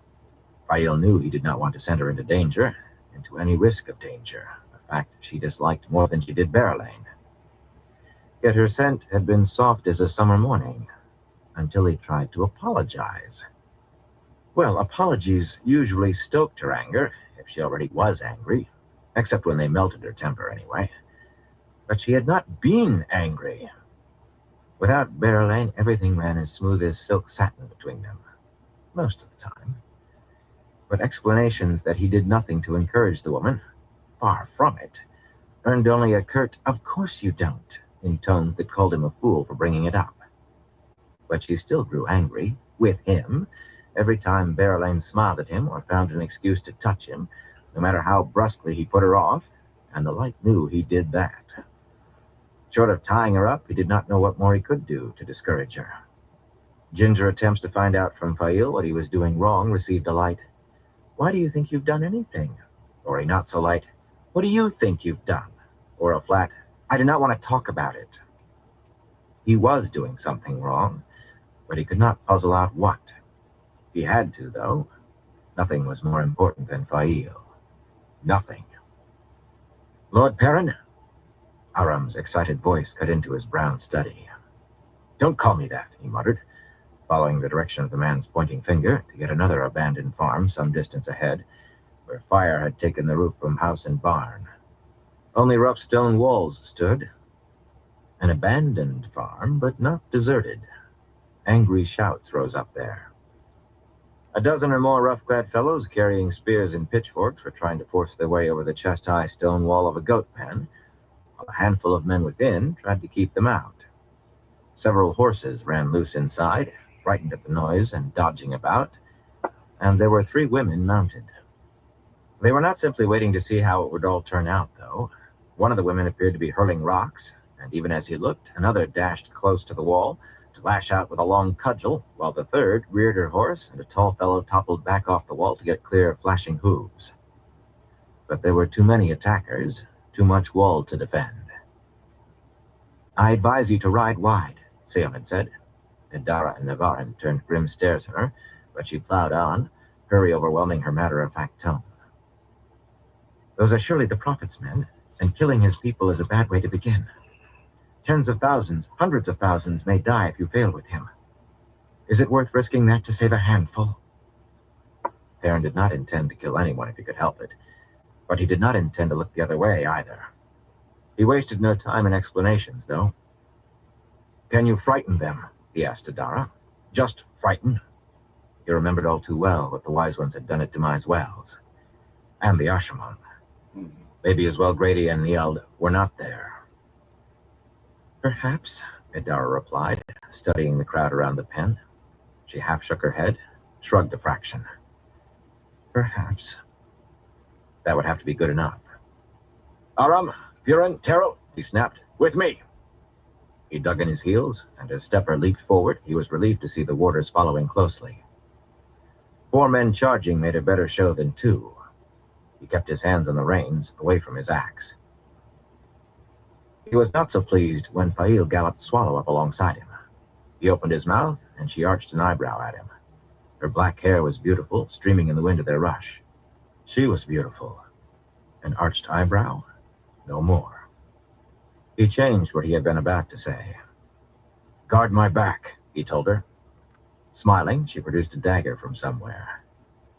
Fail knew he did not want to send her into danger, into any risk of danger, a fact she disliked more than she did Berylane. Yet her scent had been soft as a summer morning, until he tried to apologize. Well, apologies usually stoked her anger, if she already was angry, except when they melted her temper anyway. But she had not been angry. Without Berlin, everything ran as smooth as silk satin between them, most of the time. But explanations that he did nothing to encourage the woman, far from it, earned only a curt, "Of course you don't," in tones that called him a fool for bringing it up. But she still grew angry, with him, every time Berlin smiled at him or found an excuse to touch him, no matter how brusquely he put her off, and the light knew he did that. Short of tying her up, he did not know what more he could do to discourage her. Ginger attempts to find out from Fail what he was doing wrong received a light, "Why do you think you've done anything?" Or a not so light, "What do you think you've done?" Or a flat, "I do not want to talk about it." He was doing something wrong, but he could not puzzle out what. He had to, though. Nothing was more important than Fail. Nothing. "Lord Perrin?" Aram's excited voice cut into his brown study. "Don't call me that," he muttered, following the direction of the man's pointing finger to yet another abandoned farm some distance ahead, where fire had taken the roof from house and barn. Only rough stone walls stood. An abandoned farm, but not deserted. Angry shouts rose up there. A dozen or more rough-clad fellows carrying spears and pitchforks were trying to force their way over the chest-high stone wall of a goat pen, while a handful of men within tried to keep them out. Several horses ran loose inside, frightened at the noise and dodging about, and there were 3 women mounted. They were not simply waiting to see how it would all turn out, though. One of the women appeared to be hurling rocks, and even as he looked, another dashed close to the wall to lash out with a long cudgel, while the third reared her horse, and a tall fellow toppled back off the wall to get clear of flashing hooves. But there were too many attackers, too much wall to defend. "I advise you to ride wide," Seon had said. Dara and Navarin turned grim stares at her, but she plowed on, hurry overwhelming her matter-of-fact tone. "Those are surely the Prophet's men, and killing his people is a bad way to begin. Tens of thousands, hundreds of thousands may die if you fail with him. Is it worth risking that to save a handful?" Perrin did not intend to kill anyone if he could help it, but he did not intend to look the other way either. He wasted no time in explanations, though. "Can you frighten them?" he asked Dara. "Just frighten?" He remembered all too well what the Wise Ones had done at Demise Wells. And the Asha'man. Maybe as well Grady and Nield were not there. "Perhaps," Adara replied, studying the crowd around the pen. She half shook her head, shrugged a fraction. "Perhaps." That would have to be good enough. "Aram, Furin, Terrell," he snapped, "with me." He dug in his heels, and as Stepper leaped forward, he was relieved to see the warders following closely. 4 men charging made a better show than 2. He kept his hands on the reins, away from his axe. He was not so pleased when Fail galloped Swallow up alongside him. He opened his mouth, and she arched an eyebrow at him. Her black hair was beautiful, streaming in the wind of their rush. She was beautiful. An arched eyebrow? No more. He changed what he had been about to say. "Guard my back," he told her. Smiling, she produced a dagger from somewhere.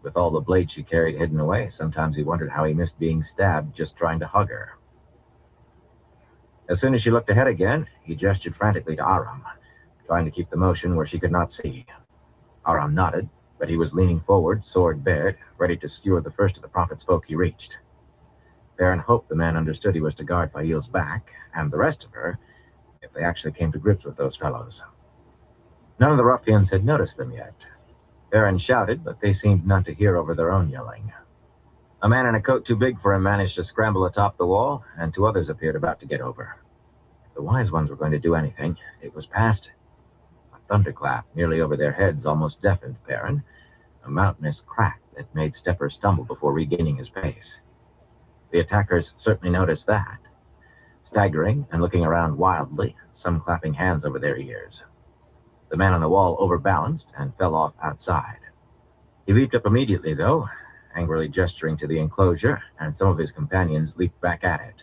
With all the blade she carried hidden away, sometimes he wondered how he missed being stabbed just trying to hug her. As soon as she looked ahead again, he gestured frantically to Aram, trying to keep the motion where she could not see. Aram nodded, but he was leaning forward, sword bared, ready to skewer the first of the Prophet's folk he reached. Perrin hoped the man understood he was to guard Fail's back, and the rest of her, if they actually came to grips with those fellows. None of the ruffians had noticed them yet. Perrin shouted, but they seemed not to hear over their own yelling. A man in a coat too big for him managed to scramble atop the wall, and 2 others appeared about to get over. If the Wise Ones were going to do anything, it was past. A thunderclap nearly over their heads almost deafened Perrin, a mountainous crack that made Stepper stumble before regaining his pace. The attackers certainly noticed that, staggering and looking around wildly, some clapping hands over their ears. The man on the wall overbalanced and fell off outside. He leaped up immediately, though, angrily gesturing to the enclosure, and some of his companions leaped back at it.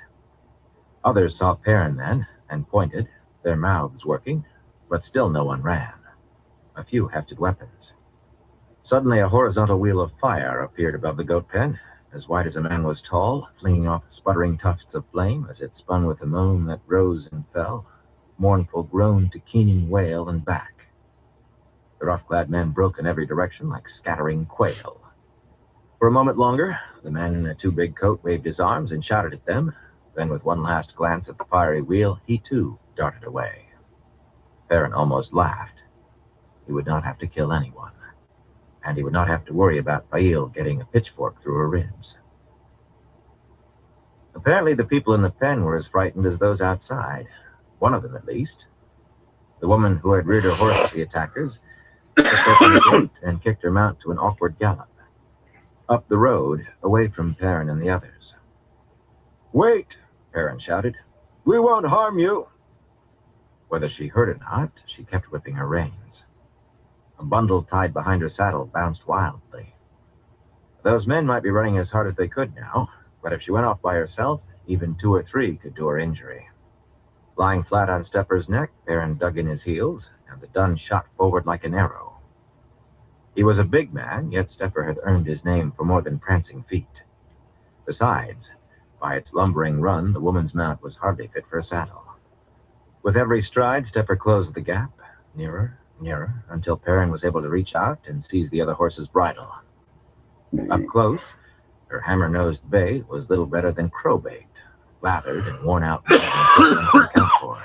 Others saw Perrin then, and pointed, their mouths working, but still no one ran. A few hefted weapons. Suddenly a horizontal wheel of fire appeared above the goat pen, as wide as a man was tall, flinging off sputtering tufts of flame as it spun with a moan that rose and fell, mournful groan to keening wail and back. The rough-clad men broke in every direction like scattering quail. For a moment longer, the man in a too-big coat waved his arms and shouted at them. Then, with one last glance at the fiery wheel, he too darted away. Perrin almost laughed. He would not have to kill anyone, and he would not have to worry about Fail getting a pitchfork through her ribs. Apparently, the people in the pen were as frightened as those outside. One of them, at least. The woman who had reared her horse to the attackers stepped open the gate and kicked her mount to an awkward gallop. Up the road, away from Perrin and the others. "Wait!" Perrin shouted. "We won't harm you!" Whether she heard or not, she kept whipping her reins. A bundle tied behind her saddle bounced wildly. Those men might be running as hard as they could now, but if she went off by herself, even 2 or 3 could do her injury. Lying flat on Stepper's neck, Perrin dug in his heels, and the dun shot forward like an arrow. He was a big man, yet Stepper had earned his name for more than prancing feet. Besides, by its lumbering run, the woman's mount was hardly fit for a saddle. With every stride, Stepper closed the gap, nearer, nearer, until Perrin was able to reach out and seize the other horse's bridle. Up close, her hammer-nosed bay was little better than crowbait, lathered and worn out more than she could account for.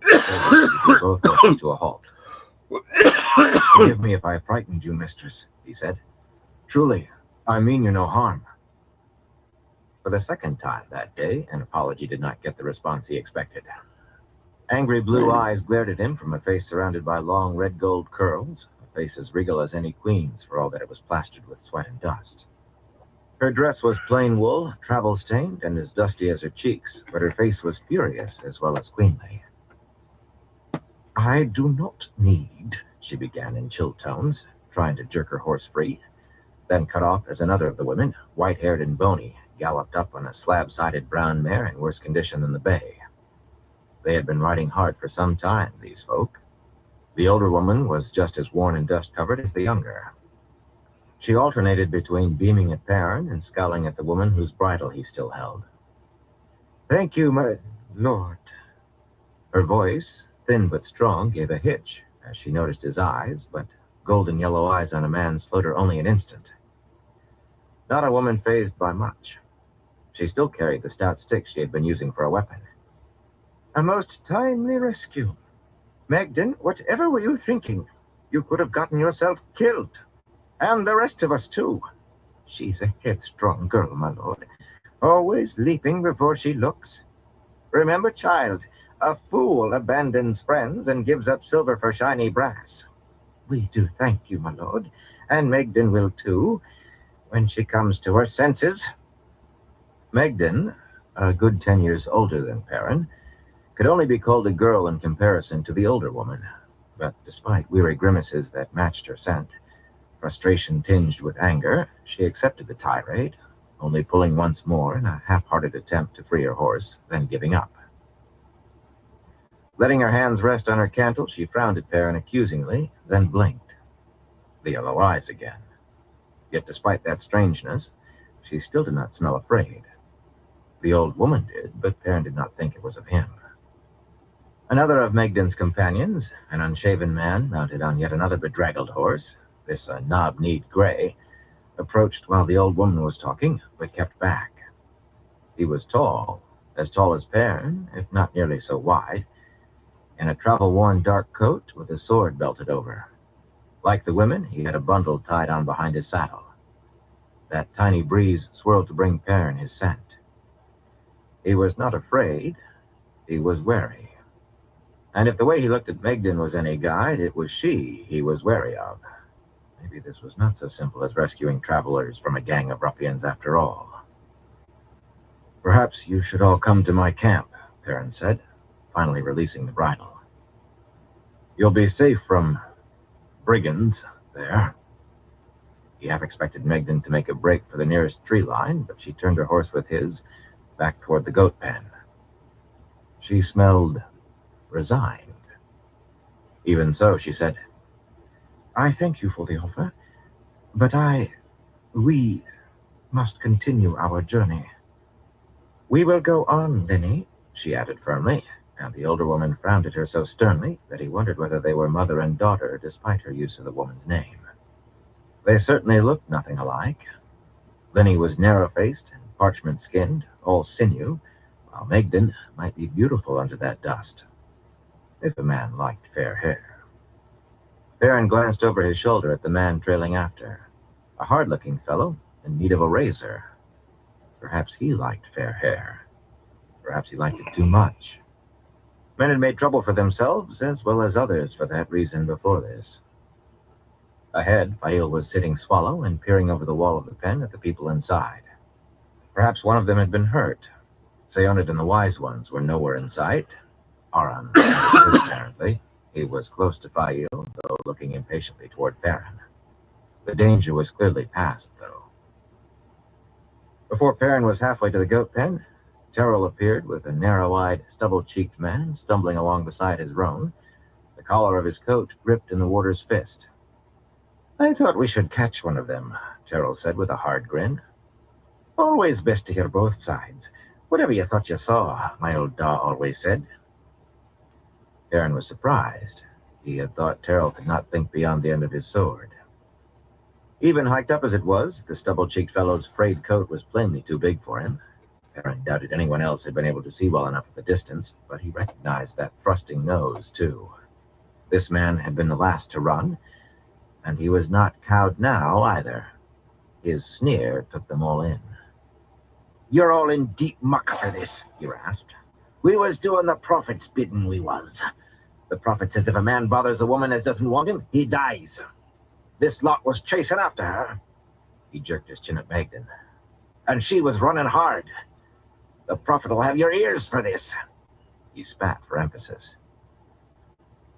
He drew both horses to a halt. "Forgive me if I frightened you, mistress," he said. "Truly, I mean you no harm." For the second time that day, an apology did not get the response he expected. Angry blue eyes glared at him from a face surrounded by long red gold curls, a face as regal as any queen's for all that it was plastered with sweat and dust. Her dress was plain wool, travel-stained, and as dusty as her cheeks, but her face was furious as well as queenly. "I do not need," she began in chill tones, trying to jerk her horse free, then cut off as another of the women, white-haired and bony, galloped up on a slab-sided brown mare in worse condition than the bay. They had been riding hard for some time, these folk. The older woman was just as worn and dust-covered as the younger. She alternated between beaming at Perrin and scowling at the woman whose bridle he still held. "Thank you, my lord." Her voice, thin but strong, gave a hitch as she noticed his eyes, but golden yellow eyes on a man slowed her only an instant. Not a woman fazed by much. She still carried the stout stick she had been using for a weapon. "A most timely rescue. Magden, whatever were you thinking? You could have gotten yourself killed. And the rest of us, too. She's a headstrong girl, my lord. Always leaping before she looks. Remember, child, a fool abandons friends and gives up silver for shiny brass. We do thank you, my lord, and Magden will, too, when she comes to her senses." Magden, a good 10 years older than Perrin, could only be called a girl in comparison to the older woman, but despite weary grimaces that matched her scent, frustration tinged with anger, she accepted the tirade, only pulling once more in a half-hearted attempt to free her horse, then giving up. Letting her hands rest on her cantle, she frowned at Perrin accusingly, then blinked. The yellow eyes again. Yet despite that strangeness, she still did not smell afraid. The old woman did, but Perrin did not think it was of him. Another of Magden's companions, an unshaven man mounted on yet another bedraggled horse, this a knob-kneed gray, approached while the old woman was talking, but kept back. He was tall as Perrin, if not nearly so wide, in a travel-worn dark coat with a sword belted over. Like the women, he had a bundle tied on behind his saddle. That tiny breeze swirled to bring Perrin his scent. He was not afraid, he was wary. And if the way he looked at Magden was any guide, it was she he was wary of. Maybe this was not so simple as rescuing travelers from a gang of ruffians after all. "Perhaps you should all come to my camp," Perrin said, finally releasing the bridle. "You'll be safe from brigands there." He half expected Magden to make a break for the nearest tree line, but she turned her horse with his back toward the goat pen. She smelled resigned. Even so, she said, "I thank you for the offer, but we must continue our journey. We will go on, Linny, she added firmly, and the older woman frowned at her so sternly that he wondered whether they were mother and daughter, despite her use of the woman's name. They certainly looked nothing alike. Linny was narrow-faced and parchment-skinned, all sinew, while Magdan might be beautiful under that dust, if a man liked fair hair. Perrin glanced over his shoulder at the man trailing after, a hard-looking fellow in need of a razor. Perhaps he liked fair hair. Perhaps he liked it too much. Men had made trouble for themselves, as well as others, for that reason before this. Ahead, Fail was sitting swallow and peering over the wall of the pen at the people inside. Perhaps one of them had been hurt. Seonid and the wise ones were nowhere in sight. Aran understood, apparently. He was close to Fail, though looking impatiently toward Perrin. The danger was clearly past, though. Before Perrin was halfway to the goat pen, Terrell appeared with a narrow-eyed, stubble-cheeked man stumbling along beside his roan, the collar of his coat gripped in the warder's fist. I thought we should catch one of them, Terrell said with a hard grin. Always best to hear both sides. Whatever you thought you saw, my old daw always said. Perrin was surprised. He had thought Terrell could not think beyond the end of his sword. Even hiked up as it was, the stubble-cheeked fellow's frayed coat was plainly too big for him. Perrin doubted anyone else had been able to see well enough at the distance, but he recognized that thrusting nose, too. This man had been the last to run, and he was not cowed now, either. His sneer took them all in. You're all in deep muck for this, he rasped. We was doing the prophet's bidding, we was. The prophet says if a man bothers a woman as doesn't want him, he dies. This lot was chasing after her. He jerked his chin at Magdan. And she was running hard. The prophet will have your ears for this. He spat for emphasis.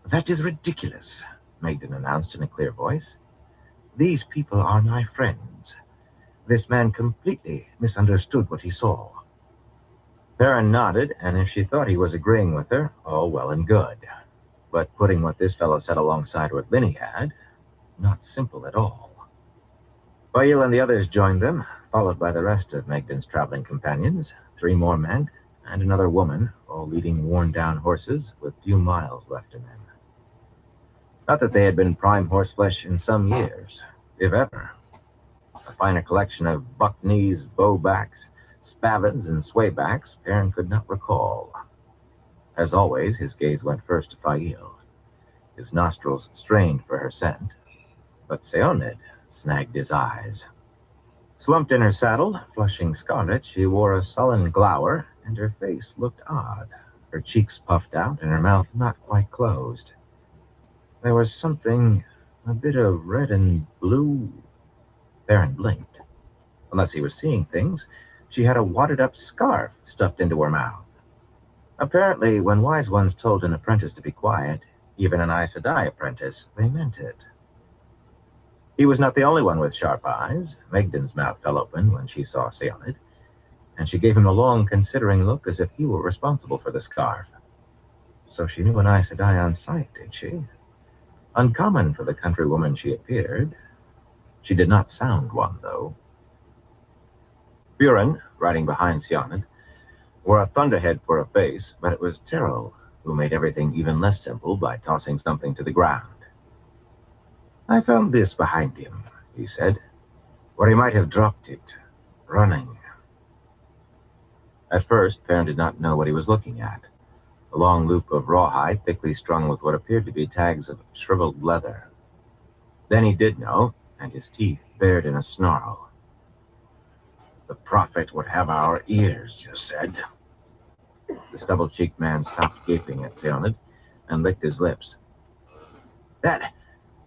That is ridiculous, Magdan announced in a clear voice. These people are my friends. This man completely misunderstood what he saw. Perrin nodded, and if she thought he was agreeing with her, all well and good. But putting what this fellow said alongside what Linny had, not simple at all. Fail and the others joined them, followed by the rest of Magdan's traveling companions, 3 more men, and another woman, all leading worn-down horses with few miles left in them. Not that they had been prime horseflesh in some years, if ever. A finer collection of buck-knees, bow-backs, spavins, and swaybacks Perrin could not recall. As always, his gaze went first to Fail. His nostrils strained for her scent, but Seonid snagged his eyes. Slumped in her saddle, flushing scarlet, she wore a sullen glower, and her face looked odd, her cheeks puffed out and her mouth not quite closed. There was something, a bit of red and blue. Perrin blinked. Unless he was seeing things, she had a wadded-up scarf stuffed into her mouth. Apparently, when wise ones told an apprentice to be quiet, even an Aes Sedai apprentice, they meant it. He was not the only one with sharp eyes. Magdan's mouth fell open when she saw Seonid, and she gave him a long, considering look as if he were responsible for the scarf. So she knew an Aes Sedai on sight, did she? Uncommon for the countrywoman she appeared. She did not sound one, though. Buren, riding behind Seonid, wore a thunderhead for a face, but it was Terrell who made everything even less simple by tossing something to the ground. I found this behind him, he said, where he might have dropped it, running. At first, Perrin did not know what he was looking at. A long loop of rawhide thickly strung with what appeared to be tags of shriveled leather. Then he did know, and his teeth bared in a snarl. The prophet would have our ears, you said. The stubble-cheeked man stopped gaping at Seonid and licked his lips. That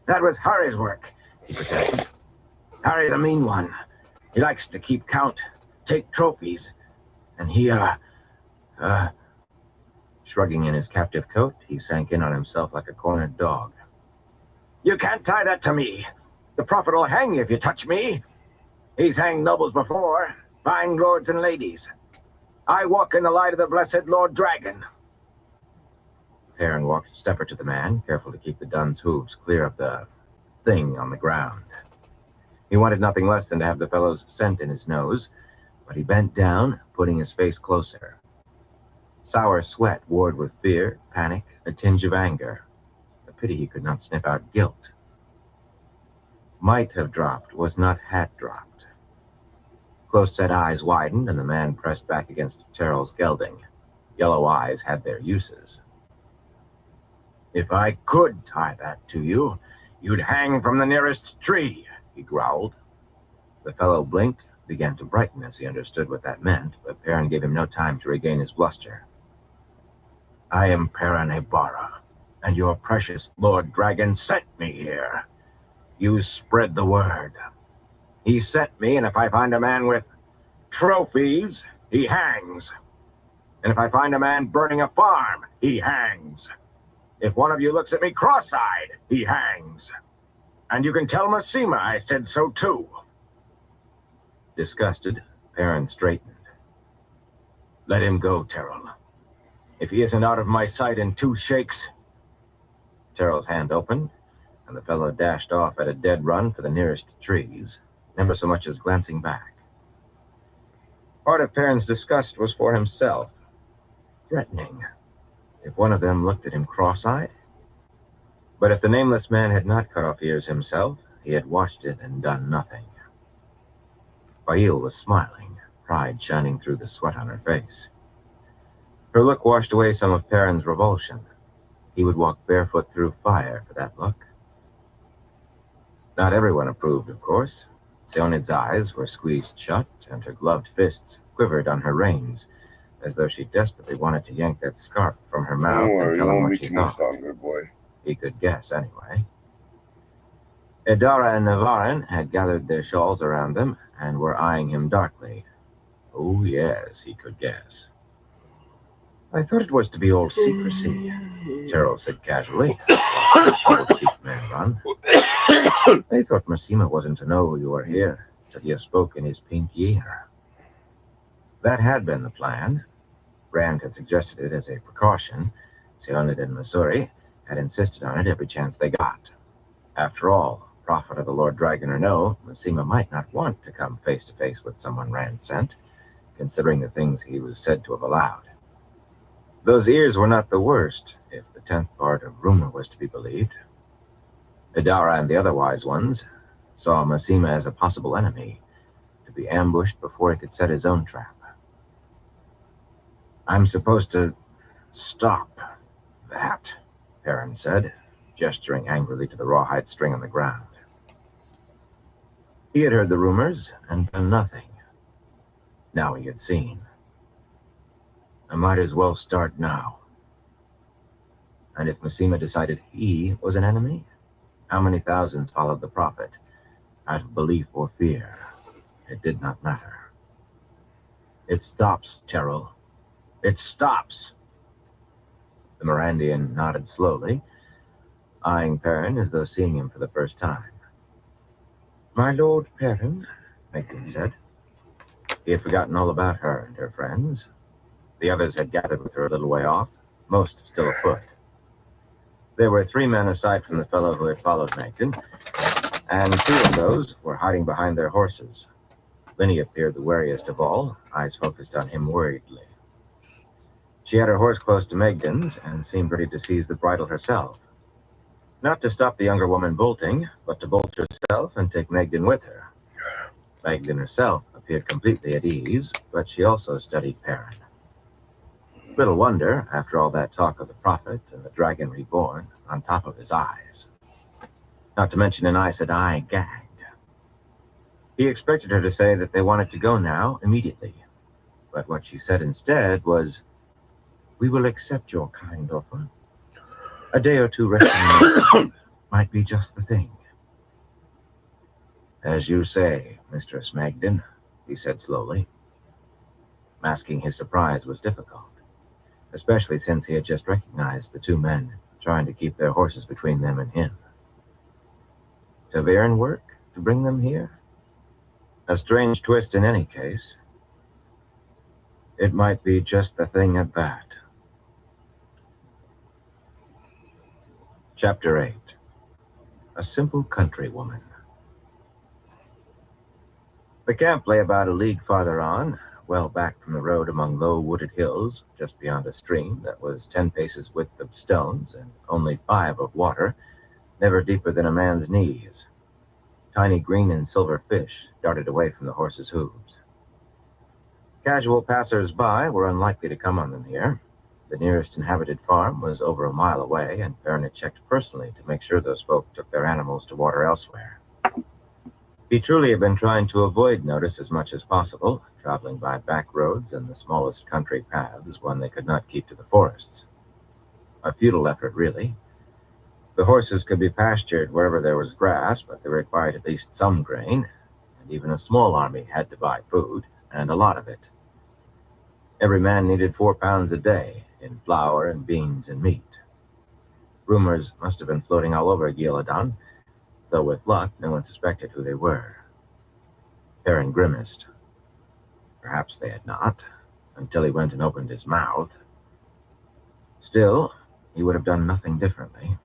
was Harry's work, he protested. Harry's a mean one. He likes to keep count, take trophies, and he, Shrugging in his captive coat, he sank in on himself like a cornered dog. You can't tie that to me. The prophet will hang you if you touch me. He's hanged nobles before, fine lords and ladies. I walk in the light of the blessed Lord Dragon. Perrin walked a step or to the man, careful to keep the Dun's hooves clear of the thing on the ground. He wanted nothing less than to have the fellow's scent in his nose, but he bent down, putting his face closer. Sour sweat warred with fear, panic, a tinge of anger. A pity he could not sniff out guilt. Might have dropped was not had dropped. Close-set eyes widened, and the man pressed back against Terrell's gelding. Yellow eyes had their uses. "If I could tie that to you, you'd hang from the nearest tree," he growled. The fellow blinked, began to brighten as he understood what that meant, but Perrin gave him no time to regain his bluster. "I am Perrin Ibarra, and your precious Lord Dragon sent me here. You spread the word. He sent me, and if I find a man with trophies, he hangs. And if I find a man burning a farm, he hangs. If one of you looks at me cross-eyed, he hangs. And you can tell Masima I said so too." Disgusted, Perrin straightened. "Let him go, Terrell. If he isn't out of my sight in 2 shakes..." Terrell's hand opened, and the fellow dashed off at a dead run for the nearest trees, never so much as glancing back. Part of Perrin's disgust was for himself. Threatening. If one of them looked at him cross-eyed? But if the nameless man had not cut off ears himself, he had watched it and done nothing. Bail was smiling, pride shining through the sweat on her face. Her look washed away some of Perrin's revulsion. He would walk barefoot through fire for that look. Not everyone approved, of course. Seonid's eyes were squeezed shut, and her gloved fists quivered on her reins, as though she desperately wanted to yank that scarf from her mouth Don't and worry, you tell him won't what be she too much thought. longer, boy. He could guess, anyway. Idara and Navarin had gathered their shawls around them and were eyeing him darkly. Oh, yes, he could guess. "I thought it was to be all secrecy," Terrell said casually. Double-cheeked man run. "I thought Masima wasn't to know you were here, till you spoke in his pink ear." That had been the plan. Rand had suggested it as a precaution. Seonid and Missouri had insisted on it every chance they got. After all, prophet of the Lord Dragon or no, Masima might not want to come face to face with someone Rand sent, considering the things he was said to have allowed. Those ears were not the worst, if the 10th part of rumor was to be believed. Idara and the other wise ones saw Masima as a possible enemy, to be ambushed before he could set his own trap. "I'm supposed to stop that," Perrin said, gesturing angrily to the rawhide string on the ground. He had heard the rumors and done nothing. Now he had seen. "I might as well start now." And if Masima decided he was an enemy, how many thousands followed the prophet, out of belief or fear? It did not matter. "It stops, Terrell. It stops." The Mirandian nodded slowly, eyeing Perrin as though seeing him for the first time. "My Lord Perrin," Megden said. He had forgotten all about her and her friends. The others had gathered with her a little way off, most still afoot. There were 3 men aside from the fellow who had followed Megden, and 2 of those were hiding behind their horses. Linny appeared the wariest of all, eyes focused on him worriedly. She had her horse close to Megden's and seemed ready to seize the bridle herself. Not to stop the younger woman bolting, but to bolt herself and take Megden with her. Megden herself appeared completely at ease, but she also studied Perrin. Little wonder, after all that talk of the prophet and the dragon reborn on top of his eyes. Not to mention an Aes Sedai gagged. He expected her to say that they wanted to go now, immediately. But what she said instead was, "We will accept your kind offer. A day or 2 resting might be just the thing." "As you say, Mistress Megden," he said slowly. Masking his surprise was difficult, especially since he had just recognized the 2 men trying to keep their horses between them and him. Taveran work to bring them here? A strange twist in any case. It might be just the thing at that. Chapter 8. A simple countrywoman. The camp lay about a league farther on, well back from the road among low wooded hills, just beyond a stream that was 10 paces width of stones and only 5 of water, never deeper than a man's knees. Tiny green and silver fish darted away from the horses' hooves. Casual passers-by were unlikely to come on them here. The nearest inhabited farm was over a mile away, and Perrin had checked personally to make sure those folk took their animals to water elsewhere. He truly had been trying to avoid notice as much as possible, traveling by back roads and the smallest country paths when they could not keep to the forests. A futile effort, really. The horses could be pastured wherever there was grass, but they required at least some grain, and even a small army had to buy food, and a lot of it. Every man needed 4 pounds a day in flour and beans and meat. Rumors must have been floating all over Gillidan, though with luck no one suspected who they were. Perrin grimaced. Perhaps they had not, until he went and opened his mouth. Still, he would have done nothing differently.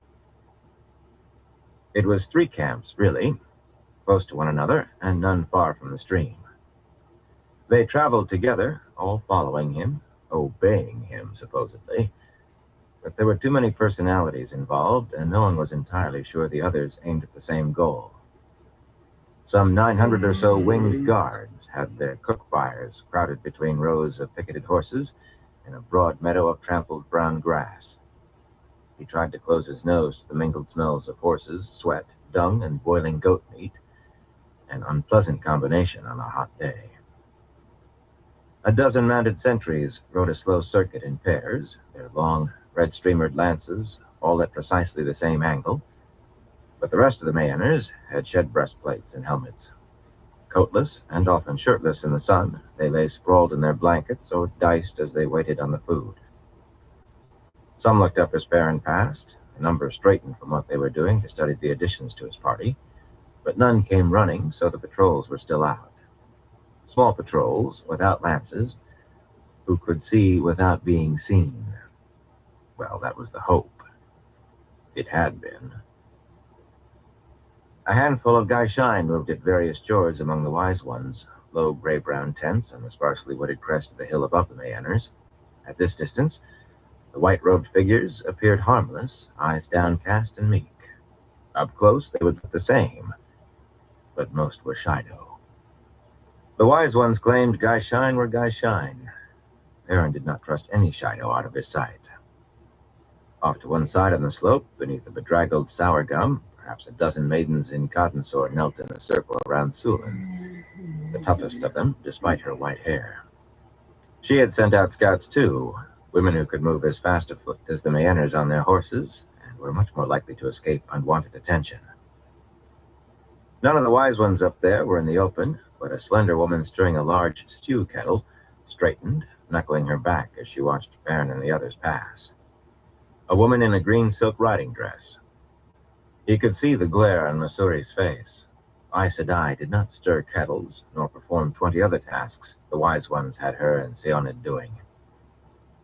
It was 3 camps, really, close to one another and none far from the stream. They traveled together, all following him, obeying him, supposedly. But there were too many personalities involved, and no one was entirely sure the others aimed at the same goal. Some 900 or so winged guards had their cook fires crowded between rows of picketed horses in a broad meadow of trampled brown grass. He tried to close his nose to the mingled smells of horses, sweat, dung, and boiling goat meat, an unpleasant combination on a hot day. A dozen mounted sentries rode a slow circuit in pairs, their long, red-streamered lances all at precisely the same angle, but the rest of the Mayenners had shed breastplates and helmets. Coatless and often shirtless in the sun, they lay sprawled in their blankets or diced as they waited on the food. Some looked up as Perrin passed, a number straightened from what they were doing to study the additions to his party, but none came running, so the patrols were still out. Small patrols, without lances, who could see without being seen. Well, that was the hope. It had been. A handful of Gaishine moved at various chores among the wise ones, low gray-brown tents on the sparsely wooded crest of the hill above the Mayenners. At this distance, the white-robed figures appeared harmless, eyes downcast and meek. Up close, they would look the same, but most were Shido. The wise ones claimed Gaishine were Gaishine. Perrin did not trust any Shido out of his sight. Off to one side on the slope, beneath a bedraggled sour gum, perhaps a dozen maidens in cotton sore knelt in a circle around Sulin, the toughest of them, despite her white hair. She had sent out scouts too, women who could move as fast afoot as the Mayenners on their horses, and were much more likely to escape unwanted attention. None of the wise ones up there were in the open, but a slender woman stirring a large stew kettle straightened, knuckling her back as she watched Perrin and the others pass. A woman in a green silk riding dress. He could see the glare on Masuri's face. Aes Sedai did not stir kettles, nor perform 20 other tasks the wise ones had her and Seonid doing.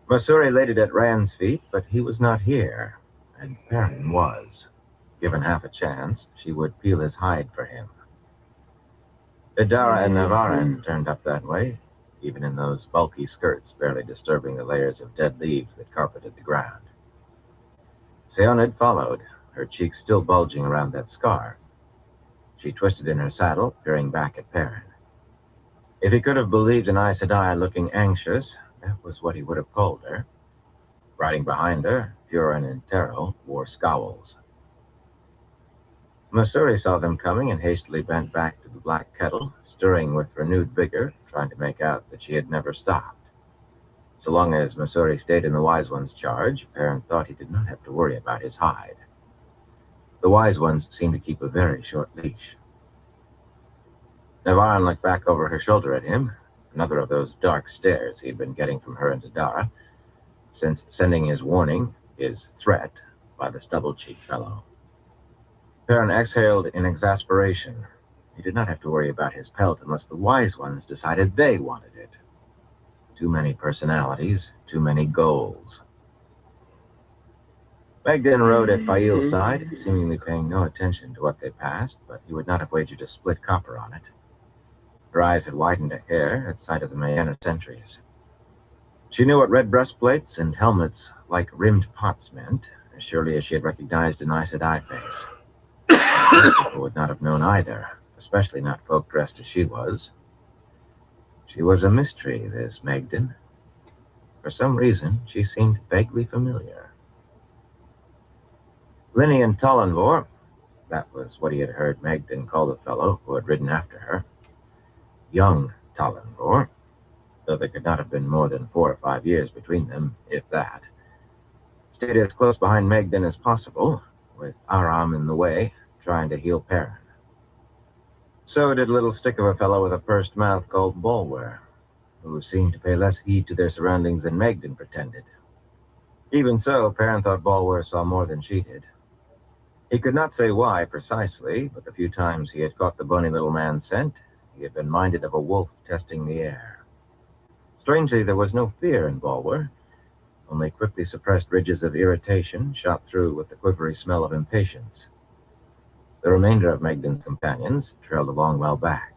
Masuri laid it at Rand's feet, but he was not here, and Perrin was. Given half a chance, she would peel his hide for him. Idara and Navarin turned up that way, even in those bulky skirts barely disturbing the layers of dead leaves that carpeted the ground. Seonid followed, her cheeks still bulging around that scar. She twisted in her saddle, peering back at Perrin. If he could have believed in Aes Sedai looking anxious, that was what he would have called her. Riding behind her, Furin and Terrell wore scowls. Masuri saw them coming and hastily bent back to the black kettle, stirring with renewed vigor, trying to make out that she had never stopped. So long as Masuri stayed in the Wise One's charge, Perrin thought he did not have to worry about his hide. The Wise Ones seemed to keep a very short leash. Navarin looked back over her shoulder at him, another of those dark stares he'd been getting from her and Idara, since sending his warning, his threat, by the stubble-cheeked fellow. Perrin exhaled in exasperation. He did not have to worry about his pelt unless the Wise Ones decided they wanted it. Too many personalities, too many goals. Megden rode at Fail's side, seemingly paying no attention to what they passed, but he would not have wagered a split copper on it. Her eyes had widened a hair at sight of the Mayana sentries. She knew what red breastplates and helmets like rimmed pots meant, as surely as she had recognized an Aes Sedai face. Most people would not have known either, especially not folk dressed as she was. She was a mystery, this Megden. For some reason, she seemed vaguely familiar. Linian Talonvor, that was what he had heard Megden call the fellow who had ridden after her. Young Talonvor, though there could not have been more than 4 or 5 years between them, if that, stayed as close behind Megden as possible, with Aram in the way, trying to heal Perrin. So did a little stick of a fellow with a pursed mouth called Bolwer, who seemed to pay less heed to their surroundings than Megden pretended. Even so, Perrin thought Bolwer saw more than she did. He could not say why precisely, but the few times he had caught the bony little man's scent, he had been minded of a wolf testing the air. Strangely, there was no fear in Bolwer, only quickly suppressed ridges of irritation shot through with the quivery smell of impatience. The remainder of Megden's companions trailed along well back.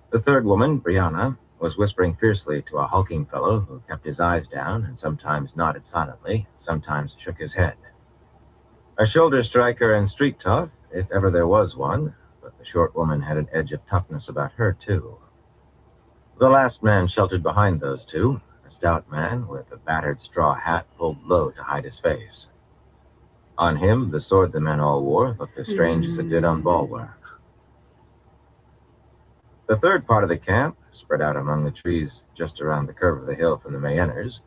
The third woman, Brianna, was whispering fiercely to a hulking fellow who kept his eyes down and sometimes nodded silently, sometimes shook his head. A shoulder striker and street tough, if ever there was one, but the short woman had an edge of toughness about her, too. The last man sheltered behind those two, a stout man with a battered straw hat pulled low to hide his face. On him, the sword the men all wore looked as strange as it did on Bolwer. The third part of the camp, spread out among the trees just around the curve of the hill from the Mayenners,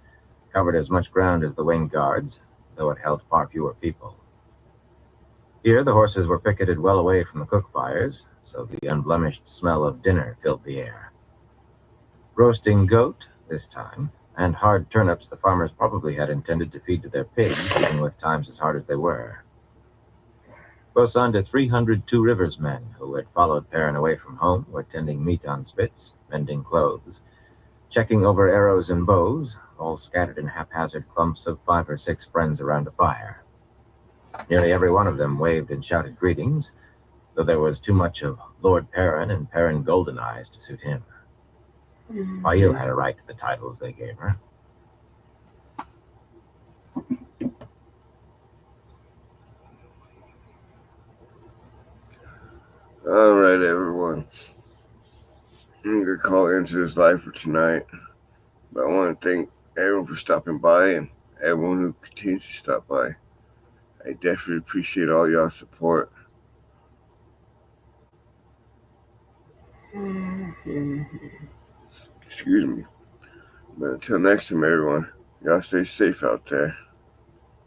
covered as much ground as the winged guards, though it held far fewer people. Here, the horses were picketed well away from the cook fires, so the unblemished smell of dinner filled the air. Roasting goat, this time, and hard turnips the farmers probably had intended to feed to their pigs, even with times as hard as they were. Close on to 300 Two Rivers men who had followed Perrin away from home were tending meat on spits, mending clothes, checking over arrows and bows, all scattered in haphazard clumps of 5 or 6 friends around a fire. Nearly every one of them waved and shouted greetings, though there was too much of Lord Perrin and Perrin Golden Eyes to suit him. Fail had a right to the titles they gave her. All right, everyone. I'm going to call into this live for tonight. But I want to thank everyone for stopping by and everyone who continues to stop by. I definitely appreciate all y'all's support. Excuse me. But until next time, everyone, y'all stay safe out there.